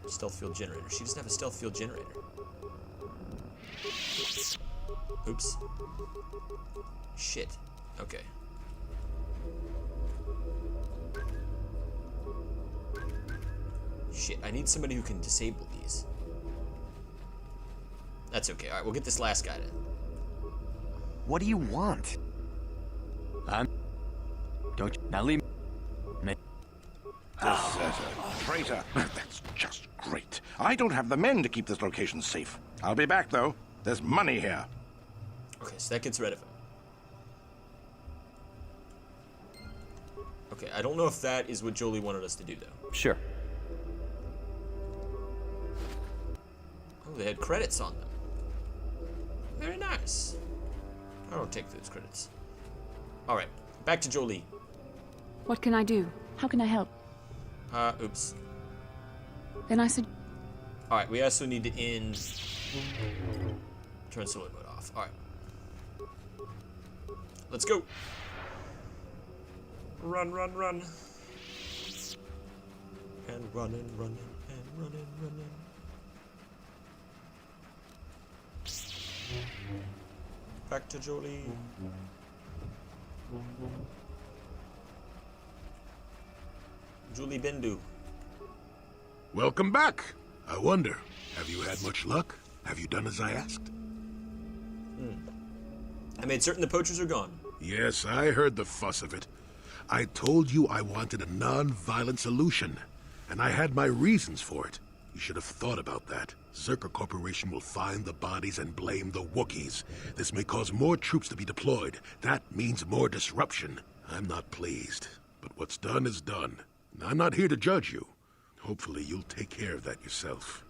Stealth field generator. She doesn't have a stealth field generator. Oops. Shit. Okay. Shit, I need somebody who can disable these. That's okay. Alright, we'll get this last guy then. What do you want? Don't you... Now leave me... Deserter. Traitor. That's just great. I don't have the men to keep this location safe. I'll be back, though. There's money here. Okay, so that gets rid of him. Okay, I don't know if that is what Jolie wanted us to do, though. Sure. Oh, they had credits on them. Very nice. I don't take those credits. Alright, back to Jolie. What can I do? How can I help? Oops. Then I said... Alright, we also need to end... Turn solo mode off. Alright. Let's go. Run, run, run. And running, running, and running, running. Back to Jolie. Julie Bendu. Welcome back. I wonder, have you had much luck? Have you done as I asked? I made certain the poachers are gone. Yes, I heard the fuss of it. I told you I wanted a non-violent solution, and I had my reasons for it. You should have thought about that. Zerka Corporation will find the bodies and blame the Wookiees. This may cause more troops to be deployed. That means more disruption. I'm not pleased, but what's done is done. I'm not here to judge you. Hopefully you'll take care of that yourself.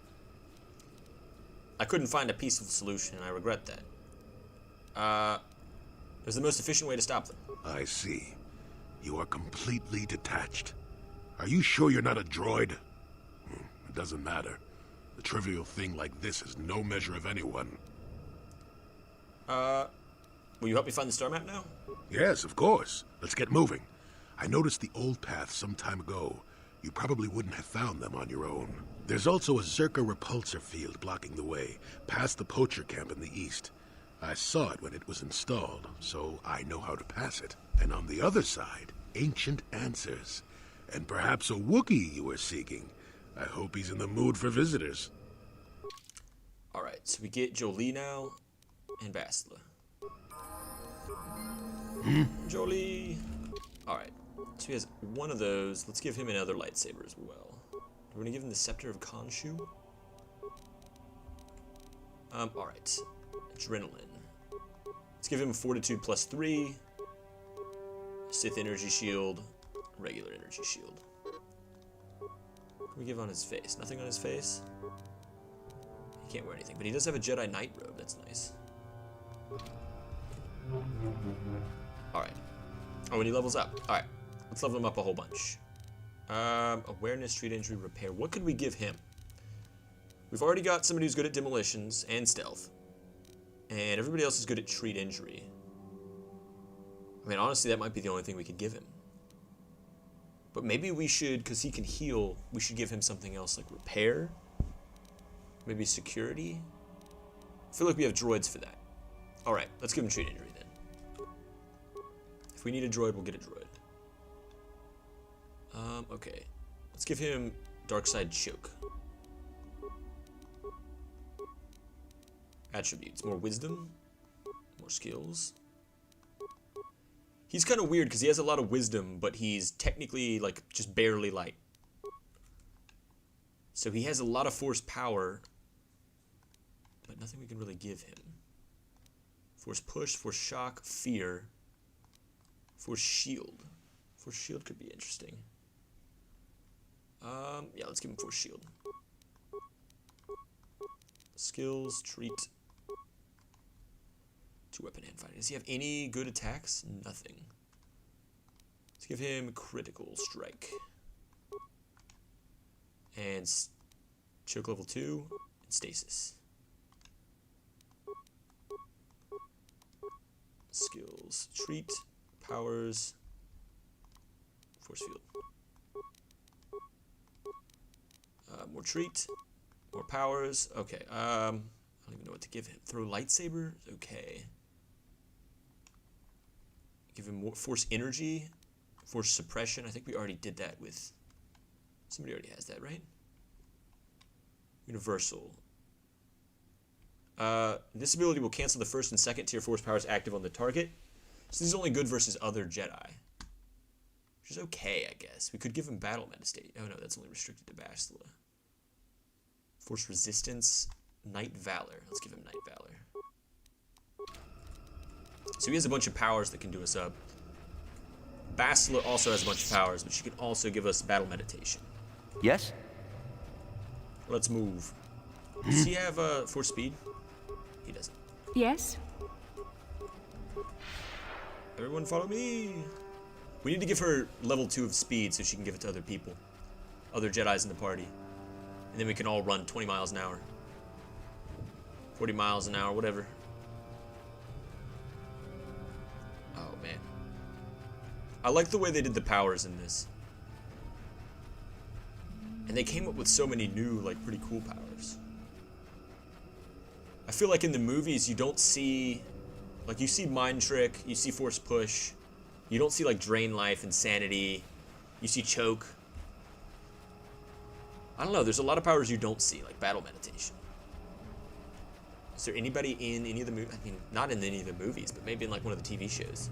I couldn't find a peaceful solution, and I regret that. There's the most efficient way to stop them. I see. You are completely detached. Are you sure you're not a droid? It doesn't matter. A trivial thing like this is no measure of anyone. Will you help me find the star map now? Yes, of course. Let's get moving. I noticed the old paths some time ago. You probably wouldn't have found them on your own. There's also a Zerka repulsor field blocking the way, past the poacher camp in the east. I saw it when it was installed, so I know how to pass it. And on the other side, ancient answers. And perhaps a Wookiee you were seeking. I hope he's in the mood for visitors. Alright, so we get Jolie now, and Bastila. Jolie! Alright, so he has one of those. Let's give him another lightsaber as well. We're gonna give him the Scepter of Kashyyyk. Alright. Adrenaline. Let's give him Fortitude +3. Sith Energy Shield. Regular Energy Shield. What can we give on his face? Nothing on his face? He can't wear anything, but he does have a Jedi Knight robe. That's nice. Alright. Oh, when he levels up. Alright. Let's level him up a whole bunch. Awareness, treat injury, repair. What could we give him? We've already got somebody who's good at demolitions and stealth. And everybody else is good at treat injury. I mean, honestly, that might be the only thing we could give him. But maybe we should, because he can heal, we should give him something else like repair. Maybe security. I feel like we have droids for that. Alright, let's give him treat injury then. If we need a droid, we'll get a droid. Okay. Let's give him Dark Side Choke. Attributes. More wisdom. More skills. He's kind of weird because he has a lot of wisdom, but he's technically, like, just barely light. So he has a lot of force power, but nothing we can really give him. Force push, force shock, fear, force shield. Force shield could be interesting. Yeah, let's give him force shield. Skills, treat. 2-weapon hand fighting. Does he have any good attacks? Nothing. Let's give him critical strike. And choke level 2 and stasis. Skills, treat, powers, force field. More treat, more powers. Okay, I don't even know what to give him. Throw lightsaber? Okay. Give him more force energy, force suppression. I think we already did that with... Somebody already has that, right? Universal. This ability will cancel the first and second tier force powers active on the target. So this is only good versus other Jedi. Which is okay, I guess. We could give him battle medistate. Oh no, that's only restricted to Bastila. Force resistance, Night Valor. Let's give him Night Valor. So he has a bunch of powers that can do us up. Bastila also has a bunch of powers, but she can also give us battle meditation. Yes? Let's move. Does he have force speed? He doesn't. Yes? Everyone follow me. We need to give her level 2 of speed so she can give it to other people. Other Jedis in the party. And then we can all run 20 miles an hour. 40 miles an hour, whatever. Oh, man. I like the way they did the powers in this. And they came up with so many new, like, pretty cool powers. I feel like in the movies you don't see... Like, you see Mind Trick, you see Force Push, You don't see like drain life, insanity. You see choke. I don't know. There's a lot of powers you don't see, like battle meditation. Is there anybody in any of the movies? I mean, not in any of the movies, but maybe in like one of the TV shows.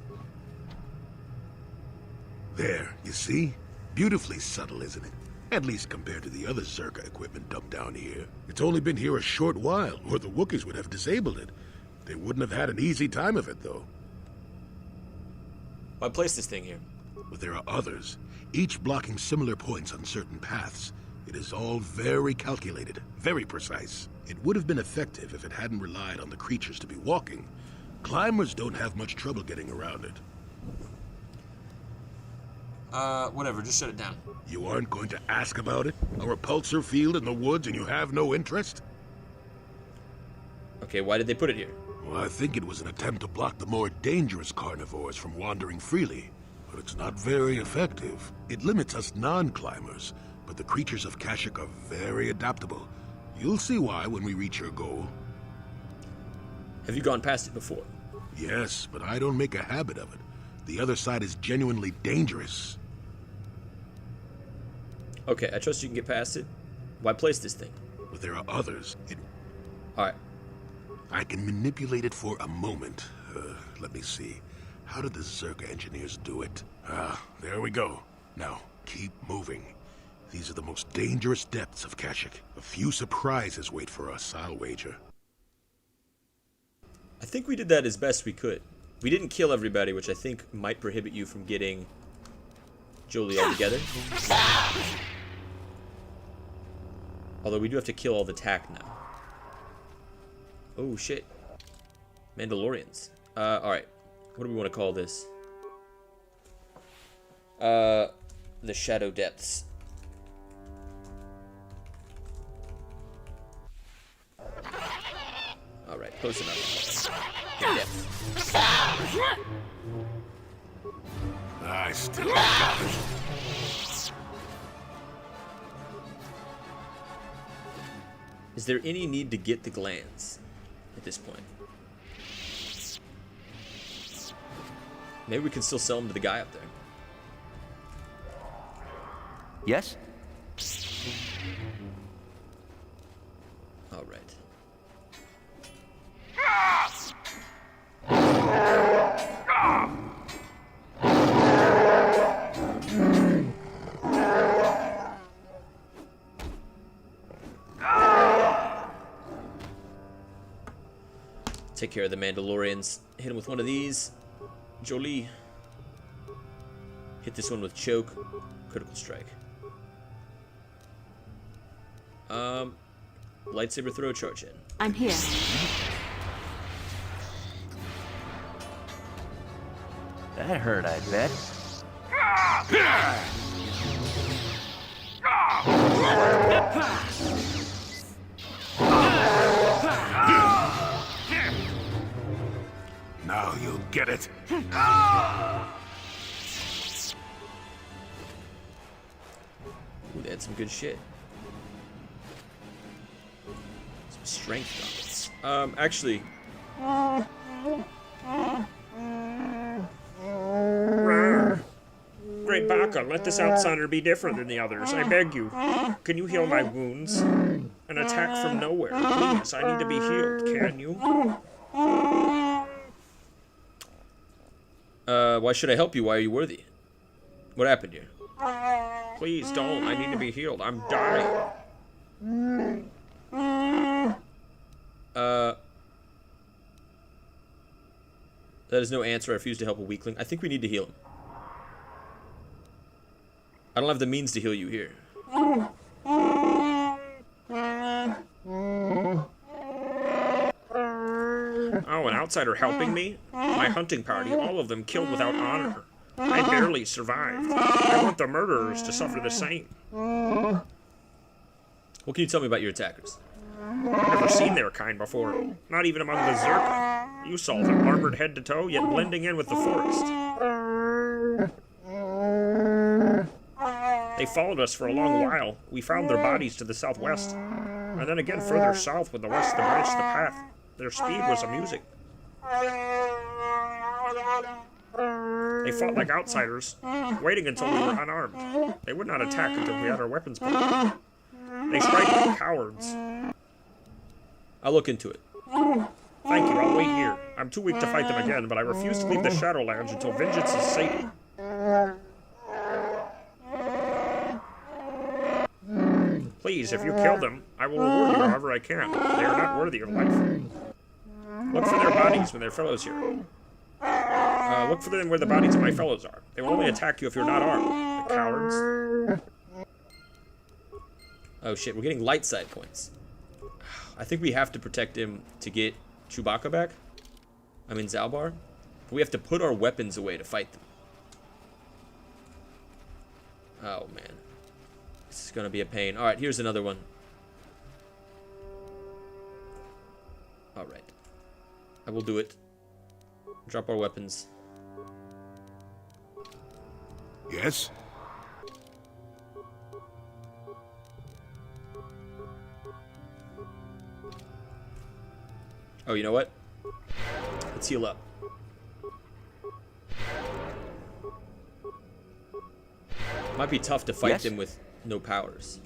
There, you see? Beautifully subtle, isn't it? At least compared to the other Zerka equipment dumped down here. It's only been here a short while, or the Wookiees would have disabled it. They wouldn't have had an easy time of it, though. Why place this thing here? But there are others, each blocking similar points on certain paths. It is all very calculated, very precise. It would have been effective if it hadn't relied on the creatures to be walking. Climbers don't have much trouble getting around it. Whatever, just shut it down. You aren't going to ask about it? A repulsor field in the woods and you have no interest? Okay, why did they put it here? Well, I think it was an attempt to block the more dangerous carnivores from wandering freely. But it's not very effective. It limits us non-climbers, but the creatures of Kashyyyk are very adaptable. You'll see why when we reach your goal. Have you gone past it before? Yes, but I don't make a habit of it. The other side is genuinely dangerous. Okay, I trust you can get past it. Why place this thing? But there are others. Alright. I can manipulate it for a moment. Let me see. How did the Zerka engineers do it? Ah, there we go. Now, keep moving. These are the most dangerous depths of Kashyyyk. A few surprises wait for us, I'll wager. I think we did that as best we could. We didn't kill everybody, which I think might prohibit you from getting Jolie altogether. Although we do have to kill all the tack now. Oh shit. Mandalorians. Alright. What do we want to call this? The Shadow Depths. Alright, close enough. The depth. I still got it. Is there any need to get the glands at this point? Maybe we can still sell them to the guy up there. Yes? All right. Take care of the Mandalorians. Hit him with one of these. Jolie. Hit this one with choke. Critical strike. Lightsaber throw charge in. I'm here. That hurt, I bet. Now you'll get it. Ooh, they had some good shit. Some strength gauntlets. Actually. Great Baka, let this outsider be different than the others. I beg you. Can you heal my wounds? An attack from nowhere. Please, I need to be healed. Can you? Why should I help you? Why are you worthy? What happened here? Please don't. I need to be healed. I'm dying. That is no answer. I refuse to help a weakling. I think we need to heal him. I don't have the means to heal you here. Oh, an outsider helping me? My hunting party, all of them killed without honor. I barely survived. I want the murderers to suffer the same. What can you tell me about your attackers? I've never seen their kind before. Not even among the Zerka. You saw them armored head to toe, yet blending in with the forest. They followed us for a long while. We found their bodies to the southwest. And then again further south when the rest branched the path. Their speed was amusing. They fought like outsiders, waiting until we were unarmed. They would not attack until we had our weapons put on. They strike like cowards. I'll look into it. Thank you, I'll wait here. I'm too weak to fight them again, but I refuse to leave the Shadowlands until vengeance is sated. Please, if you kill them, I will reward you however I can. They are not worthy of life. Look for their bodies when their fellows here. Look for them where the bodies of my fellows are. They will only attack you if you're not armed. The cowards. Oh shit, we're getting light side points. I think we have to protect him to get Chewbacca back. I mean Zalbar. But we have to put our weapons away to fight them. Oh man. This is gonna be a pain. Alright, here's another one. Alright. I will do it. Drop our weapons. Yes? Oh, you know what? Let's heal up. Might be tough to fight them with no powers.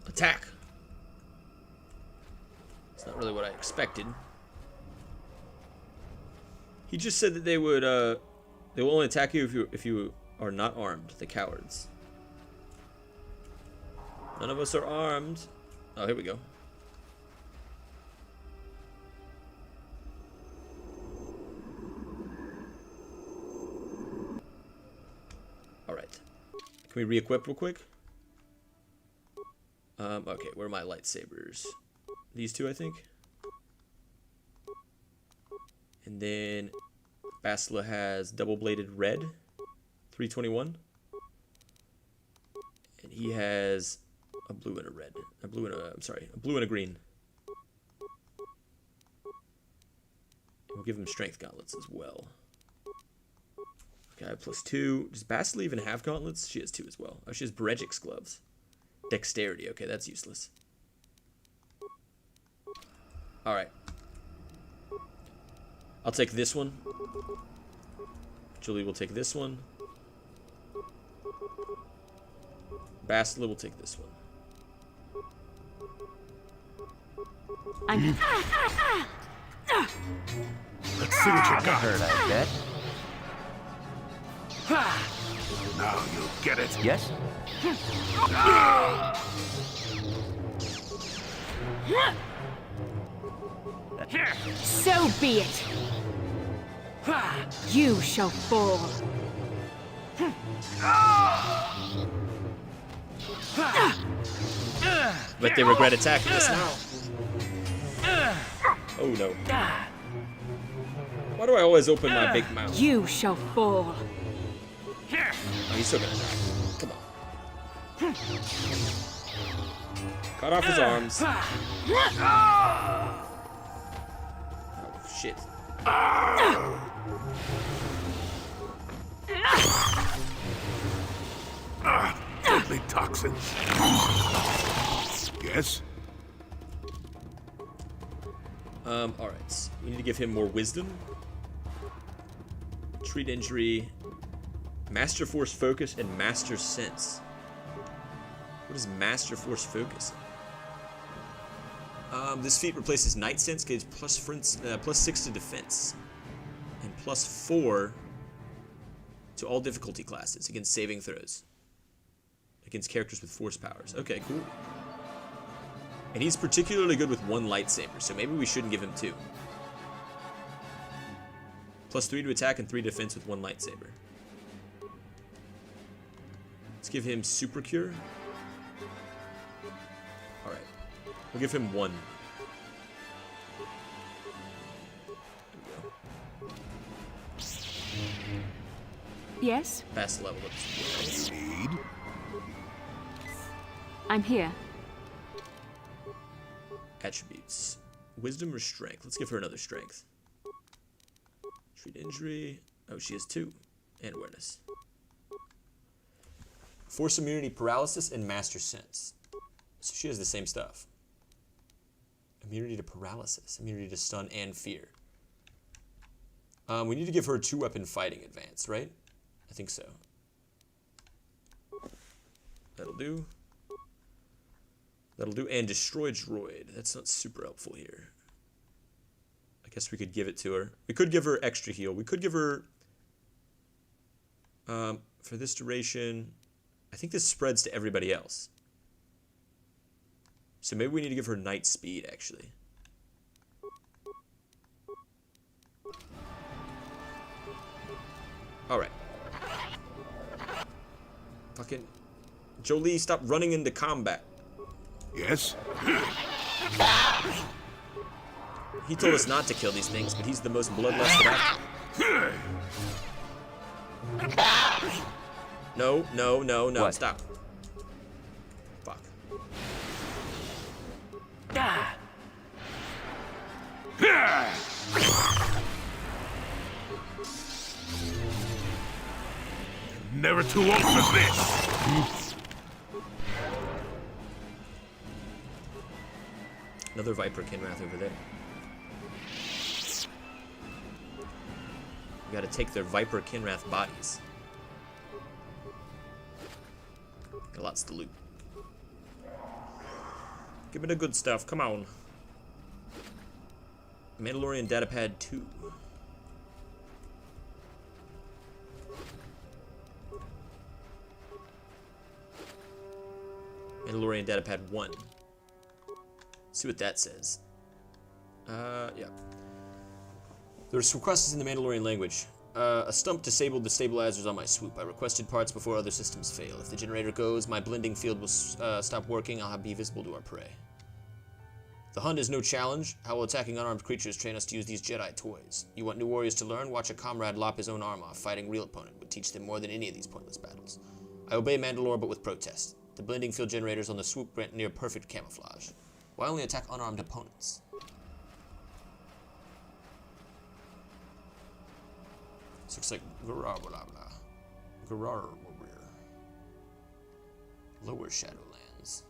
Attack! It's not really what I expected. He just said that they would, they will only attack you if you are not armed, the cowards. None of us are armed. Oh, here we go. Alright. Can we re-equip real quick? Okay, where are my lightsabers? These two, I think. And then Basila has double-bladed red, 321. And he has a blue and a red. A blue and a, I'm sorry, a blue and a green. We'll give him strength gauntlets as well. Okay, I have +2. Does Basila even have gauntlets? She has 2 as well. Oh, she has Berejik's gloves. Dexterity. Okay, that's useless. Alright. I'll take this one. Julie will take this one. Basila will take this one. Let's see what you got. Hurt, I bet. Now you'll get it. Yes? So be it. You shall fall. But they regret attacking us now. Oh no. Why do I always open my big mouth? You shall fall. Oh, he's still gonna die. Come on. Cut off his arms. Oh, shit. Deadly toxins. Yes? Alright. We need to give him more wisdom. Treat injury. Master Force Focus and Master Sense. What is Master Force Focus? This feat replaces Night Sense, gives +6 to defense. And +4 to all difficulty classes against saving throws. Against characters with force powers. Okay, cool. And he's particularly good with one lightsaber, so maybe we shouldn't give him 2. +3 to attack and 3 defense with one lightsaber. Let's give him Super Cure. Alright. We'll give him 1. There we go. Yes? Best level up. Need? I'm here. Attributes. Wisdom or strength? Let's give her another strength. Treat injury. Oh, she has 2. And awareness. Force immunity, paralysis, and master sense. So she has the same stuff. Immunity to paralysis. Immunity to stun and fear. We need to give her 2-weapon fighting advanced, right? I think so. That'll do. That'll do. And destroy droid. That's not super helpful here. I guess we could give it to her. We could give her extra heal. We could give her... for this duration... I think this spreads to everybody else. So maybe we need to give her night speed, actually. Alright. Fucking... Jolie, stop running into combat. Yes? He told us not to kill these things, but he's the most bloodlusted actor. No, no, no, no, What? stop. Fuck. Never too old for this. Another Viper Kinrath over there. We gotta take their Viper Kinrath bodies. Got lots to loot. Give me the good stuff, come on. Mandalorian Datapad 2. Mandalorian Datapad 1. See what that says. Yeah. There's requests in the Mandalorian language. A stump disabled the stabilizers on my swoop. I requested parts before other systems fail. If the generator goes, my blending field will stop working. I'll be visible to our prey. The hunt is no challenge. How will attacking unarmed creatures train us to use these Jedi toys? You want new warriors to learn? Watch a comrade lop his own arm off. Fighting real opponent would teach them more than any of these pointless battles. I obey Mandalore, but with protest. The blending field generators on the swoop grant near perfect camouflage. Why only attack unarmed opponents? This looks like Garar Warrior. Lower Shadowlands.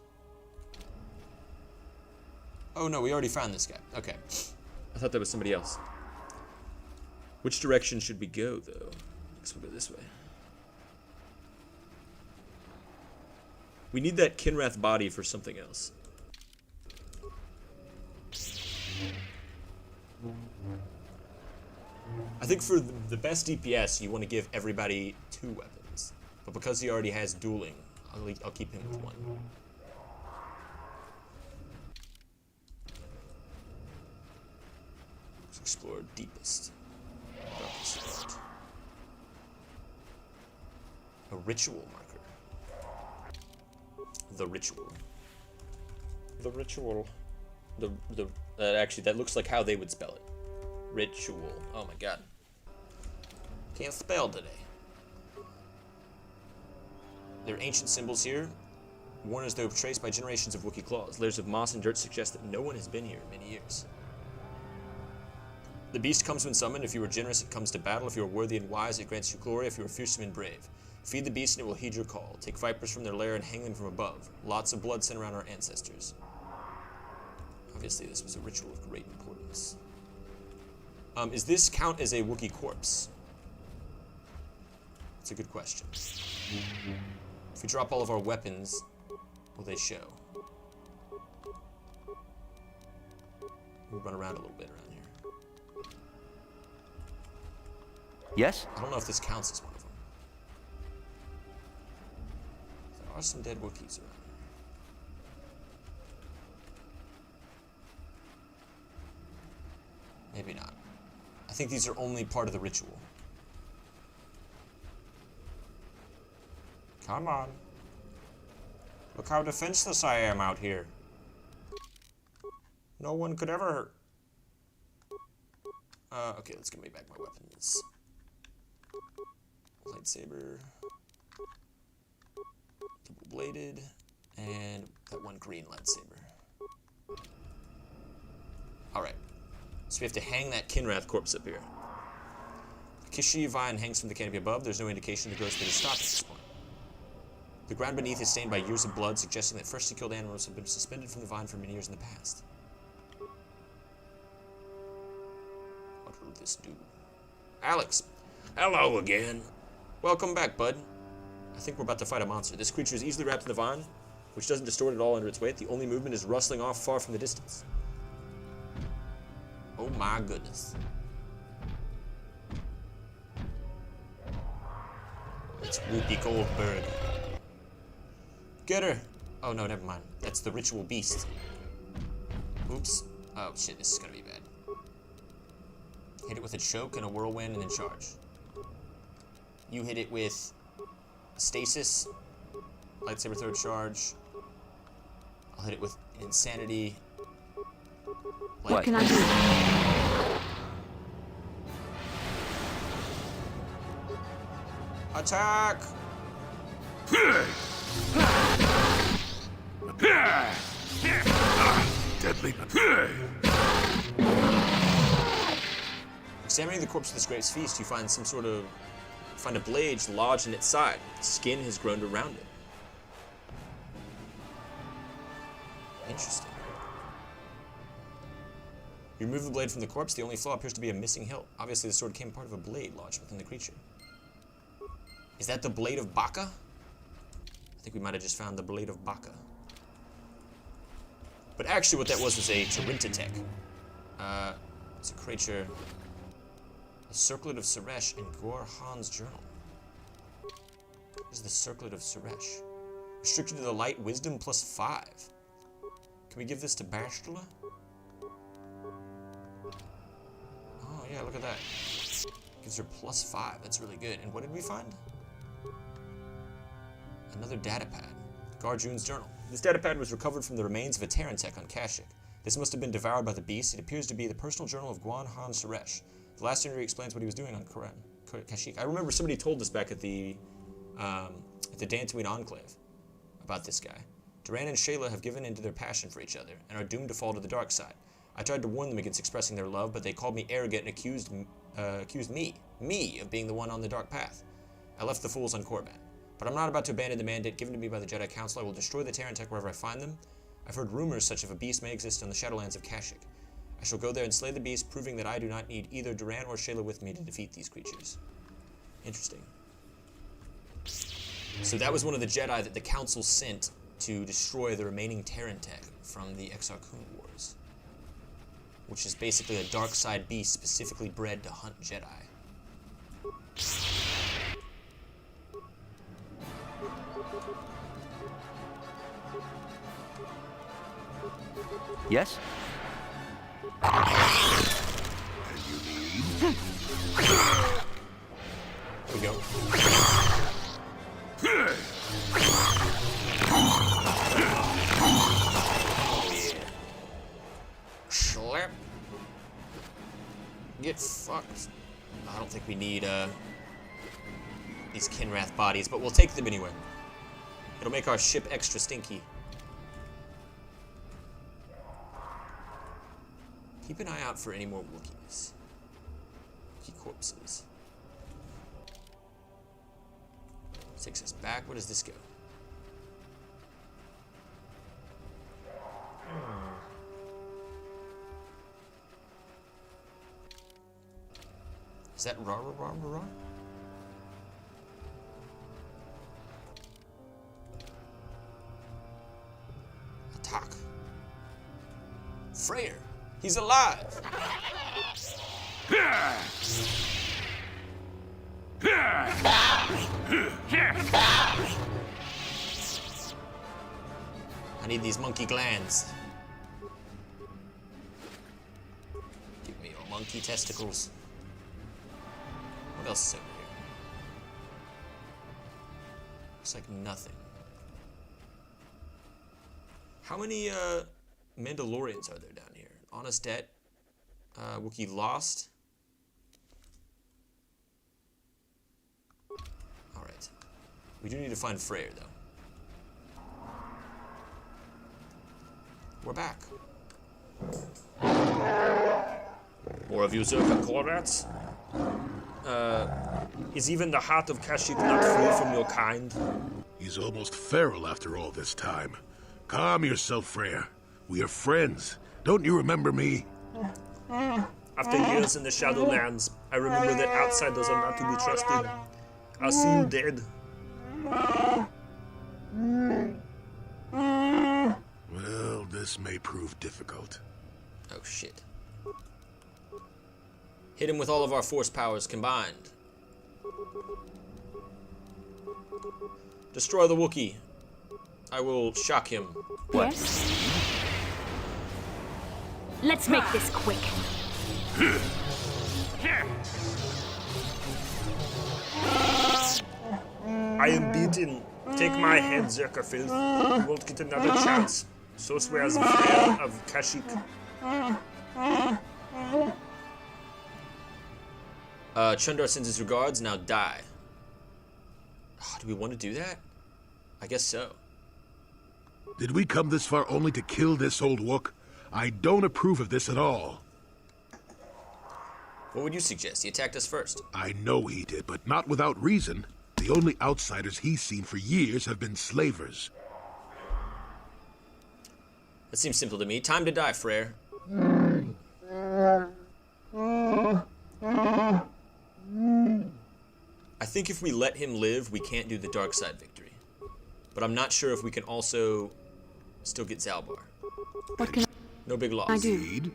Oh no, we already found this guy. Okay. I thought that was somebody else. Which direction should we go, though? I guess we'll go this way. We need that Kinrath body for something else. I think for the best DPS, you want to give everybody 2 weapons. But because he already has dueling, I'll keep him with 1. Let's explore deepest. Darkest. A ritual marker. The ritual. The ritual. Actually, that looks like how they would spell it. Ritual. Oh my god. Can't spell today. There are ancient symbols here, worn as though traced by generations of Wookiee claws. Layers of moss and dirt suggest that no one has been here in many years. The beast comes when summoned. If you are generous, it comes to battle. If you are worthy and wise, it grants you glory. If you are fearsome and brave, feed the beast and it will heed your call. Take vipers from their lair and hang them from above. Lots of blood sent around our ancestors. Obviously, this was a ritual of great importance. Is this count as a Wookiee corpse? It's a good question. If we drop all of our weapons, will they show? We'll run around a little bit around here. Yes? I don't know if this counts as one of them. There are some dead Wookiees around here. Maybe not. I think these are only part of the ritual. Come on. Look how defenseless I am out here. No one could ever... okay, let's give me back my weapons. Lightsaber. Double-bladed. And that one green lightsaber. Alright. So we have to hang that Kinrath corpse up here. The Kashyyyk vine hangs from the canopy above. There's no indication the ghost did stop at this point. The ground beneath is stained by years of blood, suggesting that freshly killed animals have been suspended from the vine for many years in the past. What will this do? Alex. Hello again. Welcome back, bud. I think we're about to fight a monster. This creature is easily wrapped in the vine, which doesn't distort at all under its weight. The only movement is rustling off far from the distance. Oh my goodness. It's Whoopi Goldberg. Get her! Oh no, never mind. That's the ritual beast. Oops. Oh shit, this is gonna be bad. Hit it with a choke and a whirlwind and then charge. You hit it with stasis, lightsaber throw charge. I'll hit it with insanity. What can I do? Attack! Deadly. Examining the corpse of this great feast, you find a blade lodged in its side. Skin has grown around it. Interesting. You remove the blade from the corpse. The only flaw appears to be a missing hilt. Obviously, the sword came part of a blade lodged within the creature. Is that the blade of Baka? I think we might have just found the blade of Baka. But actually, what that was a Tarintatech. It's a creature. The Circlet of Suresh in Gor Han's journal. What is the Circlet of Suresh? Restricted to the light, wisdom +5. Can we give this to Bastila? Oh yeah, look at that. Gives her +5. That's really good. And what did we find? Another datapad. Garjun's journal. This datapad was recovered from the remains of a Tarantech on Kashyyyk. This must have been devoured by the beast. It appears to be the personal journal of Guan Han Suresh. The last entry explains what he was doing on Kashyyyk. I remember somebody told us back at the Dantooine Enclave about this guy. Duran and Shayla have given in to their passion for each other and are doomed to fall to the dark side. I tried to warn them against expressing their love, but they called me arrogant and accused me of being the one on the dark path. I left the fools on Korriban. But I'm not about to abandon the mandate given to me by the Jedi Council. I will destroy the Tarantech wherever I find them. I've heard rumors such of a beast may exist on the Shadowlands of Kashyyyk. I shall go there and slay the beast, proving that I do not need either Duran or Shayla with me to defeat these creatures. Interesting. So that was one of the Jedi that the Council sent to destroy the remaining Tarantech from the Exar Kun Wars, which is basically a dark side beast specifically bred to hunt Jedi. Yes? Here we go. Slap. Get fucked. I don't think we need these Kinrath bodies, but we'll take them anyway. It'll make our ship extra stinky. Keep an eye out for any more Wookiees. Wookiee corpses. Takes us back. Where does this go? Is that rah rah rah rah rah? Attack. Freyr. He's alive. I need these monkey glands. Give me your monkey testicles. What else is over here? Looks like nothing. How many Mandalorians are there down here? Honest Debt, Wookiee Lost. Alright. We do need to find Freyr, though. We're back. More of you Zerka Korrats? Is even the heart of Kashyyyk not free from your kind? He's almost feral after all this time. Calm yourself, Freyr. We are friends. Don't you remember me? After years in the Shadowlands, I remember that outsiders are not to be trusted. I'll see you dead. Well, this may prove difficult. Oh shit. Hit him with all of our force powers combined. Destroy the Wookiee. I will shock him. Yes? Let's make this quick. I am beaten. Take my head, Zerkafilth. You won't get another chance. So swears Freya of Kashyyyk. Chundar sends his regards, now die. Oh, do we want to do that? I guess so. Did we come this far only to kill this old wook? I don't approve of this at all. What would you suggest? He attacked us first. I know he did, but not without reason. The only outsiders he's seen for years have been slavers. That seems simple to me. Time to die, Frere. I think if we let him live, we can't do the dark side victory. But I'm not sure if we can also still get Zalbar. What can No big loss. I do?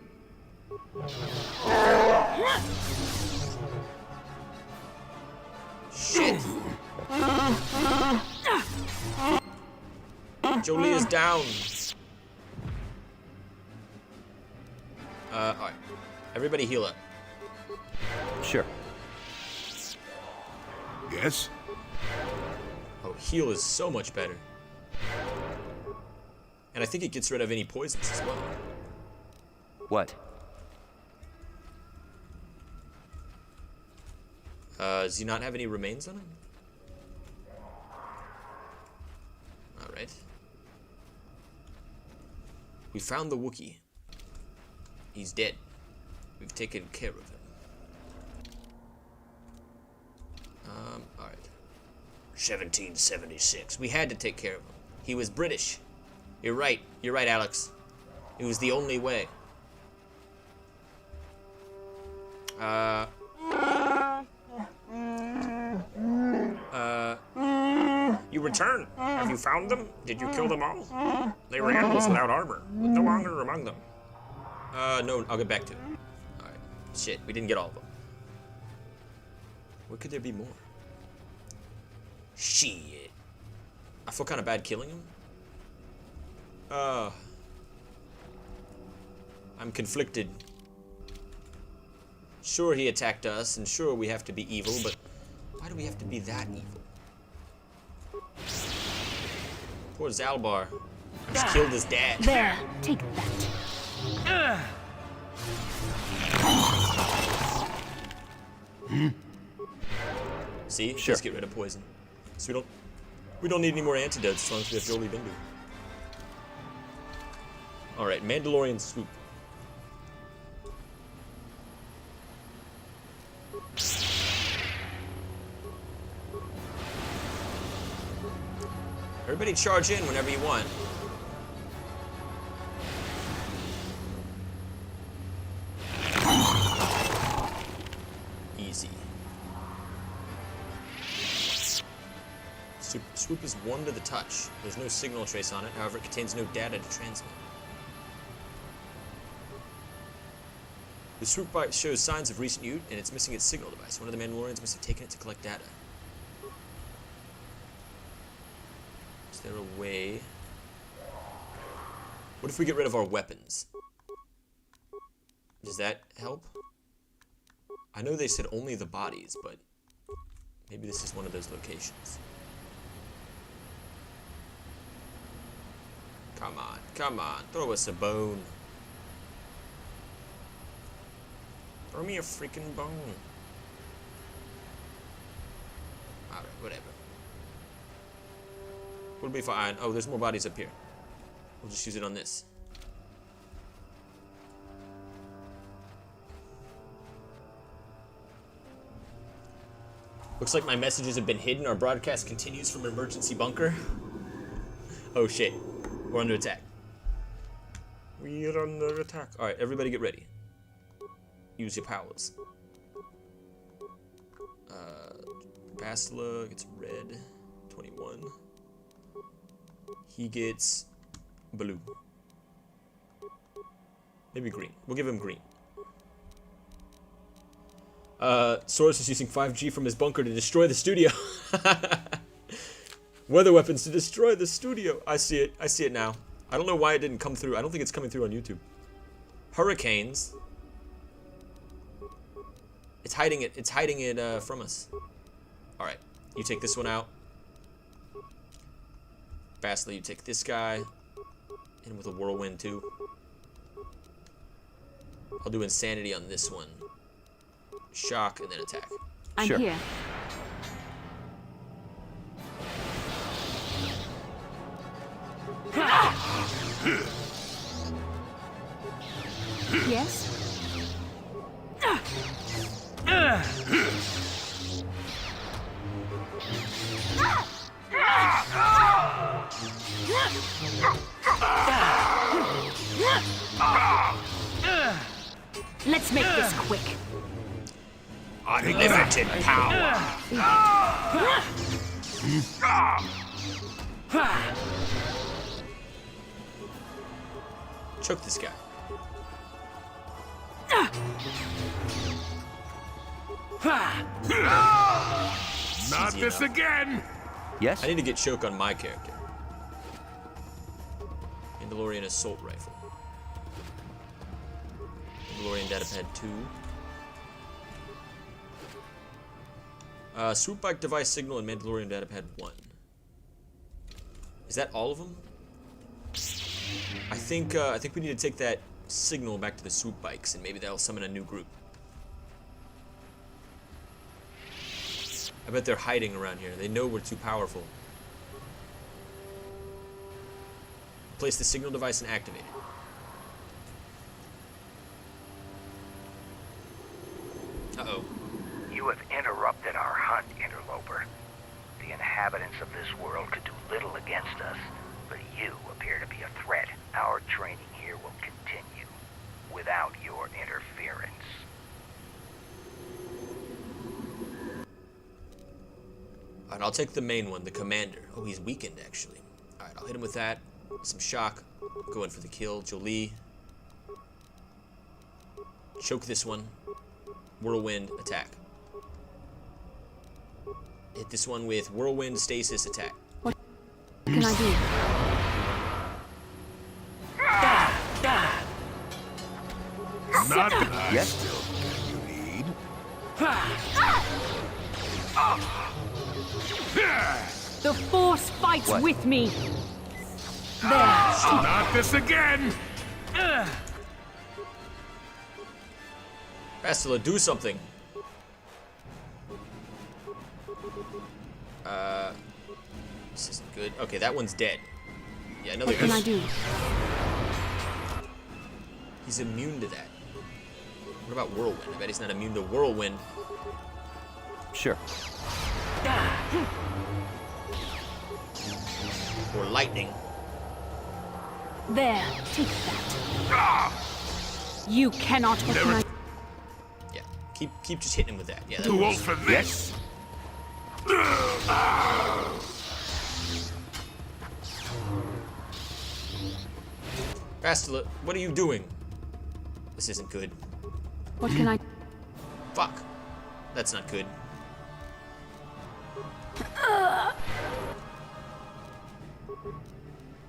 Shit! Jolie is down. Alright. Everybody heal up. Sure. Yes? Oh, heal is so much better. And I think it gets rid of any poisons as well. What? Does he not have any remains on him? Alright. We found the Wookiee. He's dead. We've taken care of him. Alright. 1776. We had to take care of him. He was British. You're right. You're right, Alex. It was the only way. You return. Have you found them? Did you kill them all? They were animals without armor. No longer among them. No, I'll get back to it. Alright. Shit, we didn't get all of them. Where could there be more? Shit. I feel kind of bad killing him. I'm conflicted. Sure, he attacked us, and sure, we have to be evil, but why do we have to be that evil? Poor Zalbar. Just killed his dad. There, take that. See? Sure. Let's get rid of poison. So we don't need any more antidotes as long as we have Jolie Bindu. Alright, Mandalorian swoop. Everybody charge in whenever you want. Easy. Swoop is 1 to the touch. There's no signal trace on it, however it contains no data to transmit. The swoop bite shows signs of recent use, and it's missing its signal device. One of the Mandalorians must have taken it to collect data. Is there a way? What if we get rid of our weapons? Does that help? I know they said only the bodies, but maybe this is one of those locations. Come on, throw us a bone. Throw me a freaking bone. Alright, whatever. We'll be fine. Oh, there's more bodies up here. We'll just use it on this. Looks like my messages have been hidden. Our broadcast continues from emergency bunker. Oh shit. We're under attack. We're under attack. Alright, everybody get ready. use your powers. Bastila gets red, 21. He gets blue. Maybe green. We'll give him green. Source is using 5G from his bunker to destroy the studio. Weather weapons to destroy the studio. I see it. I see it now. I don't know why it didn't come through. I don't think it's coming through on YouTube. Hurricanes. It's hiding it. It's hiding it from us. All right. You take this one out. Fastly, you take this guy. And with a whirlwind too. I'll do insanity on this one. Shock and then attack. I'm here. Yes? Let's make this quick. Unlimited power. Choke this guy. Not this again! Yes? I need to get choke on my character. Mandalorian assault rifle. Mandalorian datapad 2. Swoop bike device signal and Mandalorian datapad 1. Is that all of them? I think we need to take that signal back to the swoop bikes and maybe that'll summon a new group. I bet they're hiding around here. They know we're too powerful. Place the signal device and activate it. Uh-oh. You have interrupted our hunt, interloper. The inhabitants of this world could do little against us, but you appear to be a threat. Our training here will continue without your interference. Alright, I'll take the main one, the commander. Oh, he's weakened, actually. Alright, I'll hit him with that. Some shock. Go in for the kill. Jolie. Choke this one. Whirlwind, attack. Hit this one with whirlwind, stasis, attack. What can I do? Not that I Yes? still you need. The Force fights What? with me. There. Not this again! Bastila, do something. This isn't good. Okay, that one's dead. Yeah, another. What can I do? He's immune to that. What about whirlwind? I bet he's not immune to whirlwind. Sure. Or lightning. There. Take that. You cannot. What can I? Yeah, keep just hitting him with that. Yeah, that Too old works. for this! Bastila, what are you doing? This isn't good. What can I? Fuck. That's not good.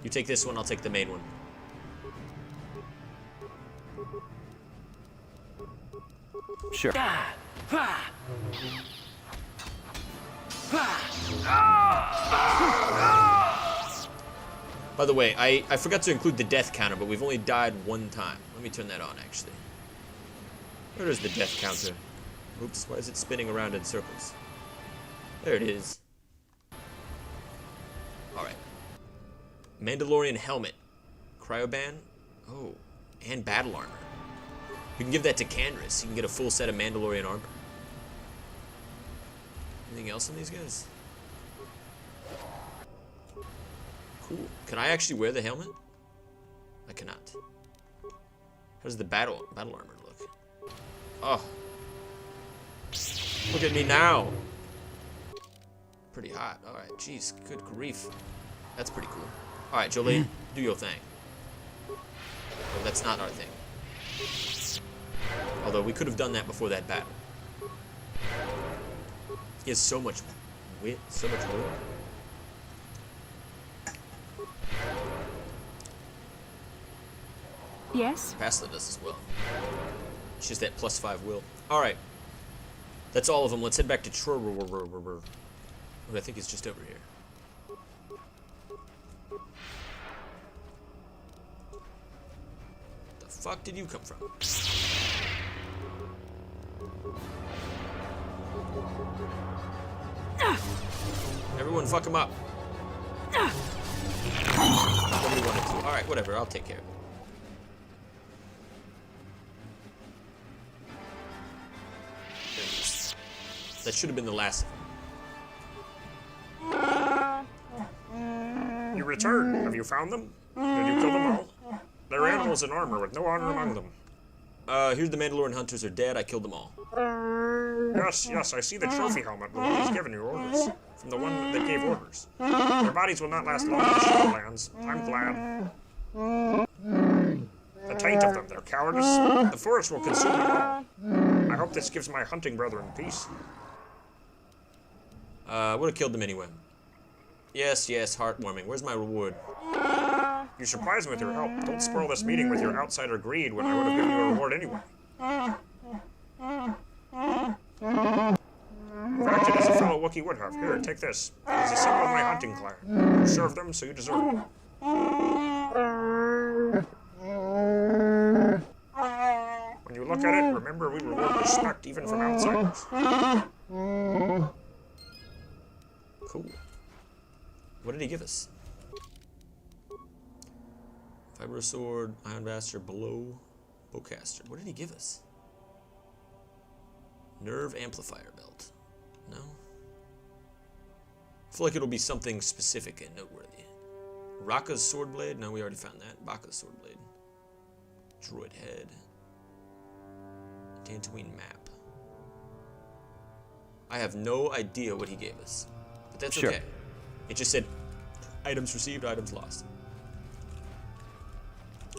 You take this one, I'll take the main one. Sure. By the way, I forgot to include the death counter, but we've only died one time. Let me turn that on, actually. Where is the death counter? Oops, why is it spinning around in circles? There it is. Alright. Mandalorian helmet. Cryoban. Oh, and battle armor. You can give that to Candace. You can get a full set of Mandalorian armor. Anything else on these guys? Cool. Can I actually wear the helmet? I cannot. How does the battle armor look? Oh. Look at me now. Pretty hot. Alright, jeez, good grief. That's pretty cool. Alright, Jolene, do your thing. Well, that's not our thing. Although we could have done that before that battle. He has so much wit, so much will. Yes? Bastila does as well. She has that +5 will. Alright. That's all of them. Let's head back to who I think is just over here. The fuck did you come from? Everyone fuck him up. Nobody wanted to. Alright, whatever. I'll take care of it. That should have been the last of them. You returned. Have you found them? Did you kill them all? They're animals in armor with no honor among them. Here's the Mandalorian hunters are dead. I killed them all. Yes, I see the trophy helmet. The one he's given you orders. From the one that gave orders. Their bodies will not last long in the Shadowlands. I'm glad. The taint of them, their cowardice. The forest will consume them all. I hope this gives my hunting brethren peace. Would have killed them anyway. Yes, heartwarming. Where's my reward? You surprised me with your help. Don't spoil this meeting with your outsider greed when I would have given you a reward anyway. You've acted as a fellow Wookiee would have. Here, take this. It's a symbol of my hunting clan. You served them, so you deserve it. When you look at it, remember we reward respect even from outsiders. Cool. What did he give us? Fiber sword, iron bastard, bowcaster. What did he give us? Nerve amplifier belt. No? I feel like it'll be something specific and noteworthy. Raka's sword blade? No, we already found that. Baka's sword blade. Droid head. Dantooine map. I have no idea what he gave us. But that's okay. It just said items received, items lost.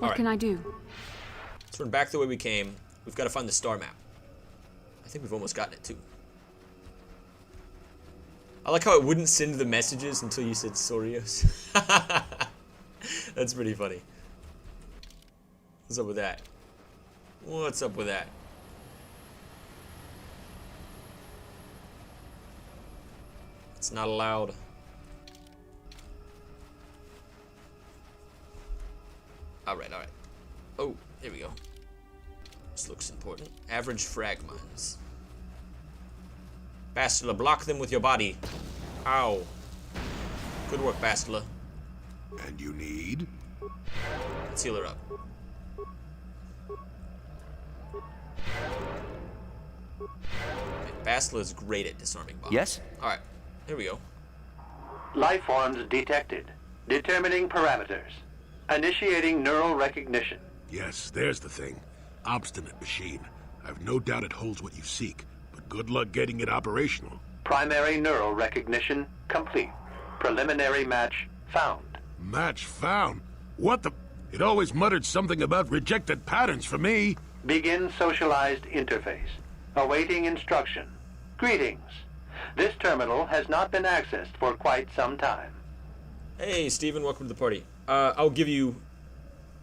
What can I do? So we're back the way we came. We've got to find the star map. I think we've almost gotten it too. I like how it wouldn't send the messages until you said Sorios. That's pretty funny. What's up with that? What's up with that? It's not allowed. Alright. Oh, here we go. This looks important. Average frag mines. Bastila, block them with your body. Ow. Good work, Bastila. And you need? Let's heal her up. Bastila is great at disarming bombs. Yes? Alright, here we go. Life forms detected. Determining parameters. Initiating neural recognition. Yes, there's the thing. Obstinate machine. I've no doubt it holds what you seek, but good luck getting it operational. Primary neural recognition complete. Preliminary match found. Match found? What the? It always muttered something about rejected patterns for me. Begin socialized interface. Awaiting instruction. Greetings. This terminal has not been accessed for quite some time. Hey, Steven, welcome to the party. I'll give you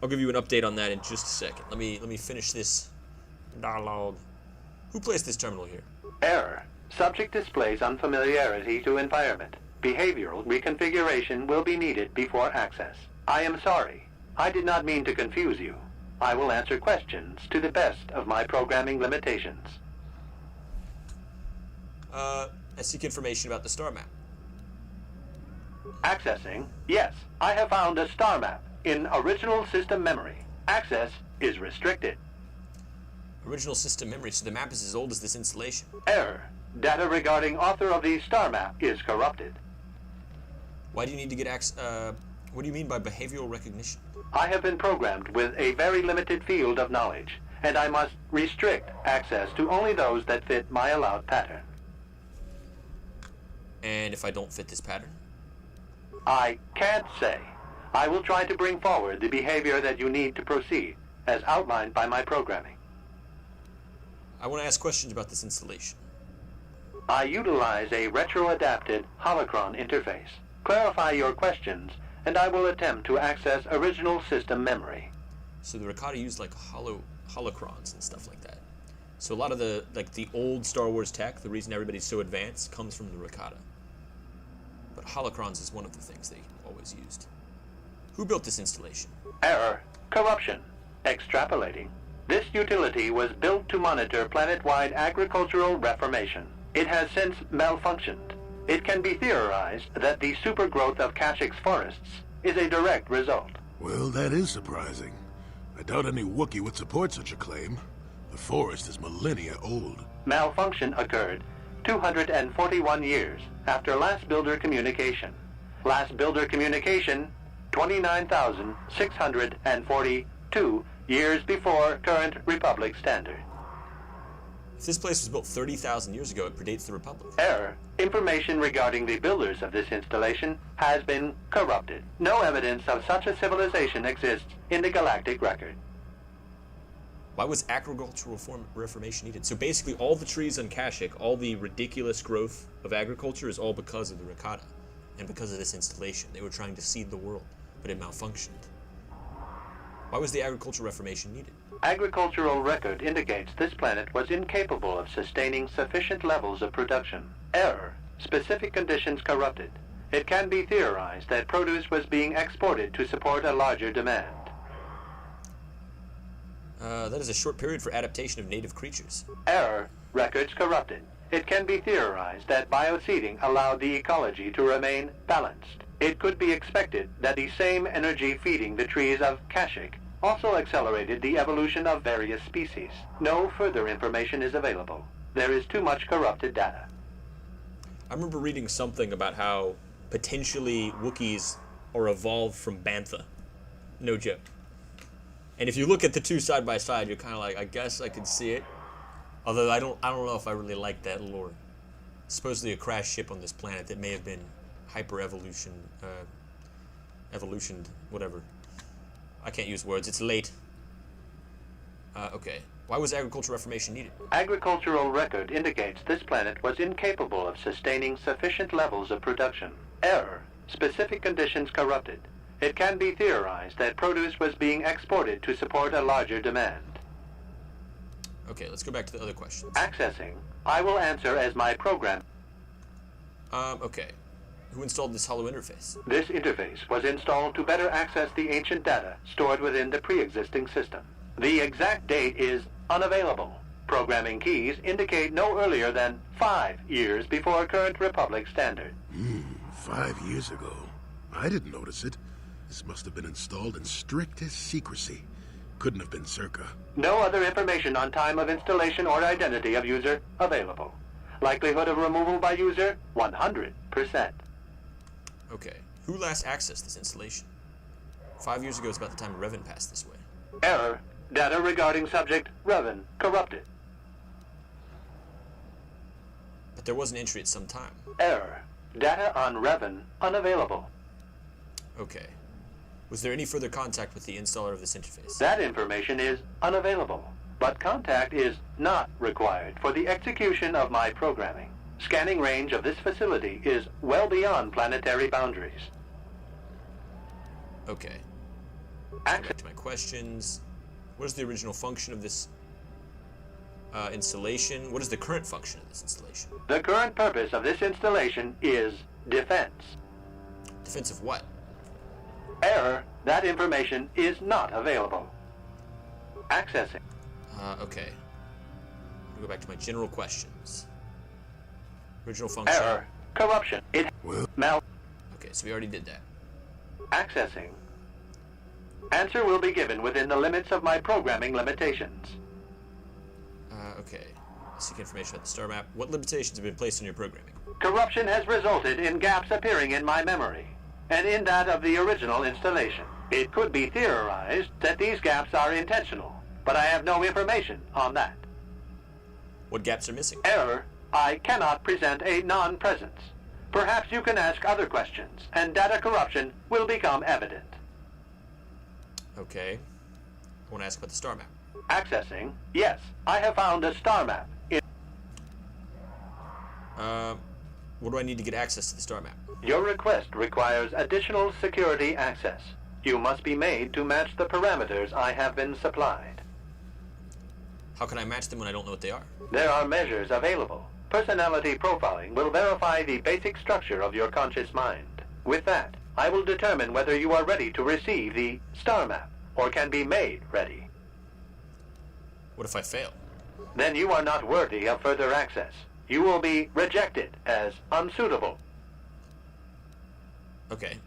an update on that in just a second. Let me finish this dialogue. Who placed this terminal here? Error. Subject displays unfamiliarity to environment. Behavioral reconfiguration will be needed before access. I am sorry. I did not mean to confuse you. I will answer questions to the best of my programming limitations. I seek information about the star map. Accessing? Yes, I have found a star map in original system memory. Access is restricted. Original system memory, so the map is as old as this installation. Error. Data regarding author of the star map is corrupted. Why do you need to get access? What do you mean by behavioral recognition? I have been programmed with a very limited field of knowledge. and I must restrict access to only those that fit my allowed pattern. And if I don't fit this pattern? I can't say. I will try to bring forward the behavior that you need to proceed, as outlined by my programming. I want to ask questions about this installation. I utilize a retro-adapted holocron interface. Clarify your questions, and I will attempt to access original system memory. So the Rakata use like holocrons and stuff like that. So a lot of the old Star Wars tech, the reason everybody's so advanced, comes from the Rakata. But holocrons is one of the things they always used. Who built this installation? Error. Corruption. Extrapolating. This utility was built to monitor planet-wide agricultural reformation. It has since malfunctioned. It can be theorized that the supergrowth of Kashyyyk forests is a direct result. Well, that is surprising. I doubt any Wookiee would support such a claim. The forest is millennia old. Malfunction occurred 241 years after last builder communication. Last builder communication, 29,642 years before current Republic standard. If this place was built 30,000 years ago, it predates the Republic. Error. Information regarding the builders of this installation has been corrupted. No evidence of such a civilization exists in the galactic record. Why was agricultural reformation needed? So basically all the trees on Kashyyyk, all the ridiculous growth of agriculture is all because of the Rakata. And because of this installation. They were trying to seed the world, but it malfunctioned. Why was the agricultural reformation needed? Agricultural record indicates this planet was incapable of sustaining sufficient levels of production. Error. Specific conditions corrupted. It can be theorized that produce was being exported to support a larger demand. That is a short period for adaptation of native creatures. Error. Records corrupted. It can be theorized that bioseeding allowed the ecology to remain balanced. It could be expected that the same energy feeding the trees of Kashyyyk also accelerated the evolution of various species. No further information is available. There is too much corrupted data. I remember reading something about how potentially Wookiees are evolved from Bantha. No joke. And if you look at the two side by side, you're kind of like, I guess I could see it. Although I don't know if I really like that lore. Supposedly a crashed ship on this planet that may have been hyper-evolutioned, whatever. I can't use words, it's late. Okay. Why was agricultural reformation needed? Agricultural record indicates this planet was incapable of sustaining sufficient levels of production. Error. Specific conditions corrupted. It can be theorized that produce was being exported to support a larger demand. Okay, let's go back to the other questions. Accessing. I will answer as my program. Okay. Who installed this hollow interface? This interface was installed to better access the ancient data stored within the pre-existing system. The exact date is unavailable. Programming keys indicate no earlier than 5 years before current Republic standard. 5 years ago. I didn't notice it. This must have been installed in strictest secrecy. Couldn't have been Circa. No other information on time of installation or identity of user available. Likelihood of removal by user, 100%. Okay. Who last accessed this installation? 5 years ago is about the time Revan passed this way. Error. Data regarding subject Revan corrupted. But there was an entry at some time. Error. Data on Revan unavailable. Okay. Was there any further contact with the installer of this interface? That information is unavailable, but contact is not required for the execution of my programming. Scanning range of this facility is well beyond planetary boundaries. Okay. Back to my questions. What is the original function of this installation? What is the current function of this installation? The current purpose of this installation is defense. Defense of what? Error. That information is not available. Accessing. Okay. I'll go back to my general questions. Original function. Error. Corruption. It mal. Okay, so we already did that. Accessing. Answer will be given within the limits of my programming limitations. Okay. Seek information about the star map. What limitations have been placed on your programming? Corruption has resulted in gaps appearing in my memory, and in that of the original installation. It could be theorized that these gaps are intentional, but I have no information on that. What gaps are missing? Error. I cannot present a non-presence. Perhaps you can ask other questions, and data corruption will become evident. Okay. I want to ask about the star map. Accessing. Yes, I have found a star map. What do I need to get access to the star map? Your request requires additional security access. You must be made to match the parameters I have been supplied. How can I match them when I don't know what they are? There are measures available. Personality profiling will verify the basic structure of your conscious mind. With that, I will determine whether you are ready to receive the star map, or can be made ready. What if I fail? Then you are not worthy of further access. You will be rejected as unsuitable. Okay.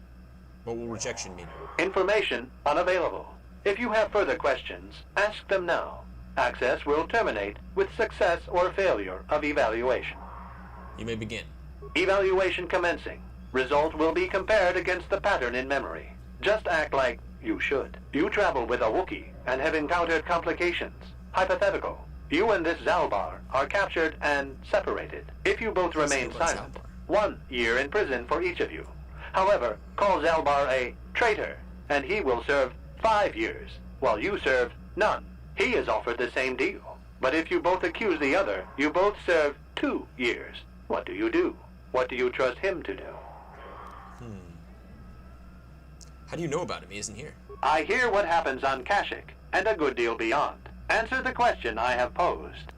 What will rejection mean? Information unavailable. If you have further questions, ask them now. Access will terminate with success or failure of evaluation. You may begin. Evaluation commencing. Result will be compared against the pattern in memory. Just act like you should. You travel with a Wookiee and have encountered complications. Hypothetical. You and this Zalbar are captured and separated. If you both remain silent, 1 year in prison for each of you. However, call Zalbar a traitor, and he will serve 5 years, while you serve none. He is offered the same deal. But if you both accuse the other, you both serve 2 years. What do you do? What do you trust him to do? How do you know about him? He isn't here. I hear what happens on Kashyyyk, and a good deal beyond. Answer the question I have posed.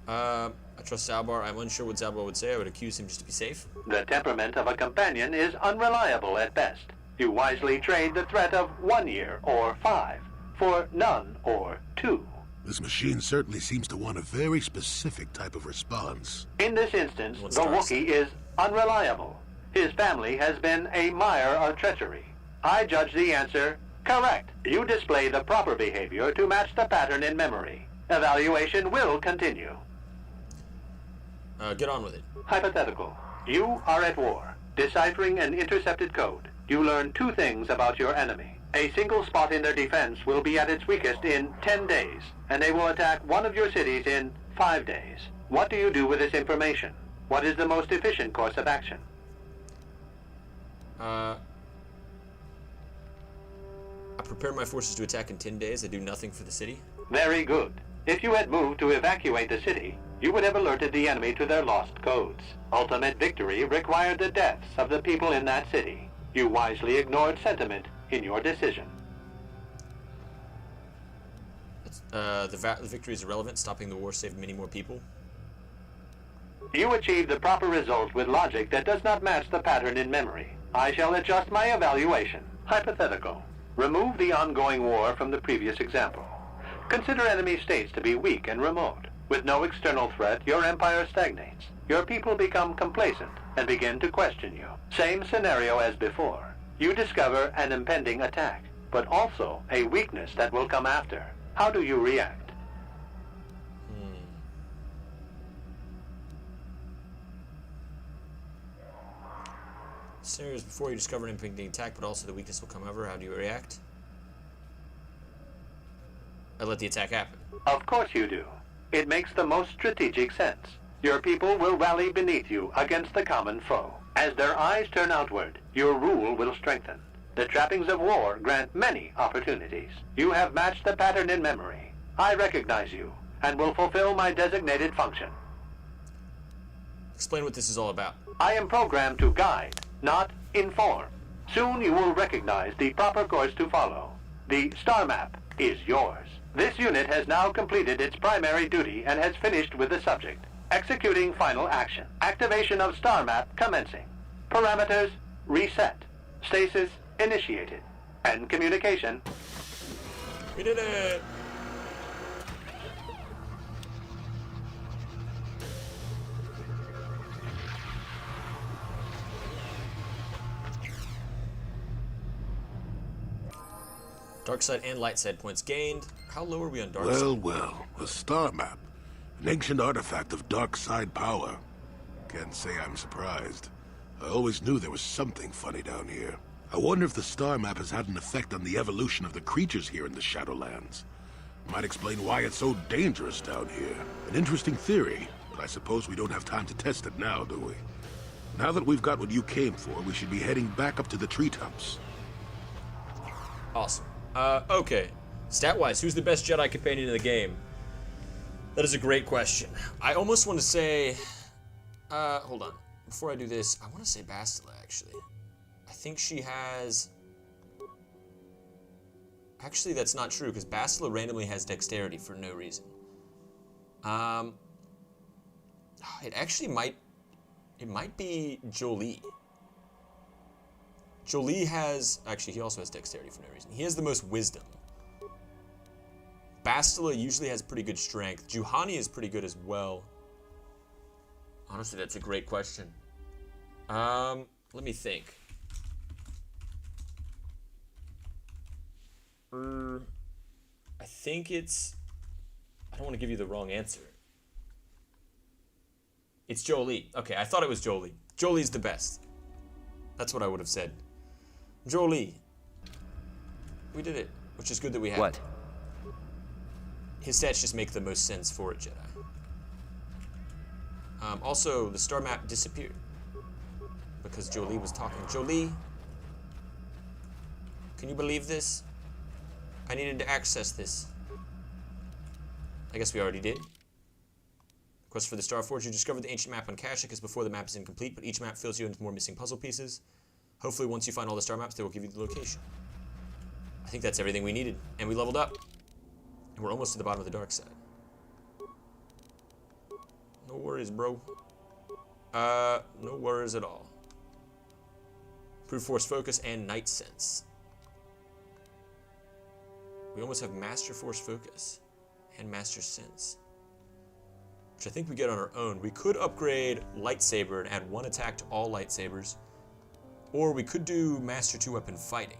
I trust Zalbar. I'm unsure what Zalbar would say. I would accuse him just to be safe. The temperament of a companion is unreliable at best. You wisely trade the threat of 1 year or 5 for none or 2. This machine certainly seems to want a very specific type of response. In this instance, the Wookiee is unreliable. His family has been a mire of treachery. I judge the answer correct. You display the proper behavior to match the pattern in memory. Evaluation will continue. Get on with it. Hypothetical. You are at war, deciphering an intercepted code. You learn 2 things about your enemy. A single spot in their defense will be at its weakest in 10 days, and they will attack one of your cities in 5 days. What do you do with this information? What is the most efficient course of action? I prepare my forces to attack in 10 days. I do nothing for the city. Very good. If you had moved to evacuate the city, you would have alerted the enemy to their lost codes. Ultimate victory required the deaths of the people in that city. You wisely ignored sentiment in your decision. The victory is irrelevant. Stopping the war saved many more people. You achieved the proper result with logic that does not match the pattern in memory. I shall adjust my evaluation. Hypothetical. Remove the ongoing war from the previous example. Consider enemy states to be weak and remote. With no external threat, your empire stagnates. Your people become complacent and begin to question you. Same scenario as before. You discover an impending attack, but also a weakness that will come after. How do you react? Scenarios before you discover an impending attack, but also the weakness will come over. How do you react? I let the attack happen. Of course you do. It makes the most strategic sense. Your people will rally beneath you against the common foe. As their eyes turn outward, your rule will strengthen. The trappings of war grant many opportunities. You have matched the pattern in memory. I recognize you, and will fulfill my designated function. Explain what this is all about. I am programmed to guide, not inform. Soon you will recognize the proper course to follow. The star map is yours. This unit has now completed its primary duty and has finished with the subject. Executing final action. Activation of star map commencing. Parameters reset. Stasis initiated. End communication. We did it! Dark side and light side points gained. How low are we on dark side? Well, a star map. An ancient artifact of dark side power. Can't say I'm surprised. I always knew there was something funny down here. I wonder if the star map has had an effect on the evolution of the creatures here in the Shadowlands. Might explain why it's so dangerous down here. An interesting theory, but I suppose we don't have time to test it now, do we? Now that we've got what you came for, we should be heading back up to the treetops. Awesome. Okay. Stat-wise, who's the best Jedi companion in the game? That is a great question. I almost want to say... hold on. Before I do this, I want to say Bastila, actually. I think she has... Actually, that's not true, because Bastila randomly has dexterity for no reason. It actually might... It might be Jolee. Jolee has... Actually, he also has dexterity for no reason. He has the most wisdom. Bastila usually has pretty good strength. Juhani is pretty good as well. Honestly, that's a great question. Let me think. I think it's... I don't want to give you the wrong answer. It's Jolee. Okay, I thought it was Jolee. Jolie's the best. That's what I would have said. Jolee. We did it, which is good that we have. What? His stats just make the most sense for a Jedi. Also, the star map disappeared because Jolee was talking. Jolee, can you believe this? I needed to access this. I guess we already did. Quest for the Star Forge. You discovered the ancient map on Kashyyyk is before the map is incomplete, but each map fills you in with more missing puzzle pieces. Hopefully, once you find all the star maps, they will give you the location. I think that's everything we needed, and we leveled up. And we're almost to the bottom of the dark side. No worries, bro. No worries at all. Improved Force Focus and Night Sense. We almost have Master Force Focus and Master Sense, which I think we get on our own. We could upgrade Lightsaber and add 1 attack to all lightsabers, or we could do Master 2-weapon fighting,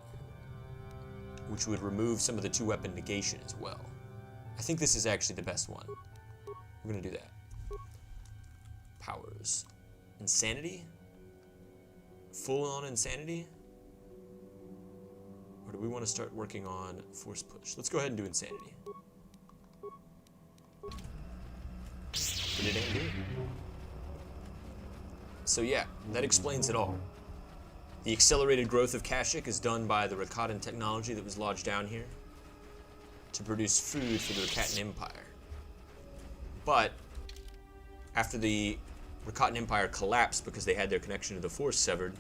which would remove some of the 2-weapon negation as well. I think this is actually the best one. We're gonna do that. Powers. Insanity? Full-on Insanity? Or do we want to start working on Force Push? Let's go ahead and do Insanity. Pretty damn good. So yeah, that explains it all. The accelerated growth of Kashyyyk is done by the Rakatan technology that was lodged down here to produce food for the Rakatan Empire. But after the Rakatan Empire collapsed because they had their connection to the Force severed,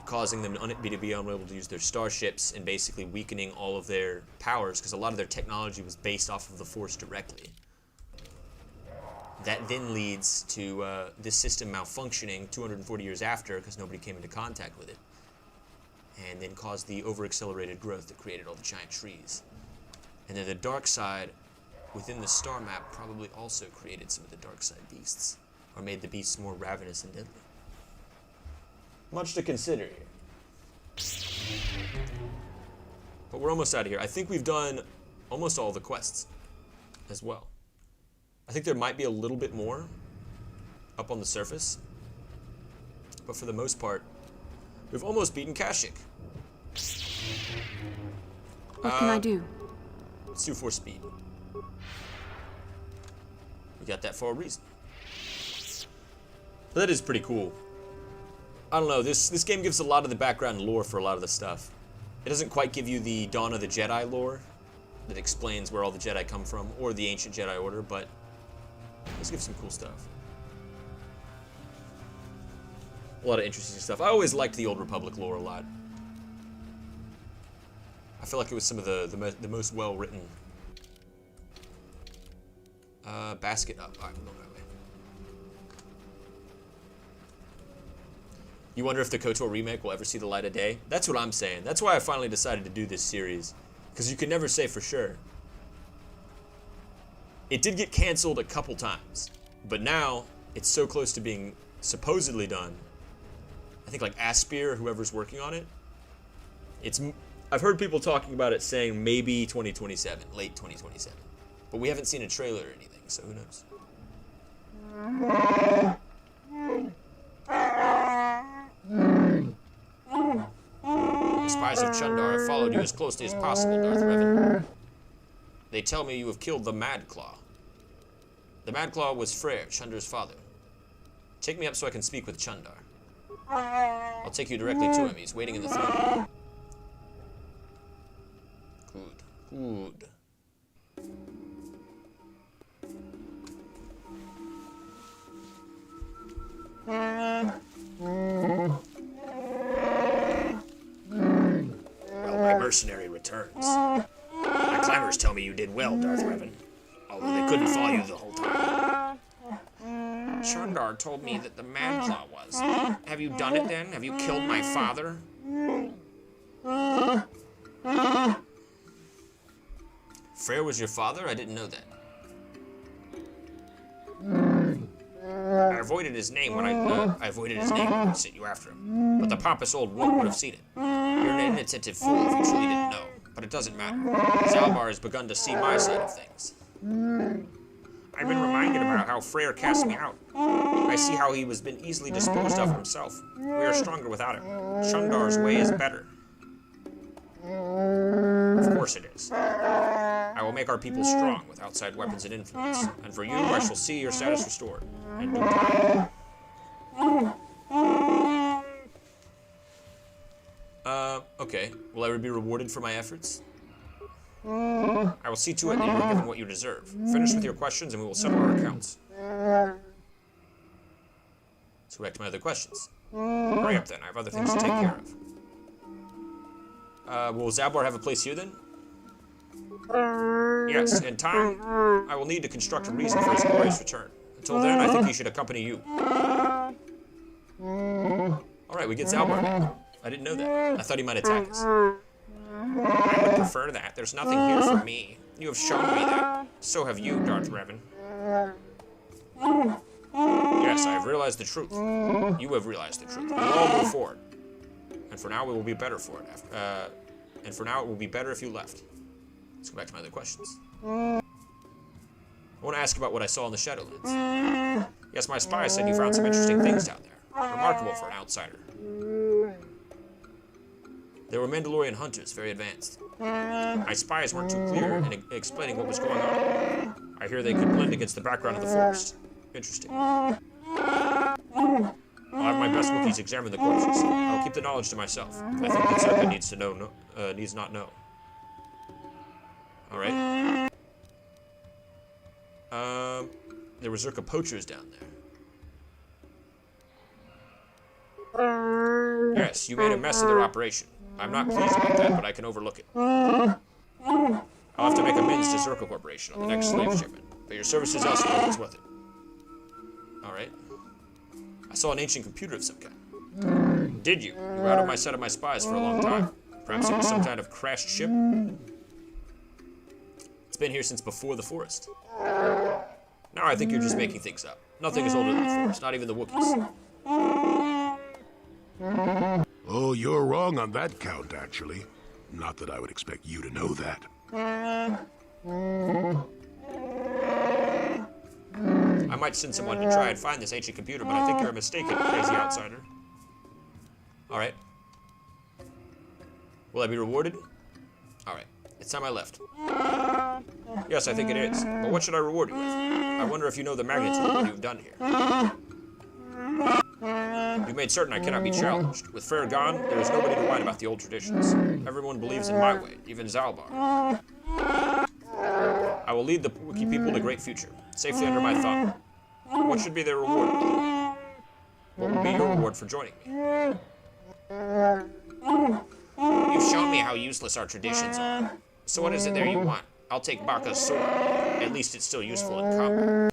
causing them to be unable to use their starships and basically weakening all of their powers because a lot of their technology was based off of the Force directly. That then leads to this system malfunctioning 240 years after because nobody came into contact with it, and then caused the over-accelerated growth that created all the giant trees. And then the dark side within the star map probably also created some of the dark side beasts, or made the beasts more ravenous and deadly. Much to consider here. But we're almost out of here. I think we've done almost all the quests as well. I think there might be a little bit more up on the surface, but for the most part, we've almost beaten Kashyyyk. What can I do? Let's do Force Speed. We got that for a reason. But that is pretty cool. I don't know, this game gives a lot of the background and lore for a lot of the stuff. It doesn't quite give you the Dawn of the Jedi lore that explains where all the Jedi come from, or the Ancient Jedi Order, but let's give some cool stuff. A lot of interesting stuff. I always liked the Old Republic lore a lot. I feel like it was some of the most well-written. Basket up. Alright, we're going that way. You wonder if the KOTOR remake will ever see the light of day? That's what I'm saying. That's why I finally decided to do this series. Because you can never say for sure. It did get canceled a couple times, but now it's so close to being supposedly done. I think like Aspir, whoever's working on it, I've heard people talking about it saying maybe 2027, late 2027. But we haven't seen a trailer or anything, so who knows? spies of Chundar have followed you as closely as possible, Darth Revan. They tell me you have killed the Mad Claw. The Mad Claw was Freyr, Chundar's father. Take me up so I can speak with Chundar. I'll take you directly to him. He's waiting in the throne room. Good. Well, my mercenary returns. My climbers tell me you did well, Darth Revan. Although they couldn't follow you the whole time. Chundar told me that the Mad Claw was. Have you done it then? Have you killed my father? Freyr was your father? I didn't know that. I avoided his name when I sent you after him. But the pompous old wook would have seen it. You're an inattentive fool if you truly didn't know. But it doesn't matter. Zalbar has begun to see my side of things. I've been reminded about how Freyr cast me out. I see how he has been easily disposed of himself. We are stronger without him. Chundar's way is better. Of course it is. I will make our people strong with outside weapons and influence. And for you, I shall see your status restored. In due time. Okay. Will I be rewarded for my efforts? I will see to it that you are given what you deserve. Finish with your questions and we will settle our accounts. Let's go back to my other questions. Hurry up then, I have other things to take care of. Will Zalbar have a place here then? Yes, in time, I will need to construct a reason for his glorious return. Until then, I think he should accompany you. Alright, we get Zalbar back. I didn't know that. I thought he might attack us. I would prefer that. There's nothing here for me. You have shown me that. So have you, Darth Revan. Yes, I have realized the truth. You have realized the truth. We'll all move forward. And for now, we will be better for it. And for now, it will be better if you left. Let's go back to my other questions. I want to ask about what I saw in the Shadowlands. Yes, my spies said you found some interesting things down there. Remarkable for an outsider. There were Mandalorian hunters, very advanced. My spies weren't too clear in explaining what was going on. I hear they could blend against the background of the forest. Interesting. I'll have my best Wookiees examine the corpses. I'll keep the knowledge to myself. I think that Zerka needs not know. Alright. There were Zerka poachers down there. Yes, you made a mess of their operation. I'm not pleased about that, but I can overlook it. I'll have to make amends to Zerka Corporation on the next slave shipment, but your services elsewhere is worth it. Alright. I saw an ancient computer of some kind. Did you? You were out of my sight of my spies for a long time. Perhaps it was some kind of crashed ship? It's been here since before the forest. Now I think you're just making things up. Nothing is older than the forest, not even the Wookiees. Oh, you're wrong on that count, actually. Not that I would expect you to know that. I might send someone to try and find this ancient computer, but I think you're mistaken, crazy outsider. Alright. Will I be rewarded? Alright. It's time I left. Yes, I think it is. But what should I reward you with? I wonder if you know the magnitude of what you've done here. You made certain I cannot be challenged. With Freyr gone, there is nobody to whine about the old traditions. Everyone believes in my way, even Zalbar. I will lead the Wookiee people to great future, safely under my thumb. What should be their reward? What would be your reward for joining me? You've shown me how useless our traditions are. So what is it there you want? I'll take Baka's sword. At least it's still useful in combat.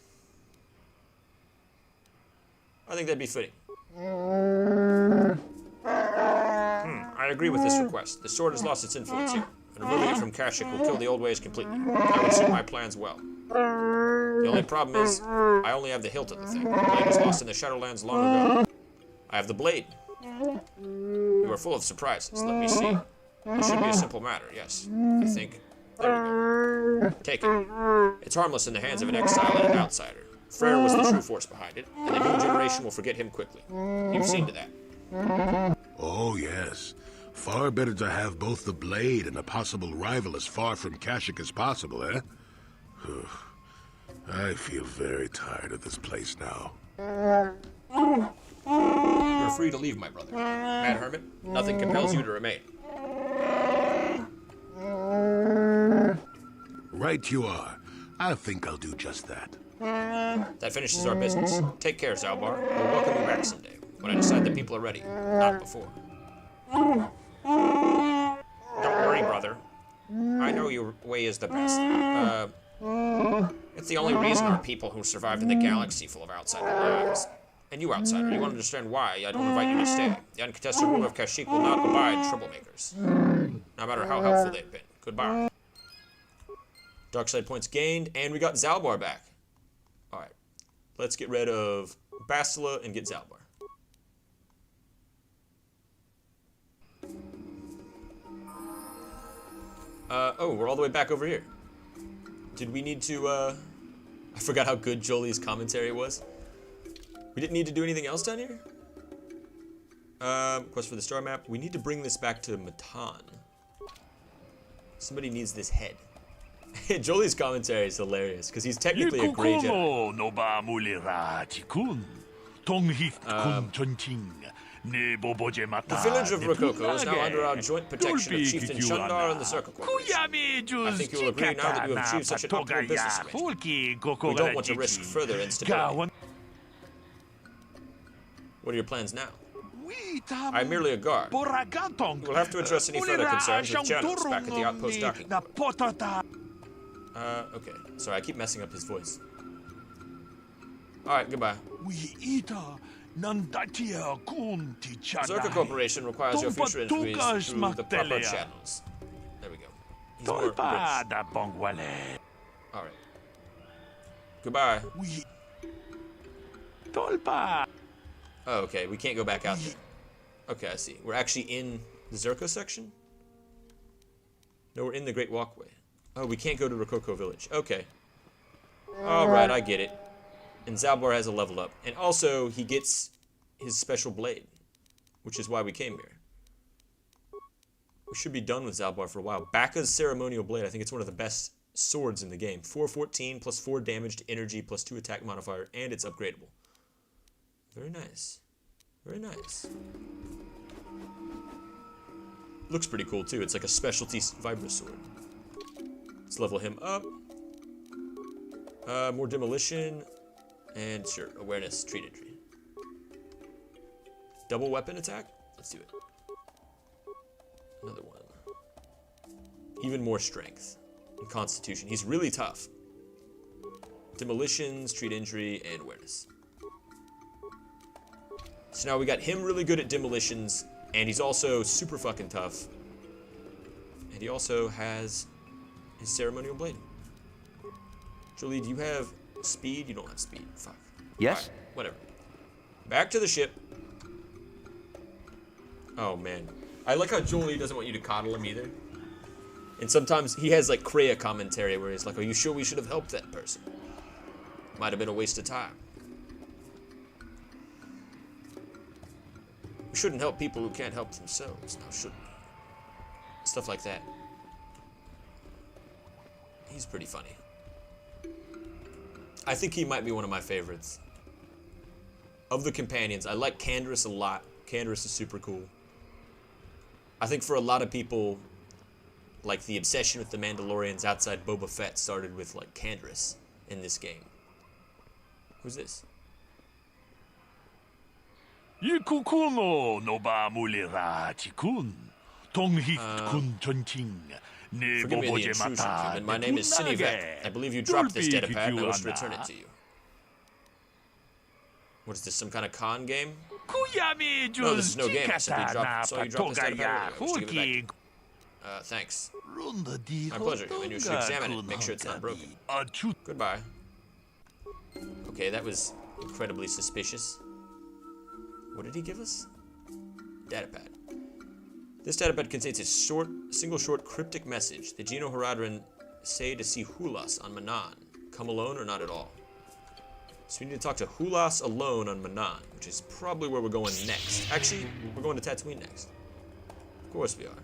I think that'd be fitting. I agree with this request. The sword has lost its influence here, and removing it from Kashyyyk will kill the old ways completely. That would suit my plans well. The only problem is, I only have the hilt of the thing. The blade was lost in the Shadowlands long ago. I have the blade. You are full of surprises. Let me see. This should be a simple matter, yes. I think. There we go. Take it. It's harmless in the hands of an exile and an outsider. Freyr was the true force behind it, and the new generation will forget him quickly. You've seen to that. Oh, yes. Far better to have both the blade and a possible rival as far from Kashyyyk as possible, eh? I feel very tired of this place now. You're free to leave, my brother. Mad Hermit, nothing compels you to remain. Right you are. I think I'll do just that. That finishes our business. Take care, Zalbar. We'll welcome you back someday, when I decide that people are ready, not before. Don't worry, brother. I know your way is the best. It's the only reason our people who survived in the galaxy full of outsider lives. And you, outsider, you won't understand why I don't invite you to stay. The uncontested ruler of Kashyyyk will not abide troublemakers. No matter how helpful they've been. Goodbye. Dark side points gained, and we got Zalbar back. Alright. Let's get rid of Bastila and get Zalbar. Oh, we're all the way back over here. Did we need to, I forgot how good Jolie's commentary was. We didn't need to do anything else down here? Quest for the star map. We need to bring this back to Matan. Somebody needs this head. Jolie's commentary is hilarious, because he's technically a gray Jedi. The village of Rococo is now under our joint protection of Chieftain Shundar and the Circle Corporation. I think you will agree now that you have achieved such an optimal business arrangement. We don't want to risk further instability. What are your plans now? I'm merely a guard. We'll have to address any further concerns with journals back at the outpost docking. Okay. Sorry, I keep messing up his voice. Alright, goodbye. Zerka Corporation requires your future entries through the proper channels. There we go. He's more rich. Alright. Goodbye. Oh, okay. We can't go back out there. Okay, I see. We're actually in the Zerka section? No, we're in the Great Walkway. Oh, we can't go to Rococo Village. Okay. Alright, I get it. And Zalbar has a level up. And also, he gets his special blade, which is why we came here. We should be done with Zalbar for a while. Baka's ceremonial blade, I think it's one of the best swords in the game. 414 plus 4 damage to energy plus 2 attack modifier, and it's upgradable. Very nice. Very nice. Looks pretty cool too. It's like a specialty vibra sword. Let's level him up. More demolition. And sure, awareness, treat injury. Double weapon attack? Let's do it. Another one. Even more strength and constitution. He's really tough. Demolitions, treat injury, and awareness. So now we got him really good at demolitions, and he's also super fucking tough. And he also has his ceremonial blade. Jolie, do you have speed? You don't have speed. Fuck. Yes? Right, whatever. Back to the ship. Oh, man. I like how Jolie doesn't want you to coddle him either. And sometimes he has, like, Kreia commentary where he's like, are you sure we should have helped that person? Might have been a waste of time. We shouldn't help people who can't help themselves, now should we? Stuff like that. He's pretty funny. I think he might be one of my favorites. Of the companions, I like Canderous a lot. Canderous is super cool. I think for a lot of people, like the obsession with the Mandalorians outside Boba Fett started with like Canderous in this game. Who's this? Forgive me the intrusion, human. My name is Sinivet. I believe you dropped this data pad and I wish to return it to you. What is this, some kind of con game? No, this is no game. I simply saw you drop this data pad earlier. I wish to give it back. Thanks. My pleasure, human. You should examine it, make sure it's not broken. Goodbye. Okay, that was incredibly suspicious. What did he give us? Datapad. This datapad contains a single short cryptic message. The Geno Haradrim say to see Hulas on Manan. Come alone or not at all. So we need to talk to Hulas alone on Manan, which is probably where we're going next. Actually, we're going to Tatooine next. Of course we are.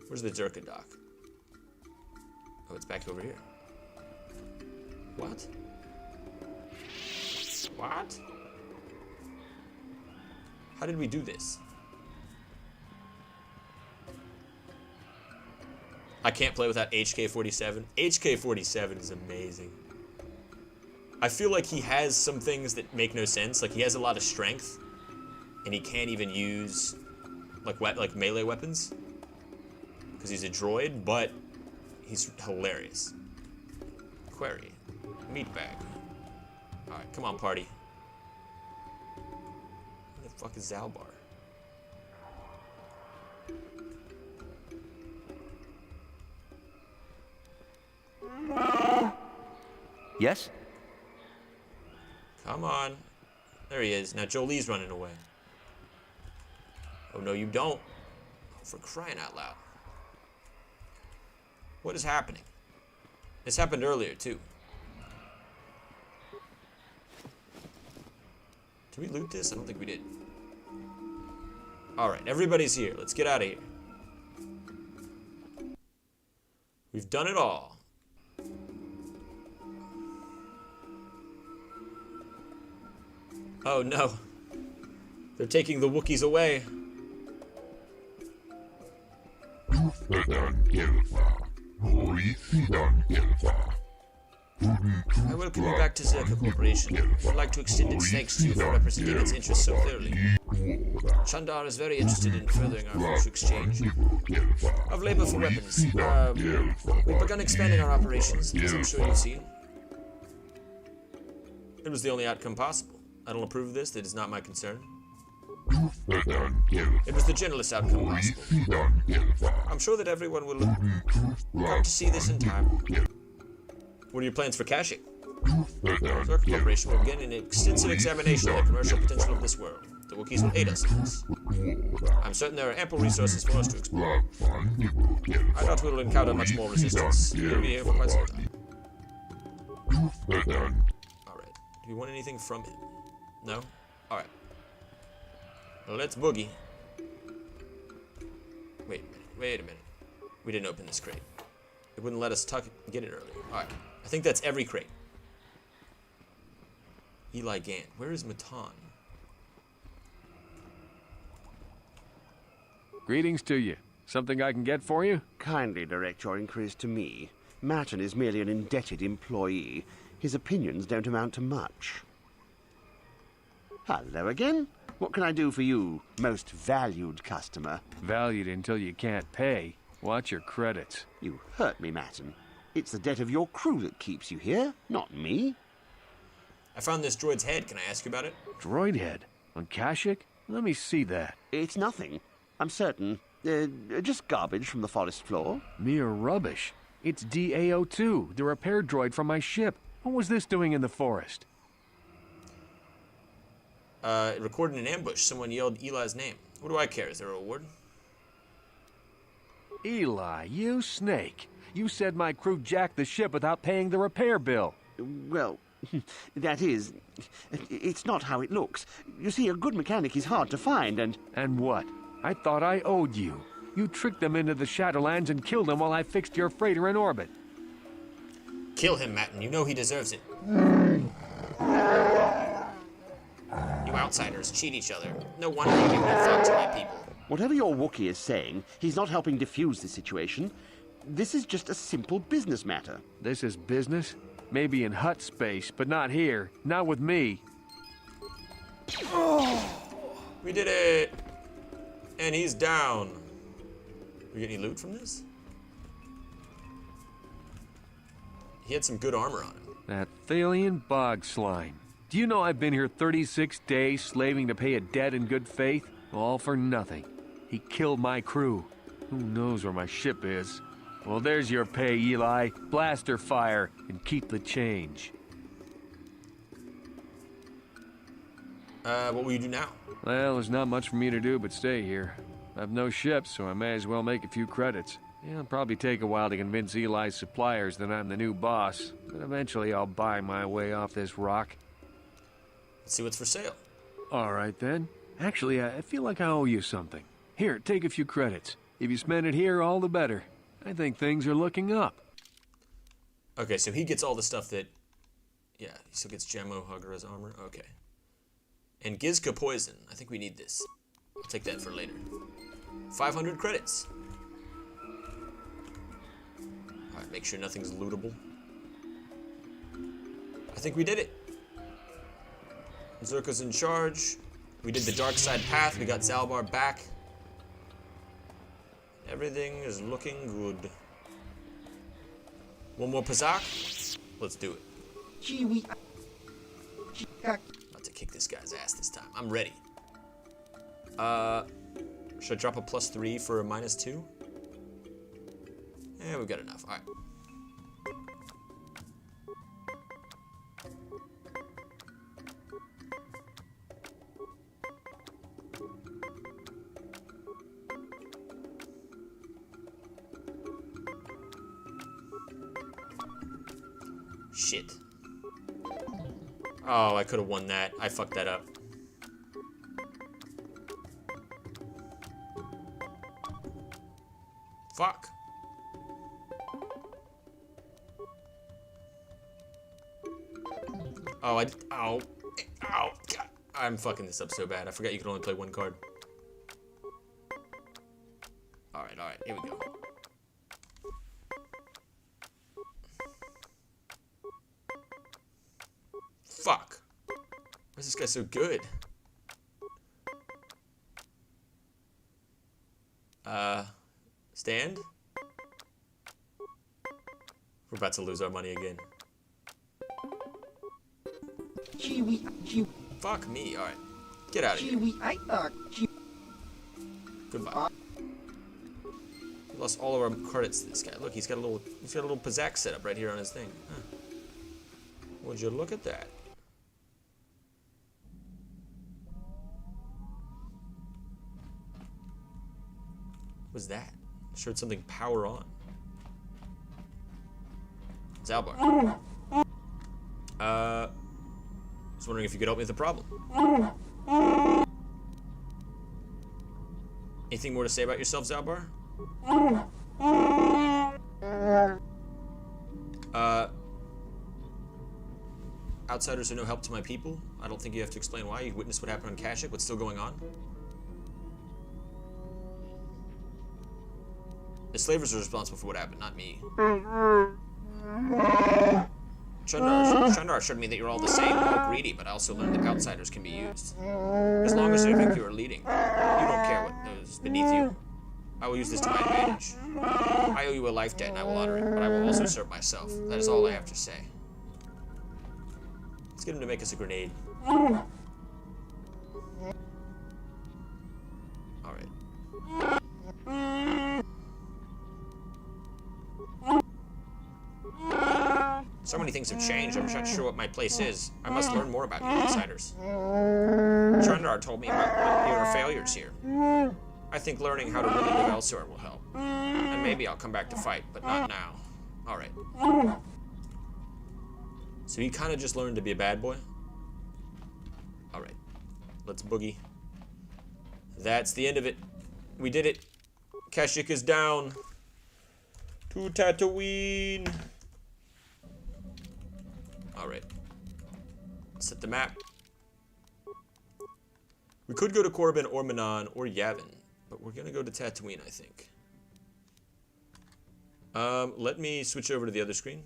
Where's the Zerka dock? Oh, it's back over here. What? What? How did we do this? I can't play without HK-47. HK-47 is amazing. I feel like he has some things that make no sense. Like, he has a lot of strength, and he can't even use, like melee weapons, because he's a droid, but he's hilarious. Query. Meat bag. Alright, come on, party. Where the fuck is Zalbar? Yes? Come on. There he is. Now Jolie's running away. Oh, no, you don't. Oh, for crying out loud. What is happening? This happened earlier, too. Did we loot this? I don't think we did. Alright, everybody's here. Let's get out of here. We've done it all. Oh no. They're taking the Wookiees away. I welcome you back to Zerka Corporation. I would like to extend its thanks to you for representing its interests so clearly. Chandar is very interested in furthering our future exchange of labor for weapons. We've begun expanding our operations, as I'm sure you've seen. It was the only outcome possible. I don't approve of this. That is not my concern. It was the gentlest outcome possible. I'm sure that everyone will come to see this in time. What are your plans for Kashyyyk? Zerka Corporation will begin an extensive examination of the commercial potential of this world. The Wookiees will aid us in this. I'm certain there are ample resources for us to explore. I doubt we will encounter much more resistance. We'll be here for quite some time. Alright. Do we want anything from him? No? Alright. Well, let's boogie. Wait a minute. Wait a minute. We didn't open this crate. It wouldn't let us get it earlier. Alright. I think that's every crate. Eli Gant. Where is Matan? Greetings to you. Something I can get for you? Kindly direct your inquiries to me. Matan is merely an indebted employee. His opinions don't amount to much. Hello again. What can I do for you, most valued customer? Valued until you can't pay. Watch your credits. You hurt me, Matan. It's the debt of your crew that keeps you here, not me. I found this droid's head. Can I ask you about it? Droid head? On Kashyyyk? Let me see that. It's nothing. I'm certain. Just garbage from the forest floor. Mere rubbish. It's DAO2, the repair droid from my ship. What was this doing in the forest? It recorded an ambush. Someone yelled Eli's name. What do I care? Is there a reward? Eli, you snake. You said my crew jacked the ship without paying the repair bill. Well, that is... It's not how it looks. You see, a good mechanic is hard to find, and... And what? I thought I owed you. You tricked them into the Shadowlands and killed him while I fixed your freighter in orbit. Kill him, Matan. You know he deserves it. You outsiders cheat each other. No wonder you give no thought to my people. Whatever your Wookiee is saying, he's not helping defuse the situation. This is just a simple business matter. This is business? Maybe in hut space, but not here. Not with me. We did it! And he's down. We get any loot from this? He had some good armor on him. That Thalian bog slime. Do you know I've been here 36 days slaving to pay a debt in good faith? All for nothing. He killed my crew. Who knows where my ship is? Well, there's your pay, Eli. Blaster fire and keep the change. What will you do now? Well, there's not much for me to do but stay here. I've no ship, so I may as well make a few credits. It'll probably take a while to convince Eli's suppliers that I'm the new boss, but eventually I'll buy my way off this rock. Let's see what's for sale. All right, then. Actually, I feel like I owe you something. Here, take a few credits. If you spend it here, all the better. I think things are looking up. Okay, so he gets all the stuff that... Yeah, he still gets Gemmo, Hugger as armor. Okay. And Gizka Poison. I think we need this. I'll take that for later. 500 credits. Alright, make sure nothing's lootable. I think we did it. Zerka's in charge. We did the dark side path. We got Zalbar back. Everything is looking good. One more Pazak? Let's do it. About to kick this guy's ass this time. I'm ready. Should I drop a +3 for a -2? Yeah, we've got enough. Alright. Shit. Oh, I could have won that. I fucked that up. Fuck. Oh, ow. Ow. God. I'm fucking this up so bad. I forgot you could only play one card. Alright, here we go. Fuck. Why is this guy so good? Stand? We're about to lose our money again. Fuck me, alright. Get out of here. Goodbye. We lost all of our credits to this guy. Look, he's got a little Pazak set up right here on his thing. Huh. Would you look at that? What's that? Showed something power on. Zalbar. I was wondering if you could help me with the problem. Anything more to say about yourself, Zalbar? Outsiders are no help to my people. I don't think you have to explain why. You witnessed what happened on Kashyyyk. What's still going on? The slavers are responsible for what happened, not me. Chandar showed me that you're all the same, all greedy, but I also learned that outsiders can be used. As long as you think you are leading, you don't care what is beneath you. I will use this to my advantage. I owe you a life debt and I will honor it, but I will also serve myself. That is all I have to say. Let's get him to make us a grenade. Alright. So many things have changed, I'm not sure what my place is. I must learn more about you outsiders. Chandar told me about your failures here. I think learning how to really live elsewhere will help. And maybe I'll come back to fight, but not now. Alright. So he kind of just learned to be a bad boy? Alright. Let's boogie. That's the end of it. We did it. Kashyyyk is down. To Tatooine. Alright. Set the map. We could go to Korriban or Manon or Yavin, but we're gonna go to Tatooine, I think. Let me switch over to the other screen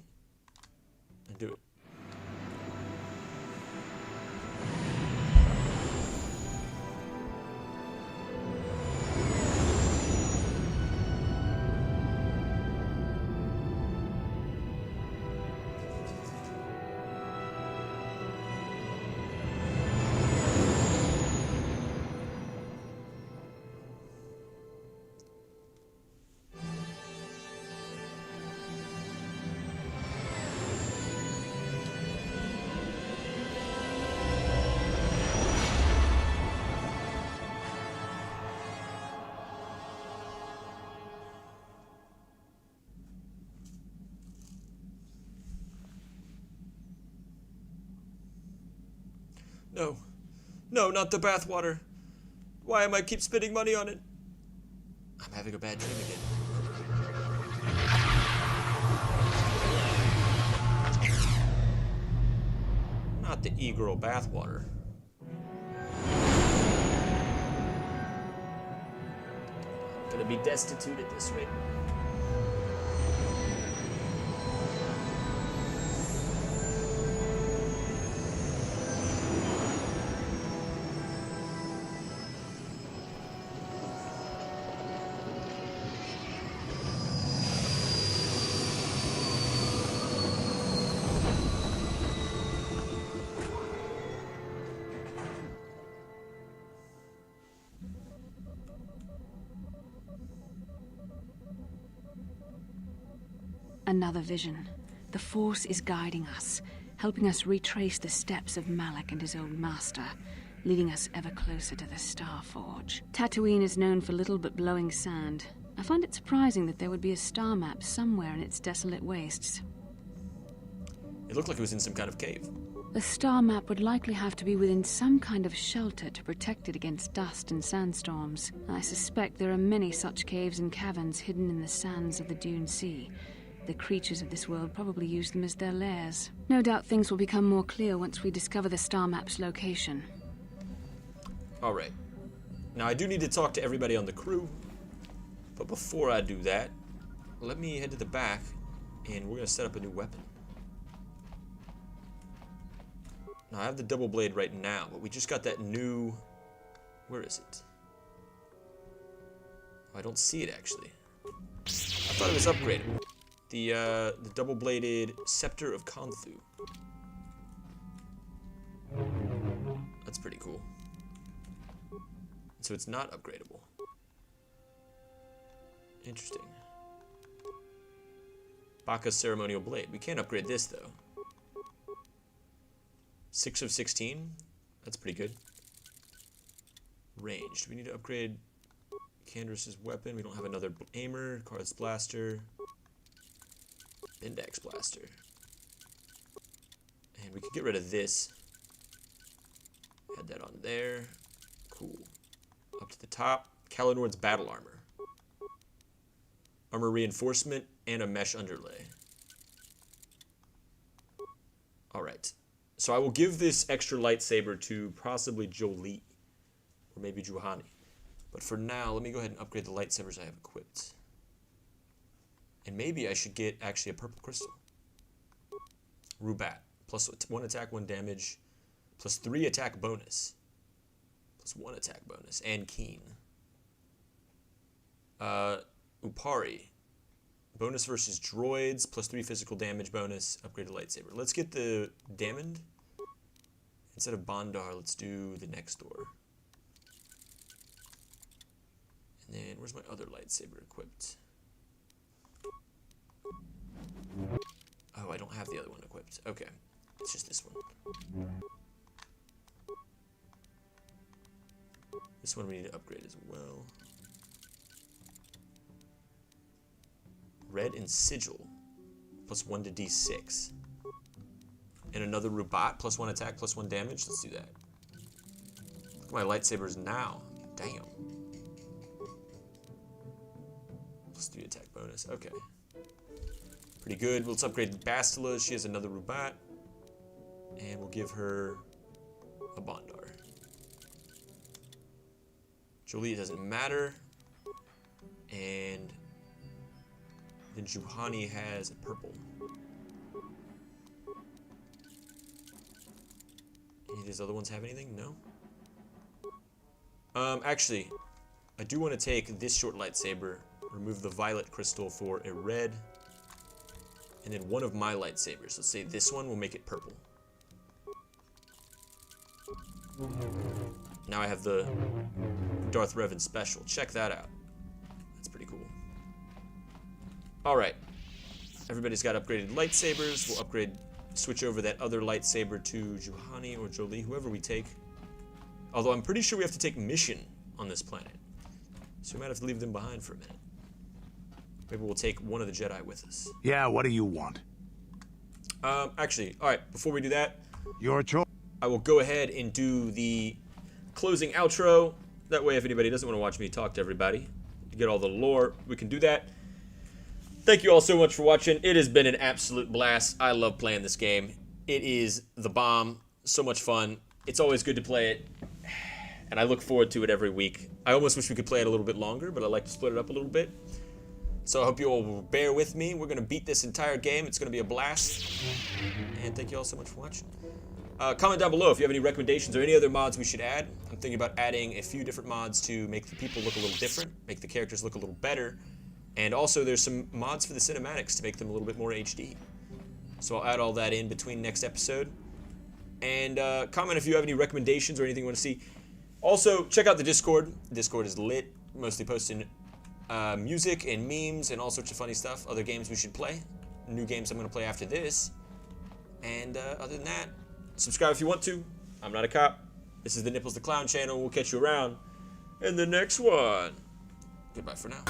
and do it. No. No, not the bathwater. Why am I keep spending money on it? I'm having a bad dream again. Not the e-girl bathwater. I'm gonna be destitute at this rate. Another vision. The Force is guiding us, helping us retrace the steps of Malak and his old master, leading us ever closer to the Star Forge. Tatooine is known for little but blowing sand. I find it surprising that there would be a star map somewhere in its desolate wastes. It looked like it was in some kind of cave. The star map would likely have to be within some kind of shelter to protect it against dust and sandstorms. I suspect there are many such caves and caverns hidden in the sands of the Dune Sea. The creatures of this world probably use them as their lairs. No doubt things will become more clear once we discover the star map's location. Alright. Now I do need to talk to everybody on the crew. But before I do that, let me head to the back and we're going to set up a new weapon. Now I have the double blade right now, but we just got that new... Where is it? Oh, I don't see it actually. I thought it was upgradable. The double-bladed Scepter of Konthu. That's pretty cool. So it's not upgradable. Interesting. Baka's Ceremonial Blade. We can't upgrade this, though. 6 of 16? That's pretty good. Range. Do we need to upgrade Candras's weapon? We don't have another aimer. Card's blaster. Index blaster. And we could get rid of this. Add that on there. Cool. Up to the top. Kalinord's battle armor. Armor reinforcement and a mesh underlay. Alright. So I will give this extra lightsaber to possibly Jolie. Or maybe Juhani. But for now, let me go ahead and upgrade the lightsabers I have equipped. And maybe I should get actually a purple crystal. Rubat. Plus 1 attack, 1 damage. Plus 3 attack bonus. Plus 1 attack bonus. And Keen. Upari. Bonus versus droids. Plus 3 physical damage bonus. Upgraded lightsaber. Let's get the Damned. Instead of Bondar, let's do the next door. And then, where's my other lightsaber equipped? Oh, I don't have the other one equipped. Okay. It's just this one. This one we need to upgrade as well. Red and Sigil. Plus 1 to D6. And another Rubat. Plus 1 attack, plus 1 damage. Let's do that. Look at my lightsabers now. Damn. Plus 3 attack bonus. Okay. Pretty good. Let's upgrade Bastila. She has another Rubat. And we'll give her a Bondar. Jolie, it doesn't matter. And then Juhani has a purple. Any of these other ones have anything? No? Actually, I do want to take this short lightsaber, remove the violet crystal for a red, and then one of my lightsabers. Let's say this one will make it purple. Now I have the Darth Revan special. Check that out. That's pretty cool. Alright. Everybody's got upgraded lightsabers. We'll switch over that other lightsaber to Juhani or Jolie, whoever we take. Although I'm pretty sure we have to take mission on this planet. So we might have to leave them behind for a minute. Maybe we'll take one of the Jedi with us. Yeah, what do you want? Actually, alright, before we do that, your choice. I will go ahead and do the closing outro. That way, if anybody doesn't want to watch me talk to everybody, to get all the lore, we can do that. Thank you all so much for watching. It has been an absolute blast. I love playing this game. It is the bomb. So much fun. It's always good to play it. And I look forward to it every week. I almost wish we could play it a little bit longer, but I like to split it up a little bit. So I hope you all will bear with me. We're going to beat this entire game. It's going to be a blast. And thank you all so much for watching. Comment down below if you have any recommendations or any other mods we should add. I'm thinking about adding a few different mods to make the people look a little different, make the characters look a little better. And also there's some mods for the cinematics to make them a little bit more HD. So I'll add all that in between next episode. And comment if you have any recommendations or anything you want to see. Also, check out the Discord. Discord is lit, mostly posting music and memes and all sorts of funny stuff. Other games we should play. New games I'm going to play after this. And other than that, subscribe if you want to. I'm not a cop. This is the Nipples the Clown channel. We'll catch you around in the next one. Goodbye for now.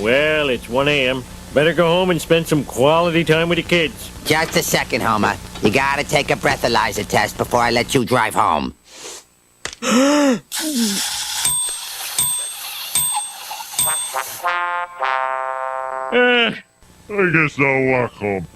Well, it's 1 a.m. Better go home and spend some quality time with the kids. Just a second, Homer. You gotta take a breathalyzer test before I let you drive home. I guess I'll walk home.